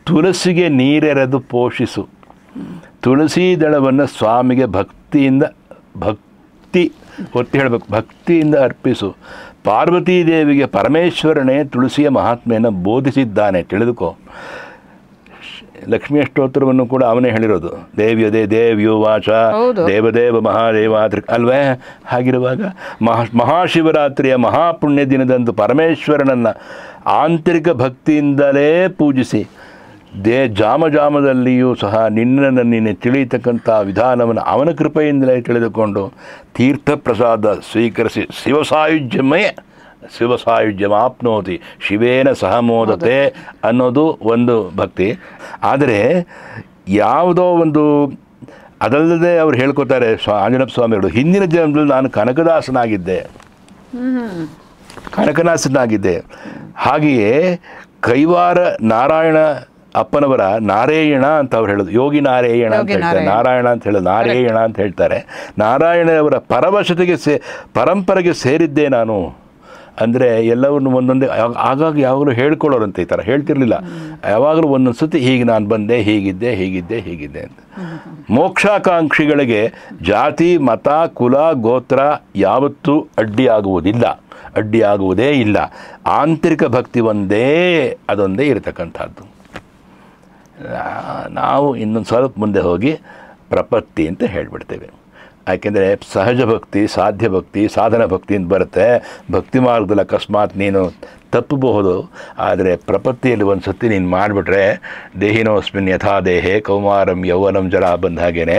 ತುಳಸಿಗೆ ನೀರೆರೆದು ಪೋಷಿಸು, ತುಳಸಿ ದಳವನ್ನು ಸ್ವಾಮಿಗೆ ಭಕ್ತಿ ಒತ್ತಿ ಹೇಳಬೇಕು, ಭಕ್ತಿಯಿಂದ ಅರ್ಪಿಸು. ಪಾರ್ವತೀ ದೇವಿಗೆ ಪರಮೇಶ್ವರನೇ ತುಳಸಿಯ ಮಹಾತ್ಮೆಯನ್ನು ಬೋಧಿಸಿದ್ದಾನೆ, ತಿಳಿದುಕೋ. ಲಕ್ಷ್ಮೀ ಅಷ್ಟೋತ್ತರವನ್ನು ಕೂಡ ಅವನೇ ಹೇಳಿರೋದು. ದೇವ್ಯದೇ ದೇವ್ಯೋ ವಾಚ ದೇವದೇವ ಮಹಾದೇವ ಅಲ್ವೇ. ಹಾಗಿರುವಾಗ ಮಹಾಶಿವರಾತ್ರಿಯ ಮಹಾಪುಣ್ಯ ದಿನದಂದು ಪರಮೇಶ್ವರನನ್ನು ಆಂತರಿಕ ಭಕ್ತಿಯಿಂದಲೇ ಪೂಜಿಸಿ ಜಾಮದಲ್ಲಿಯೂ ಸಹ ನಿನ್ನನ್ನು ನೀನೆ ತಿಳಿಯತಕ್ಕಂಥ ವಿಧಾನವನ್ನು ಅವನ ಕೃಪೆಯಿಂದಲೇ ತಿಳಿದುಕೊಂಡು ತೀರ್ಥ ಪ್ರಸಾದ ಸ್ವೀಕರಿಸಿ ಶಿವಸಾಯುಜ್ಯಮಾಪ್ನೋತಿ ಶಿವೇನ ಸಹಮೋದತೆ ಅನ್ನೋದು ಒಂದು ಭಕ್ತಿ. ಆದರೆ ಯಾವುದೋ ಒಂದು ಅದಲ್ಲದೆ ಅವ್ರು ಹೇಳ್ಕೊತಾರೆ ಆಂಜನೇಯ ಸ್ವಾಮಿಗಳು, ಹಿಂದಿನ ಜನ್ಮದಲ್ಲಿ ನಾನು ಕನಕದಾಸನಾಗಿದ್ದೆ. ಹಾಗೆಯೇ ಕೈವಾರ ನಾರಾಯಣ ಅಪ್ಪನವರ ನಾರಾಯಣ ಅಂತ ಅವ್ರು ಹೇಳೋದು, ಯೋಗಿ ನಾರಾಯಣ ಅಂತ ಹೇಳ್ತಾರೆ, ನಾರಾಯಣ ಅಂತ ಹೇಳೋದು ನಾರಾಯಣ ಅಂತ ಹೇಳ್ತಾರೆ. ನಾರಾಯಣವರ ಪರವಶತೆಗೆ ಪರಂಪರೆಗೆ ಸೇರಿದ್ದೆ ನಾನು ಅಂದರೆ ಎಲ್ಲವನ್ನು ಒಂದೊಂದೇ ಆಗಾಗ ಯಾವಾಗಲೂ ಹೇಳ್ಕೊಳ್ಳೋರಂತೆ. ಈ ಥರ ಹೇಳ್ತಿರ್ಲಿಲ್ಲ, ಯಾವಾಗಲೂ ಒಂದೊಂದು ಸತಿ ಹೀಗೆ ನಾನು ಬಂದೆ, ಹೀಗಿದ್ದೆ ಅಂತ. ಮೋಕ್ಷಾಕಾಂಕ್ಷಿಗಳಿಗೆ ಜಾತಿ ಮತ ಕುಲ ಗೋತ್ರ ಯಾವತ್ತೂ ಅಡ್ಡಿಯಾಗುವುದೇ ಇಲ್ಲ. ಆಂತರಿಕ ಭಕ್ತಿ ಅದೊಂದೇ ಇರತಕ್ಕಂಥದ್ದು. ನಾವು ಇನ್ನೊಂದು ಸ್ವಲ್ಪ ಮುಂದೆ ಹೋಗಿ ಪ್ರಪತ್ತಿ ಅಂತ ಹೇಳಿಬಿಡ್ತೇವೆ. ಯಾಕೆಂದರೆ ಸಹಜ ಭಕ್ತಿ, ಸಾಧ್ಯ ಭಕ್ತಿ, ಸಾಧನ ಭಕ್ತಿ ಅಂತ ಬರುತ್ತೆ. ಭಕ್ತಿ ಮಾರ್ಗದಲ್ಲಿ ಅಕಸ್ಮಾತ್ ನೀನು ತಪ್ಪಬಹುದು, ಆದರೆ ಪ್ರಪತ್ತಿಯಲ್ಲಿ ಒಂದು ಸತಿ ನೀನು ಮಾಡಿಬಿಟ್ರೆ ದೇಹಿನೋಸ್ಮಿನ್ ಯಥಾ ದೇಹೇ ಕೌಮಾರಂ ಯೌವನಂ ಜರ ಬಂದ ಹಾಗೇನೆ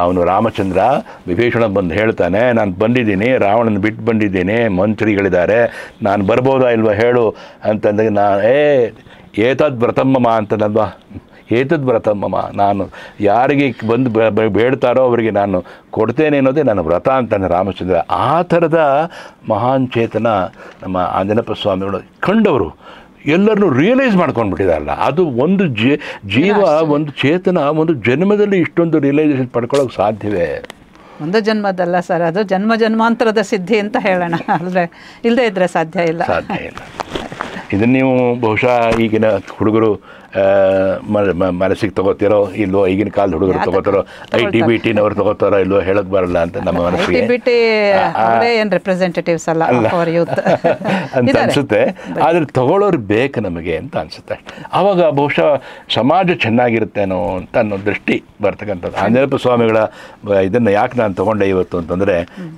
ಅವನು ರಾಮಚಂದ್ರ ವಿಭೀಷಣ ಬಂದು ಹೇಳ್ತಾನೆ, ನಾನು ಬಂದಿದ್ದೀನಿ, ರಾವಣನ ಬಿಟ್ಟು ಬಂದಿದ್ದೀನಿ, ಮಂತ್ರಿಗಳಿದ್ದಾರೆ, ನಾನು ಬರ್ಬೋದಾ ಇಲ್ವಾ ಹೇಳು ಅಂತಂದಾಗ ಏತದ್ ವ್ರತಮ್ಮಮ್ಮ ಅಂತನಲ್ವಾ, ಏತದ್ ವ್ರತಮ್ಮಮ್ಮ, ನಾನು ಯಾರಿಗೆ ಬಂದು ಬೇಡ್ತಾರೋ ಅವರಿಗೆ ನಾನು ಕೊಡ್ತೇನೆ ಅನ್ನೋದೇ ನನ್ನ ವ್ರತ ಅಂತಾನೆ ರಾಮಚಂದ್ರ. ಆ ಥರದ ಮಹಾನ್ ಚೇತನ ನಮ್ಮ ಆಂಜನೇಯ ಸ್ವಾಮಿಗಳು ಕಂಡವರು ಎಲ್ಲರನ್ನೂ ರಿಯಲೈಸ್ ಮಾಡ್ಕೊಂಡ್ಬಿಟ್ಟಿದಾರಲ್ಲ. ಅದು ಒಂದು ಜೀವ, ಒಂದು ಚೇತನ ಒಂದು ಜನ್ಮದಲ್ಲಿ ಇಷ್ಟೊಂದು ರಿಯಲೈಸೇಷನ್ ಪಡ್ಕೊಳ್ಳೋಕೆ ಸಾಧ್ಯವೇ? ಒಂದು ಜನ್ಮದಲ್ಲ ಸರ್, ಅದು ಜನ್ಮಾಂತರದ ಸಿದ್ಧಿ ಅಂತ ಹೇಳೋಣ. ಆದರೆ ಇಲ್ಲದೇ ಇದ್ದರೆ ಸಾಧ್ಯ ಇಲ್ಲ. ಇದನ್ನು ನೀವು ಬಹುಶಃ ಈಗಿನ ಹುಡುಗರು ಮನಸ್ಸಿಗೆ ತಗೋತಿರೋ ಇಲ್ವೋ, ಈಗಿನ ಕಾಲದ ಹುಡುಗರು ತಗೋತಾರೋ, ITBT-ನವ್ರು ತಗೋತಾರೋ ಇಲ್ವೋ ಹೇಳಕ್ ಬರಲ್ಲ ಅಂತ ನಮ್ಮ ಮನಸ್ಸಿಗೆ ರೆಪ್ರೆಸೆಂಟೇಟಿವ್ಸ್ ಅಲ್ಲ ಅಂತ ಅನ್ಸುತ್ತೆ. ಆದರೆ ತಗೊಳ್ಳೋರು ಬೇಕು ನಮಗೆ ಅಂತ ಅನ್ಸುತ್ತೆ. ಆವಾಗ ಬಹುಶಃ ಸಮಾಜ ಚೆನ್ನಾಗಿರುತ್ತೇನೋ ಅಂತ ಅನ್ನೋ ದೃಷ್ಟಿ ಬರ್ತಕ್ಕಂಥದ್ದು. ಆಂಜನೇಯ ಸ್ವಾಮಿಗಳ ಇದನ್ನು ಯಾಕೆ ನಾನು ತಗೊಂಡೆ ಇವತ್ತು ಅಂತಂದರೆ,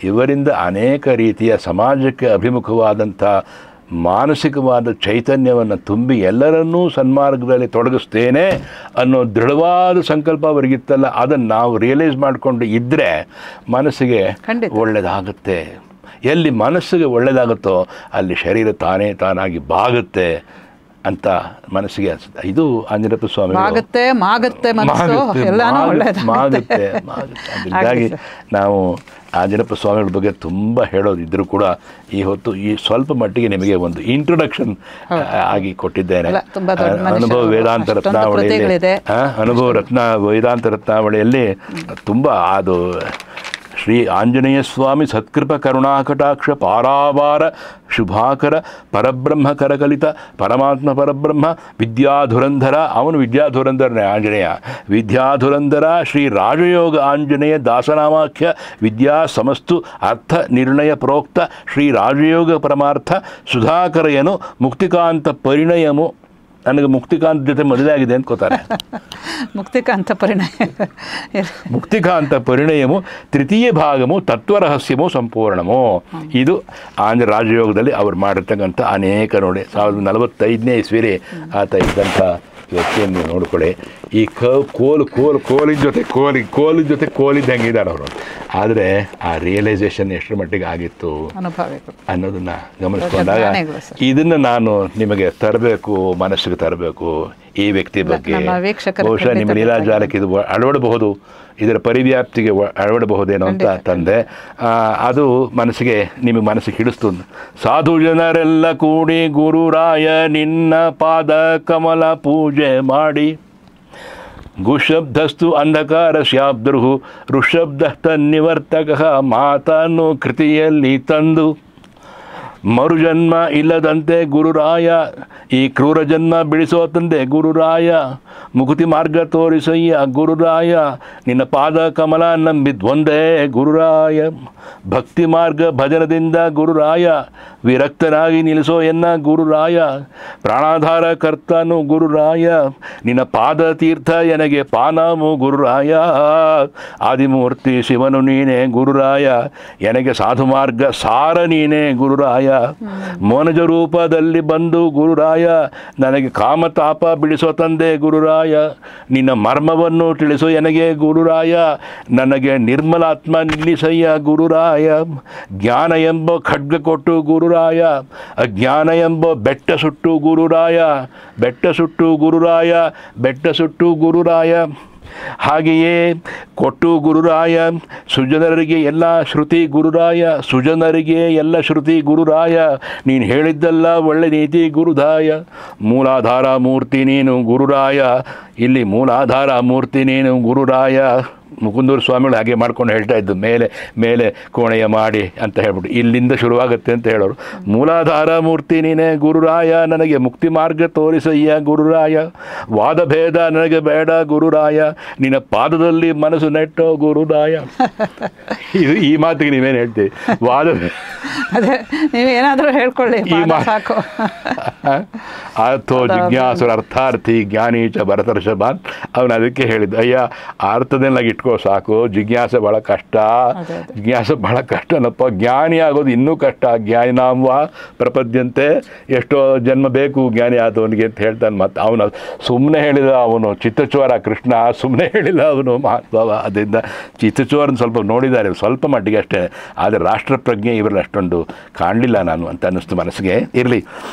ಇವರಿಂದ ಅನೇಕ ರೀತಿಯ ಸಮಾಜಕ್ಕೆ ಅಭಿಮುಖವಾದಂಥ ಮಾನಸಿಕವಾದ ಚೈತನ್ಯವನ್ನು ತುಂಬಿ ಎಲ್ಲರನ್ನೂ ಸನ್ಮಾರ್ಗದಲ್ಲಿ ತೊಡಗಿಸ್ತೇನೆ ಅನ್ನೋ ದೃಢವಾದ ಸಂಕಲ್ಪ ಅವರಿಗಿತ್ತಲ್ಲ, ಅದನ್ನು ನಾವು ರಿಯಲೈಸ್ ಮಾಡಿಕೊಂಡು ಇದ್ದರೆ ಮನಸ್ಸಿಗೆ ಒಳ್ಳೆಯದಾಗುತ್ತೆ. ಎಲ್ಲಿ ಮನಸ್ಸಿಗೆ ಒಳ್ಳೆಯದಾಗುತ್ತೋ ಅಲ್ಲಿ ಶರೀರ ತಾನಾಗಿ ಬಾಗುತ್ತೆ. ಅಂತ ಮನಸ್ಸಿಗೆ ಅನಿಸುತ್ತೆ. ಇದು ಆಂಜನೇಯಪ್ಪ ಸ್ವಾಮಿ ಮಾಗುತ್ತೆ ಮನಸ್ಸು ಎಲ್ಲಾನು ಮಾಗುತ್ತೆ. ಹೀಗಾಗಿ ನಾವು ಆಂಜನೇಯಪ್ಪ ಸ್ವಾಮಿಗಳ ಬಗ್ಗೆ ತುಂಬ ಹೇಳೋದಿದ್ರೂ ಕೂಡ ಈ ಹೊತ್ತು ಈ ಸ್ವಲ್ಪ ಮಟ್ಟಿಗೆ ನಿಮಗೆ ಒಂದು ಇಂಟ್ರೊಡಕ್ಷನ್ ಆಗಿ ಕೊಟ್ಟಿದ್ದೇನೆ. ಅನುಭವ ವೇದಾಂತ ರತ್ನಾವಳಿಯಲ್ಲಿ ವೇದಾಂತ ರತ್ನಾವಳಿಯಲ್ಲಿ ತುಂಬ ಅದು ಶ್ರೀ ಆಂಜನೇಯ ಸ್ವಾಮಿ ಸತ್ಕೃಪ ಕರುಣಾಕಟಾಕ್ಷ ಪಾರಾವಾರ ಶುಭಾಕರ ಪರಬ್ರಹ್ಮ ಕರಕಲಿತ ಪರಮಾತ್ಮ ಪರಬ್ರಹ್ಮ ವಿದ್ಯಾಧುರಂಧರ, ಅವನು ವಿದ್ಯಾಧುರಂಧರನೇ ಆಂಜನೇಯ, ವಿದ್ಯಾಧುರಂಧರ ಶ್ರೀ ರಾಜಯೋಗ ಆಂಜನೇಯ ದಾಸನಾಮಾಖ್ಯ ವಿದ್ಯಾ ಸಮಸ್ತು ಅರ್ಥ ನಿರ್ಣಯ ಪ್ರೋಕ್ತ ಶ್ರೀ ರಾಜಯೋಗ ಪರಮಾರ್ಥ ಸುಧಾಕರಯನು ಮುಕ್ತಿಕಾಂತ ಪರಿಣಯಮು. ನನಗೆ ಮುಕ್ತಿಕಾಂತ ಜೊತೆ ಮದುವೆ ಆಗಿದೆ ಅಂದ್ಕೋತಾರೆ. ಮುಕ್ತಿಕಾಂತ ಪರಿಣಯಮು ತೃತೀಯ ಭಾಗಮು ತತ್ವರಹಸ್ಯಮು ಸಂಪೂರ್ಣಮು. ಇದು ರಾಜಯೋಗದಲ್ಲಿ ಅವ್ರು ಮಾಡಿರ್ತಕ್ಕಂಥ ಅನೇಕ ನೋಡಿ 1945ನೇ ಇಸ್ವಿಲಿ ಆತ ಇದ್ದಂಥ ವ್ಯಕ್ತಿಯನ್ನು ನೋಡ್ಕೊಳ್ಳಿ. ಈ ಕೋಲಿನ ಜೊತೆ ಕೋಲಿದ್ದಂಗಿದ್ದಾರೆ ಅವರು. ಆದರೆ ಆ ರಿಯಲೈಸೇಷನ್ ಎಷ್ಟರ ಮಟ್ಟಿಗೆ ಆಗಿತ್ತು ಅನ್ನೋದನ್ನು ಗಮನಿಸ್ಕೊಂಡಾಗ ಇದನ್ನು ನಾನು ನಿಮಗೆ ತರಬೇಕು, ಮನಸ್ಸಿಗೆ ತರಬೇಕು. ಈ ವ್ಯಕ್ತಿ ಬಗ್ಗೆ ಬಹುಶಃ ನಿಮ್ಮ ಲೀಲಾಜಾಲಕ್ಕೆ ಇದು ಅಳವಡಬಹುದು, ಇದರ ಪರಿವ್ಯಾಪ್ತಿಗೆ ಅಳವಡಬಹುದೇನೋ ಅಂತ ತಂದೆ. ಅದು ನಿಮಗೆ ಮನಸ್ಸಿಗೆ ಹಿಡಿಸ್ತು. ಸಾಧು ಜನರೆಲ್ಲ ಕೂಡಿ ಗುರುರಾಯ ನಿನ್ನ ಪಾದ ಕಮಲ ಪೂಜೆ ಮಾಡಿ, ಗುಶಬ್ದಸ್ತು ಅಂಧಕಾರ ಶಾಬ್ದೃಹು ಋಷಬ್ದ ತನ್ನಿವರ್ತಕ ಮಾತನ್ನು ಕೃತಿಯಲ್ಲಿ ತಂದು, ಮರುಜನ್ಮ ಇಲ್ಲದಂತೆ ಗುರುರಾಯ ಈ ಕ್ರೂರ ಜನ್ಮ ಬಿಡಿಸೋ ತಂದೆ ಗುರುರಾಯ, ಮುಕುತಿ ಮಾರ್ಗ ತೋರಿಸಯ್ಯ ಗುರುರಾಯ, ನಿನ್ನ ಪಾದ ಕಮಲ ನಂಬಿದ್ವಂದೇ ಗುರುರಾಯ, ಭಕ್ತಿ ಮಾರ್ಗ ಭಜನದಿಂದ ಗುರುರಾಯ ವಿರಕ್ತನಾಗಿ ನಿಲ್ಲಿಸೋ ಎನ್ನ ಗುರುರಾಯ, ಪ್ರಾಣಾಧಾರ ಕರ್ತನು ಗುರುರಾಯ, ನಿನ್ನ ಪಾದ ತೀರ್ಥ ಎನಗೆ ಪಾನಮು ಗುರುರಾಯ, ಆದಿಮೂರ್ತಿ ಶಿವನು ನೀನೇ ಗುರುರಾಯ, ಎನಗೆ ಸಾಧು ಮಾರ್ಗ ಸಾರ ನೀನೇ ಗುರುರಾಯ, ಮೋನಜ ರೂಪದಲ್ಲಿ ಬಂದು ಗುರುರಾಯ ನನಗೆ ಕಾಮತಾಪ ಬಿಡಿಸೋ ತಂದೆ ಗುರುರಾಯ, ನಿನ್ನ ಮರ್ಮವನ್ನು ತಿಳಿಸೋ ಎನಗೆ ಗುರುರಾಯ, ನನಗೆ ನಿರ್ಮಲಾತ್ಮ ನಿಲ್ಲಿಸಯ್ಯ ಗುರುರಾಯ, ಜ್ಞಾನ ಎಂಬ ಖಡ್ಗ ಕೊಟ್ಟು ಗುರುರಾಯ, ಅಜ್ಞಾನ ಎಂಬ ಬೆಟ್ಟ ಸುಟ್ಟು ಗುರುರಾಯ, ಬೆಟ್ಟ ಸುಟ್ಟು ಗುರುರಾಯ, ಬೆಟ್ಟ ಸುಟ್ಟು ಗುರುರಾಯ, ಹಾಗೆಯೇ ಕೊಟ್ಟು ಗುರುರಾಯ, ಸುಜನರಿಗೆ ಎಲ್ಲ ಶ್ರುತಿ ಗುರುರಾಯ, ಸುಜನರಿಗೆ ಎಲ್ಲ ಶ್ರುತಿ ಗುರುರಾಯ, ನೀನು ಹೇಳಿದ್ದಲ್ಲ ಒಳ್ಳೆ ನೀತಿ ಗುರುರಾಯ, ಮೂಲಾಧಾರ ಮೂರ್ತಿ ನೀನು ಗುರುರಾಯ, ಇಲ್ಲಿ ಮೂಲಾಧಾರ ಮೂರ್ತಿ ನೀನು ಗುರುರಾಯ. ಮುಕುಂದೂರು ಸ್ವಾಮಿಗಳು ಹಾಗೆ ಮಾಡ್ಕೊಂಡು ಹೇಳ್ತಾ ಇದ್ದು, ಮೇಲೆ ಮೇಲೆ ಕೋಣೆಯ ಮಾಡಿ ಅಂತ ಹೇಳ್ಬಿಟ್ಟು ಇಲ್ಲಿಂದ ಶುರುವಾಗುತ್ತೆ ಅಂತ ಹೇಳೋರು. ಮೂಲಾಧಾರ ಮೂರ್ತಿ ನೀನೇ ಗುರುರಾಯ, ನನಗೆ ಮುಕ್ತಿ ಮಾರ್ಗ ತೋರಿಸಯ್ಯ ಗುರುರಾಯ, ವಾದ ಭೇದ ನನಗೆ ಬೇಡ ಗುರುರಾಯ, ನಿನ್ನ ಪಾದದಲ್ಲಿ ಮನಸ್ಸು ನೆಟ್ಟೋ ಗುರುರಾಯ. ಇದು ಈ ಮಾತಿಗೆ ನೀವೇನು ಹೇಳ್ತೀವಿ? ವಾದ ನೀವೇನಾದರೂ ಹೇಳ್ಕೊಳ್ಳಿ ಈ ಮಾತು ಅರ್ಥೋ ಜಿಜ್ಞಾಸುರ ಅರ್ಥಾರ್ಥಿ ಜ್ಞಾನೀಚ ಭರತರ್ಷಭಾನ್. ಅವನು ಅದಕ್ಕೆ ಹೇಳಿದ್ದು, ಅಯ್ಯ ಅರ್ಥದನ್ನಾಗಿ ಇಟ್ಕೋ ಸಾಕು, ಜಿಜ್ಞಾಸೆ ಭಾಳ ಕಷ್ಟ, ಜಿಜ್ಞಾಸೆ ಭಾಳ ಕಷ್ಟನಪ್ಪ, ಜ್ಞಾನಿ ಆಗೋದು ಇನ್ನೂ ಕಷ್ಟ, ಜ್ಞಾನಿನಾಂವ ಪ್ರಪದ್ಯಂತೆ ಎಷ್ಟೋ ಜನ್ಮ ಬೇಕು ಜ್ಞಾನಿ ಆದವನಿಗೆ ಅಂತ ಹೇಳ್ತಾನೆ. ಮತ್ತು ಅವನು ಸುಮ್ಮನೆ ಹೇಳಿದ, ಅವನು ಚಿತ್ತಚೋರ ಕೃಷ್ಣ ಸುಮ್ಮನೆ ಹೇಳಿಲ್ಲ ಅವನು ಮಹಾತ್ಭಾವ. ಅದರಿಂದ ಚಿತ್ತಚೋರನ ಸ್ವಲ್ಪ ನೋಡಿದ್ದಾರೆ ಸ್ವಲ್ಪ ಮಟ್ಟಿಗೆ ಅಷ್ಟೇ, ಆದರೆ ರಾಷ್ಟ್ರಪ್ರಜ್ಞೆ ಇವರಲ್ಲಿ ಅಷ್ಟೊಂದು ಕಾಣಲಿಲ್ಲ ನಾನು ಅಂತ ಅನ್ನಿಸ್ತು ಮನಸ್ಸಿಗೆ. ಇರಲಿ,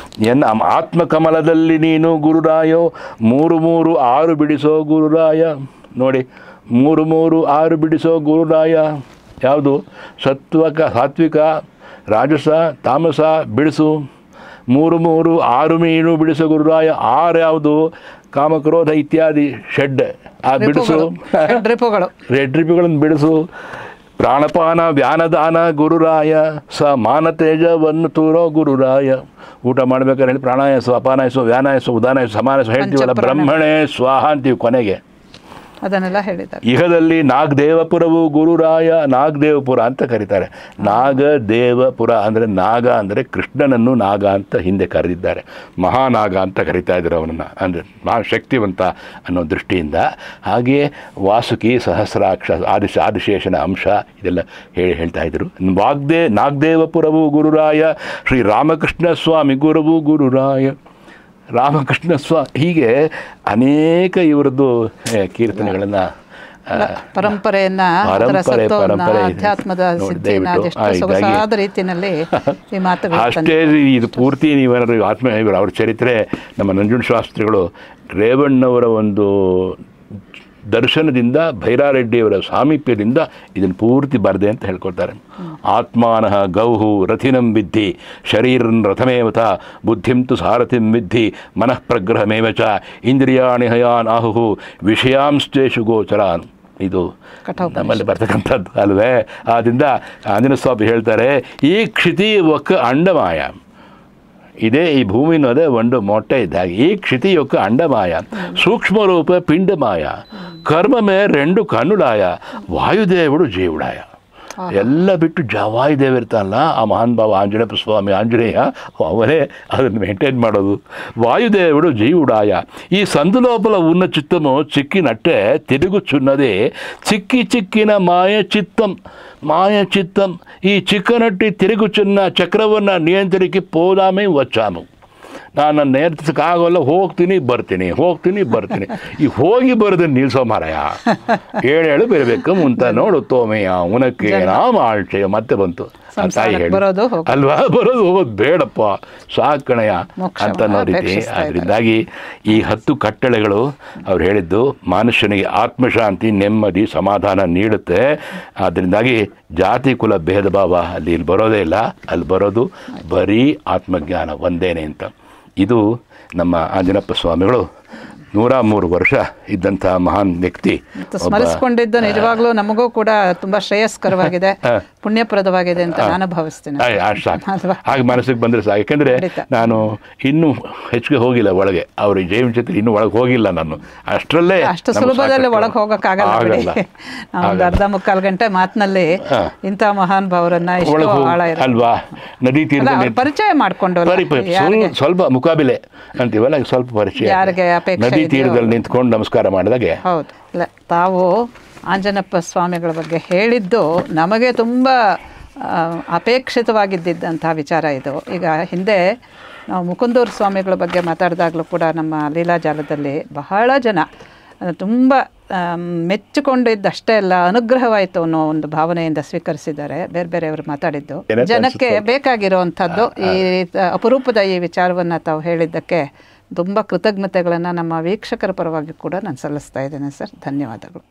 ಎನ್ನ ಆತ್ಮಕಮಲದಲ್ಲಿ ನೀನು ಗುರುರಾಯೋ, 3 3 6 ಬಿಡಿಸೋ ಗುರುರಾಯ. ನೋಡಿ, 3 3 6 ಬಿಡಿಸೋ ಗುರುರಾಯ. ಯಾವುದು? ಸಾತ್ವಿಕ ರಾಜಸ ತಾಮಸ ಬಿಡಿಸು. 3 3 6 ಮೀನು ಬಿಡಿಸೋ ಗುರುರಾಯ. 6 ಯಾವುದು? ಕಾಮಕ್ರೋಧ ಇತ್ಯಾದಿ ಷಡ್ ಬಿಡಿಸು, ರೆಡ್ರಿಪುಗಳನ್ನು ಬಿಡಿಸು. ಪ್ರಾಣಪಾನ ವ್ಯಾನದಾನ ಗುರುರಾಯ, ಮಾನತೇಜವನ್ನು ತೂರೋ ಗುರುರಾಯ. ಊಟ ಮಾಡ್ಬೇಕಾದ್ರೆ ಹೇಳಿ ಪ್ರಾಣಾಯಾಸ ಅಪಾನಾಯಸ ವ್ಯಾನಾಯಸ ಉದಾನಾಯಸ ಸಮಾನಾಯಸ ಹೇಳ್ತೀವಲ್ಲ, ಬ್ರಹ್ಮಣೇ ಸ್ವಾಹ ಅಂತೀವಿ ಕೊನೆಗೆ. ಅದನ್ನೆಲ್ಲ ಹೇಳಿದ್ದಾರೆ. ಇಹದಲ್ಲಿ ನಾಗದೇವಪುರವು ಗುರುರಾಯ, ನಾಗದೇವಪುರ ಅಂತ ಕರೀತಾರೆ. ನಾಗದೇವಪುರ ಅಂದರೆ ನಾಗ ಅಂದರೆ ಕೃಷ್ಣನನ್ನು ನಾಗ ಅಂತ ಹಿಂದೆ ಕರೆದಿದ್ದಾರೆ, ಮಹಾನಾಗ ಅಂತ ಕರೀತಾ ಇದ್ದಾರೆ ಅವನನ್ನು, ಅಂದರೆ ಮಹಾಶಕ್ತಿವಂತ ಅನ್ನೋ ದೃಷ್ಟಿಯಿಂದ. ಹಾಗೆಯೇ ವಾಸುಕಿ ಸಹಸ್ರಾಕ್ಷ ಆದಿಶೇಷನ ಅಂಶ ಇದೆಲ್ಲ ಹೇಳ್ತಾ ಇದ್ದರು. ನಾಗದೇವಪುರವು ಗುರುರಾಯ, ಶ್ರೀ ರಾಮಕೃಷ್ಣ ಸ್ವಾಮಿ ಗುರುವು ಗುರುರಾಯ, ರಾಮಕೃಷ್ಣ ಹೀಗೆ ಅನೇಕ ಇವರದ್ದು ಕೀರ್ತನೆಗಳನ್ನು ಪರಂಪರೆಯನ್ನ ಅಧ್ಯಾತ್ಮದ ಸಿದ್ಧಿಯನ್ನ ಅದೆಷ್ಟು ಸೊಗಸಾದ ರೀತಿಯಲ್ಲಿ ಈ ಮಾತುಗಳು ಅಷ್ಟೇ. ಇದು ಪೂರ್ತಿ ನೀವೇನಾದ್ರು ಅವ್ರ ಚರಿತ್ರೆ ನಮ್ಮ ನಂಜುಂಡಶಾಸ್ತ್ರಿಗಳು ರೇವಣ್ಣವರ ಒಂದು ದರ್ಶನದಿಂದ ಭೈರಾರೆಡ್ಡಿಯವರ ಸಾಮೀಪ್ಯದಿಂದ ಇದನ್ನು ಪೂರ್ತಿ ಬರದೆ ಅಂತ ಹೇಳ್ಕೊಳ್ತಾರೆ. ಆತ್ಮಾನಃ ಗೌಹು ರಥಿನಂ ವಿದ್ಧಿ ಶರೀರನ್ ರಥಮೇವತ ಬುದ್ಧಿಂ ತು ಸಾರಥಿಂ ವಿದ್ಧಿ ಮನಃ ಪ್ರಗ್ರಹಮೇವ ಚ ಇಂದ್ರಿಯಾಣಿ ಹಯಾನ್ ಆಹುಹು ವಿಷಯಾಂಶ್ಚೇಷು ಗೋಚರಾನ್. ಇದು ನಮ್ಮಲ್ಲಿ ಬರ್ತಕ್ಕಂಥದ್ದು ಅಲ್ವೇ. ಆದ್ದರಿಂದ ಆಂಜನೇಯ ಸ್ವಾಮಿ ಹೇಳ್ತಾರೆ, ಈ ಕ್ಷಿತಿ ಒಕ್ಕ ಅಂಡಮಾಯ, ಇದೇ ಈ ಭೂಮಿ ಅನ್ನೋದೇ ಒಂದು ಮೊಟ್ಟೆ ಇದ್ದಾಗ, ಈ ಕ್ಷಿತಿ యొక్క ಅಂಡಮಾಯ సూక్ష్మ రూప పిండమాయ కర్మమే రెండు కన్నులాయ ವಾಯುದೇవుడు ಜೀವುಡಾಯ. ಎಲ್ಲ ಬಿಟ್ಟು ವಾಯುದೇವ ಇರ್ತಾನಲ್ಲ ಆ ಮಹಾನ್ ಭಾವ ಆಂಜನೇಯ ಸ್ವಾಮಿ ಆಂಜನೇಯ, ಅವನೇ ಅದನ್ನು ಮೇಂಟೈನ್ ಮಾಡೋದು. వాయుదేవుడు జీవుడాయ ఈ సందు లోపల ఉన్న చిత్తము చిక్కినట్టే తిరుగుచున్నదే చిక్కి చిక్కిన మాయ చిత్తం ఈ చిక్కనట్టి తిరుగుచున్న చక్రವನ್ನು నియంత్రికి పోదామే వచ్చాము. ನಾನು ನೇರ್ತಿಸಕ್ಕಾಗಲ್ಲ, ಹೋಗ್ತೀನಿ ಬರ್ತೀನಿ ಈ ಹೋಗಿ ಬರೋದನ್ನು ನಿಲ್ಲಿಸೋ ಮಾರಾಯ. ಏಳು ಬರಬೇಕು ಮುಂತ ನೋಡು ತೋಮೆಯ ಉನಕ್ಕೆ ಆಳ್ಚೆ ಮತ್ತೆ ಬಂತು ತಾಯಿ ಹೇಳಿ ಅಲ್ವಾ, ಬರೋದು ಹೋಗೋದು ಬೇಡಪ್ಪ ಸಾಕಣಯ ಅಂತ ಅನ್ನೋ ರೀತಿ. ಅದರಿಂದಾಗಿ ಈ 10 ಕಟ್ಟಳೆಗಳು ಅವ್ರು ಹೇಳಿದ್ದು ಮನುಷ್ಯನಿಗೆ ಆತ್ಮಶಾಂತಿ, ನೆಮ್ಮದಿ, ಸಮಾಧಾನ ನೀಡುತ್ತೆ. ಅದರಿಂದಾಗಿ ಜಾತಿ ಕುಲ ಭೇದ ಭಾವ ಅಲ್ಲಿ ಬರೋದೇ ಇಲ್ಲ, ಅಲ್ಲಿ ಬರೋದು ಬರೀ ಆತ್ಮಜ್ಞಾನ ಒಂದೇನೆ ಅಂತ. ಇದು ನಮ್ಮ ಆಂಜನಪ್ಪ ಸ್ವಾಮಿಗಳು 103 ವರ್ಷ ಇದ್ದಂಥ ಮಹಾನ್ ವ್ಯಕ್ತಿ. ಸ್ಮರಿಸಿಕೊಂಡಿದ್ದು ನಿಜವಾಗ್ಲೂ ನಮಗೂ ಕೂಡ ತುಂಬಾ ಶ್ರೇಯಸ್ಕರವಾಗಿದೆ, ಪುಣ್ಯಪ್ರದವಾಗಿದೆ ಅಂತ ನಾನು ಭಾವಿಸ್ತೇನೆ. ಹಾಗೆ ಮನಸ್ಸಿಗೆ ಬಂದರೆ ಸಾಕು. ಯಾಕೆಂದರೆ ನಾನು ಇನ್ನೂ ಹೆಚ್ಚಿಗೆ ಹೋಗಿಲ್ಲ ಒಳಗೆ, ಅವ್ರ ಜೈವಿನ ಚಿತ್ರ ಇನ್ನೂ ಒಳಗೆ ಹೋಗಿಲ್ಲ. ನಾನು ಅಷ್ಟರಲ್ಲೇ ಅಷ್ಟು ಸುಲಭದಲ್ಲಿ ಒಳಗೆ ಹೋಗೋಕ್ಕಾಗಲ್ಲ. ಒಂದು ಅರ್ಧ ಮುಕ್ಕಾಲು ಗಂಟೆ ಮಾತಿನಲ್ಲಿ ಇಂಥ ಮಹಾನ್ ಭಾವರನ್ನ ಅಲ್ವಾ, ನದಿ ತೀರದ ಪರಿಚಯ ಮಾಡಿಕೊಂಡು ಸ್ವಲ್ಪ ಮುಕಾಬಿಲೆ ಅಂತೀವಲ್ಲ, ಸ್ವಲ್ಪ ಪರಿಚಯ, ನದಿ ತೀರದಲ್ಲಿ ನಿಂತ್ಕೊಂಡು ನಮಸ್ಕಾರ ಮಾಡಿದಾಗೆ. ಹೌದು, ಇಲ್ಲ ತಾವು ಆಂಜನಪ್ಪ ಸ್ವಾಮಿಗಳ ಬಗ್ಗೆ ಹೇಳಿದ್ದು ನಮಗೆ ತುಂಬ ಅಪೇಕ್ಷಿತವಾಗಿದ್ದಂಥ ವಿಚಾರ ಇದು. ಈಗ ಹಿಂದೆ ನಾವು ಮುಕುಂದೂರು ಸ್ವಾಮಿಗಳ ಬಗ್ಗೆ ಮಾತಾಡಿದಾಗಲೂ ಕೂಡ ನಮ್ಮ ಲೀಲಾಜಾಲದಲ್ಲಿ ಬಹಳ ಜನ ತುಂಬ ಮೆಚ್ಚಿಕೊಂಡಿದ್ದಷ್ಟೇ ಅಲ್ಲ, ಅನುಗ್ರಹವಾಯಿತು ಅನ್ನೋ ಒಂದು ಭಾವನೆಯಿಂದ ಸ್ವೀಕರಿಸಿದ್ದಾರೆ. ಬೇರೆ ಬೇರೆಯವರು ಮಾತಾಡಿದ್ದು ಜನಕ್ಕೆ ಬೇಕಾಗಿರುವಂಥದ್ದು. ಈ ಅಪರೂಪದ ಈ ವಿಚಾರವನ್ನು ತಾವು ಹೇಳಿದ್ದಕ್ಕೆ ತುಂಬ ಕೃತಜ್ಞತೆಗಳನ್ನು ನಮ್ಮ ವೀಕ್ಷಕರ ಪರವಾಗಿ ಕೂಡ ನಾನು ಸಲ್ಲಿಸ್ತಾ ಇದ್ದೇನೆ ಸರ್. ಧನ್ಯವಾದಗಳು.